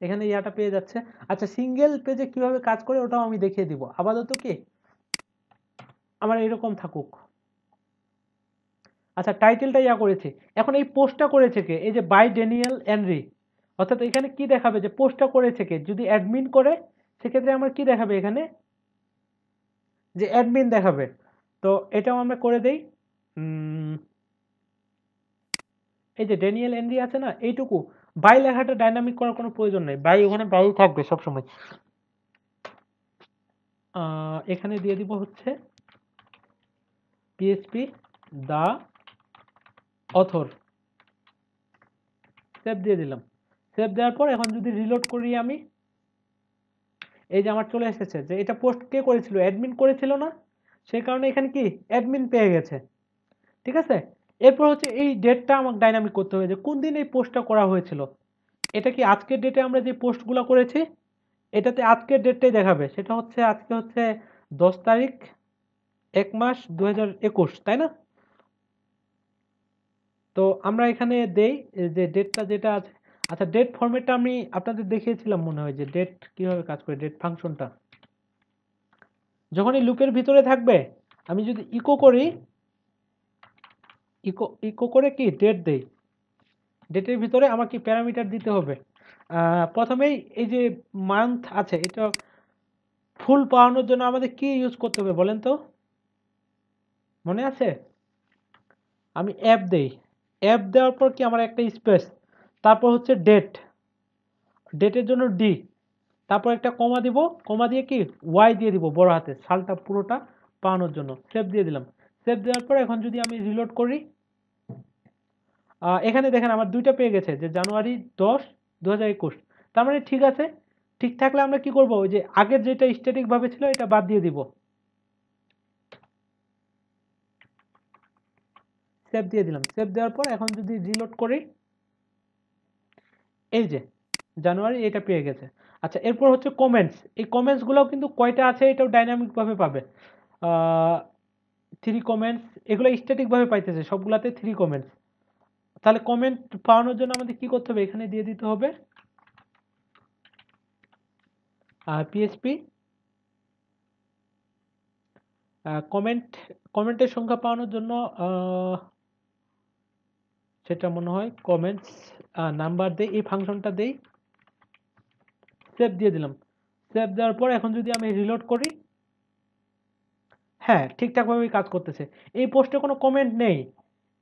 এখানে ইয়াটা পেয়ে যাচ্ছে। আচ্ছা, সিঙ্গেল পেজে কিভাবে কাজ করে ওটাও আমি দেখিয়ে দিব। আপাতত কি আমার এরকম থাকুক। আচ্ছা, টাইটেলটা ইয়া করেছে, এখন এই পোস্টটা করেছে কে, এই যে বাই ড্যানিয়েল এনরি, অর্থাৎ এখানে কি দেখাবে যে পোস্টটা করেছে কে, যদি অ্যাডমিন করে সেক্ষেত্রে আমার কি দেখাবে এখানে, যে অ্যাডমিন দেখাবে। তো এটাও আমরা করে দেই, এই যে ড্যানিয়েল এনরি আছে না, এইটুকু বাই লেখাটা ডাইনামিক করার কোনো প্রয়োজন নেই, বাই ওখানে বাই থাকবে সবসময়। এখানে দিয়ে দিব হচ্ছে পিএইচপি দা অথর, সেভ দিয়ে দিলাম। সেভ দেওয়ার পর এখন যদি রিলোড করি আমি, এই যে আমার চলে এসেছে যে এটা পোস্ট কে করেছিল, অ্যাডমিন করেছিল না, সেই কারণে এখানে কি অ্যাডমিন পেয়ে গেছে। ঠিক আছে, এরপর হচ্ছে এই ডেটটা আমাকে ডাইনামিক করতে হবে, যে কোন দিন এই পোস্টটা করা হয়েছিল। এটা কি আজকের ডেটে আমরা যে পোস্টগুলো করেছি এটাতে আজকের ডেটটাই দেখাবে, সেটা হচ্ছে আজকে হচ্ছে 10 তারিখ 1 মাস 2021, তাই না? তো আমরা এখানে দেই যে ডেটটা যেটা আছে। আচ্ছা, ডেট ফরম্যাটটা আমি আপনাদের দেখিয়েছিলাম মনে হয়, যে ডেট কিভাবে কাজ করে, ডেট ফাংশনটা যখন এই লুপের ভিতরে থাকবে, আমি যদি ইকো করি, ইকো ইকো করে কি ডেট দেই, ডেটের ভিতরে আমার কি প্যারামিটার দিতে হবে। প্রথমেই এই যে মান্থ আছে, এটা ফুল পাওয়ানোর জন্য আমাদের কি ইউজ করতে হবে বলেন তো, মনে আছে? আমি অ্যাপ দেই, অ্যাপ দেওয়ার পর কি আমার একটা স্পেস, তারপর হচ্ছে ডেট, ডেটের জন্য ডি, তারপর একটা কমা দিব, কমা দিয়ে কি ওয়াই দিয়ে দিব বড় হাতে, সালটা পুরোটা পাওয়ানোর জন্য। সেভ দিয়ে দিলাম। সেভ দেওয়ার পর এখন যদি আমি রিলোড করি, এখানে দেখেন আমার দুইটা পেয়ে গেছে, যে জানুয়ারি 10 2021। তার মানে ঠিক আছে, ঠিক থাকলে আমরা কি করব, ওই যে আগের যেটা স্ট্যাটিক ভাবে ছিল এটা বাদ দিয়ে দিব, সেভ দিয়ে দিলাম। সেভ দেওয়ার পর এখন যদি রিলোড করি, এই যে জানুয়ারি এটা পেয়ে গেছে। আচ্ছা, এরপর হচ্ছে কমেন্টস, এই কমেন্টসগুলোও কিন্তু কয়টা আছে এটাও ডাইনামিকভাবে পাবে। 3 কমেন্টস, এগুলো স্ট্যাটিকভাবে পাইতেছে সবগুলাতে 3 কমেন্টস। তাহলে কমেন্ট পাওয়ানোর জন্য আমাদের কি করতে হবে, এখানে দিয়ে দিতে হবে পিএইচপি কমেন্ট, কমেন্টের সংখ্যা পাওয়ানোর জন্য সেটা মনে হয় কমেন্টস নাম্বার দেই, এই ফাংশনটা দেই, সেভ দিয়ে দিলাম। সেভ দেওয়ার পর এখন যদি আমি রিলোড করি, হ্যাঁ ঠিকঠাকভাবে কাজ করতেছে, এই পোস্টে কোনো কমেন্ট নেই,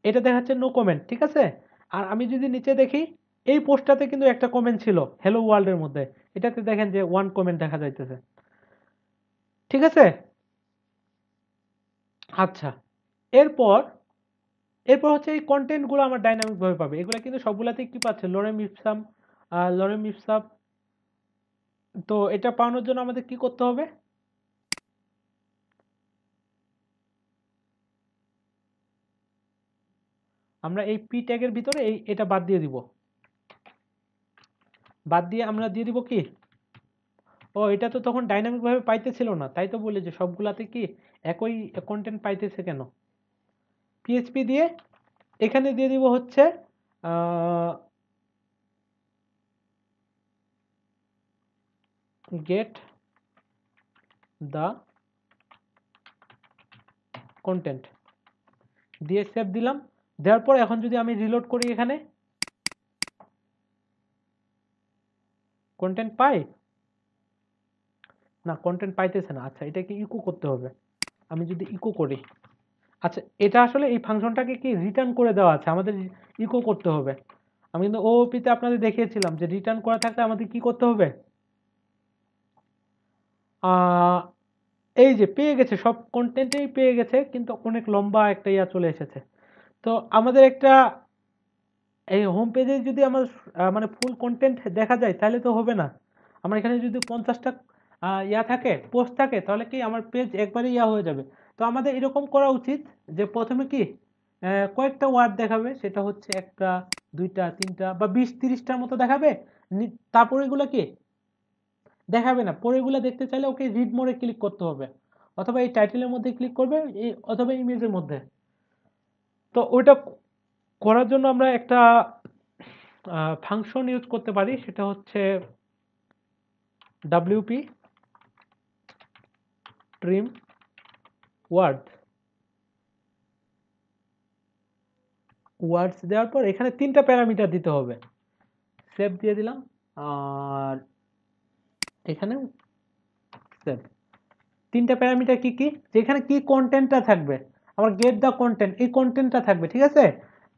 এটা দেখাচ্ছে নো কমেন্ট। ঠিক আছে, আর আমি যদি নিচে দেখি, এই পোস্টটাতে কিন্তু একটা কমেন্ট ছিল হ্যালো ওয়ার্ল্ডের মধ্যে, এটাতে দেখেন যে 1 কমেন্ট দেখা যাইতেছে। ঠিক আছে, আচ্ছা, এরপর এরপর হচ্ছে এই কন্টেন্টগুলো আমার ডাইনামিকভাবে পাবে, এগুলো কিন্তু সবগুলাতেই কি পাচ্ছে, লরেম ইপসাম, লরেম ইপসাম। তো এটা পাওয়ানোর জন্য আমাদের কি করতে হবে, আমরা এই পি ট্যাগের ভিতরে এটা বাদ দিয়ে দিব, বাদ দিয়ে আমরা দিয়ে দিব কি, ও এটা তো তখন ডাইনামিক ভাবে পাইতেছিল না, তাই তো বলি যে সবগুলাতে কি একই কন্টেন্ট পাইতেছে কেন। পিএইচপি দিয়ে এখানে দিয়ে দিব হচ্ছে গেট দ্য কন্টেন্ট দিয়ে সেভ দিলাম। দেওয়ার পর এখন যদি আমি রিলোড করি, এখানে কন্টেন্ট পাই না, কন্টেন্ট পাইতেছে না। আচ্ছা, এটাকে ইকো করতে হবে। আমি যদি ইকো করি, আচ্ছা এটা আসলে এই ফাংশনটাকে কি রিটার্ন করে দেওয়া আছে, আমাদের ইকো করতে হবে। আমি কিন্তু ওওপিতে আপনাদের দেখিয়েছিলাম যে রিটার্ন করা থাকলে আমাদের কি করতে হবে, এই যে পেয়ে গেছে, সব কন্টেন্টেই পেয়ে গেছে, কিন্তু অনেক লম্বা একটা ইয়া চলে এসেছে। তো আমাদের একটা এই হোম পেজে যদি আমার মানে ফুল কন্টেন্ট দেখা যায় তাহলে তো হবে না। আমার এখানে যদি 50টা ইয়া থাকে, পোস্ট থাকে, তাহলে কি আমার পেজ একবারে ইয়া হয়ে যাবে। তো আমাদের এরকম করা উচিত যে প্রথমে কি কয়েকটা ওয়ার্ড দেখাবে, সেটা হচ্ছে একটা, দুইটা, তিনটা বা 20-30টার মতো দেখাবে। তারপর এগুলো কি দেখাবে না। পরে এগুলো দেখতে চাইলে ওকে রিড মোড়ে ক্লিক করতে হবে, অথবা এই টাইটেলের মধ্যে ক্লিক করবে, অথবা ইমেজের মধ্যে। তো ওইটা করার জন্য আমরা একটা ফাংশন ইউজ করতে পারি, সেটা হচ্ছে wp trim ওয়ার্ডস দেওয়ার পর এখানে 3টা প্যারামিটার দিতে হবে। সেভ দিয়ে দিলাম, আর এখানে সেভ। 3টা প্যারামিটার কি কি, যেখানে কি কন্টেন্টটা থাকবে, আমার গেট দ্য কন্টেন্ট, এই কন্টেন্টটা থাকবে, ঠিক আছে।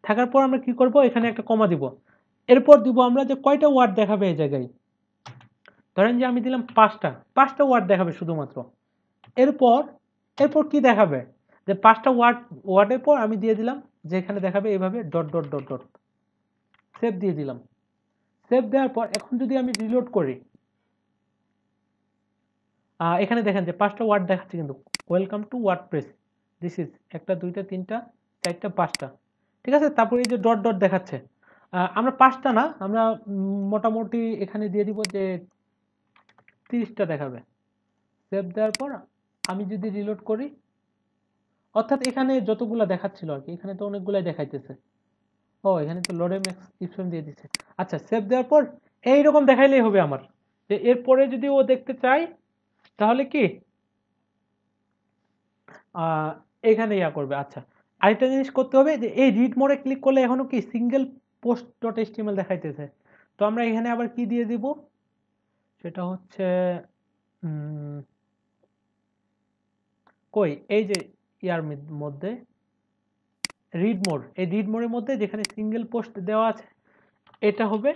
থাকার পর আমরা কি করব, এখানে একটা কমা দিব। এরপর দিব আমরা যে কয়টা ওয়ার্ড দেখাবে এই জায়গায়। ধরেন যে আমি দিলাম 5টা ওয়ার্ড দেখাবে শুধুমাত্র। এরপর এরপর কি দেখাবে, যে 5টা ওয়ার্ডের পর আমি দিয়ে দিলাম যে এখানে দেখাবে এইভাবে dot dot dot dot. Save দিয়ে দিলাম। সেভ দেওয়ার পর এখন যদি আমি রিলোড করি, এখানে দেখেন যে 5টা ওয়ার্ড দেখাচ্ছে, কিন্তু welcome to WordPress, this is 1টা 2টা 3টা 4টা 5টা, ঠিক আছে। তারপরে এই যে ডট ডট দেখাচ্ছে, আমরা 5টা না, আমরা মোটামুটি এখানে দিয়ে দিব যে 30টা দেখাবে। সেভ দেওয়ার পর আমি যদি রিলোড করি, অর্থাৎ এখানে যতগুলা দেখাচ্ছিল আর কি, এখানে তো অনেকগুলাই দেখাইতেছে। ও এখানে তো লোডেম এক্সক্রিপশন দিয়ে দিচ্ছে। আচ্ছা, সেভ দেওয়ার পর এইরকম দেখাইলেই হবে আমার। যে এরপরে যদি ও দেখতে চায় তাহলে কি এখানে ইয়া করবে। আচ্ছা, আরেকটা জিনিস করতে হবে, যে এই রিড মোডে ক্লিক করলে এখনো কি সিঙ্গেল পোস্ট ডট এইচটিএমএল দেখাইতেছে। তো আমরা এখানে আবার কি দিয়ে দিব, সেটা হচ্ছে কই, এই যে ইয়ার মধ্যে রিড মোড, এই রিড মোডের মধ্যে যেখানে সিঙ্গেল পোস্ট দেওয়া আছে, এটা হবে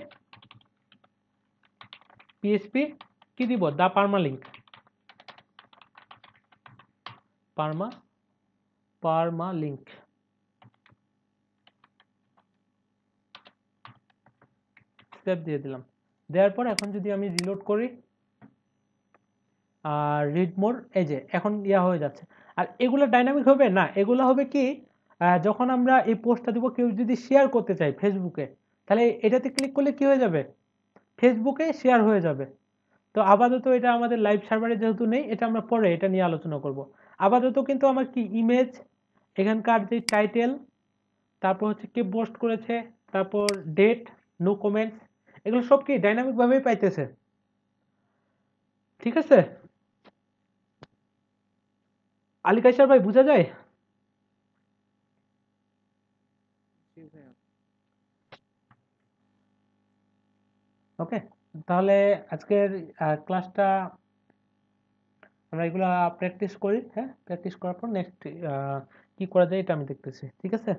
পিএইচপি কি দিব, দা পারমালিঙ্ক, পারমালিঙ্ক। সেভ দিয়ে দিলাম। দেওয়ার পর এখন যদি আমি রিলোড করি, আর রিড মোর, এই যে এখন ইয়া হয়ে যাচ্ছে। আর এগুলো ডাইনামিক হবে না, এগুলো হবে কি, যখন আমরা এই পোস্টটা দিব, কেউ যদি শেয়ার করতে চাই ফেসবুকে, তাহলে এটাতে ক্লিক করলে কি হয়ে যাবে, ফেসবুকে শেয়ার হয়ে যাবে। তো আপাতত এটা আমাদের লাইভ সার্ভারে যেহেতু নেই, এটা আমরা পরে এটা নিয়ে আলোচনা করব। আপাতত কিন্তু আমার কি ইমেজ, এখানকার যে টাইটেল, তারপর হচ্ছে কে পোস্ট করেছে, তারপর ডেট, নো কমেন্টস, এগুলো সব কি ডাইনামিক ভাবেই পাইতেছে, ঠিক আছে। আলী কায়সার ভাই, বোঝা যায়? জি ভাইয়া। ওকে, তাহলে আজকের ক্লাসটা আমরা এগুলা প্র্যাকটিস করি। হ্যাঁ, প্র্যাকটিস করার পর নেক্সট কি করা যায় এটা আমি দেখতেছি, ঠিক আছে।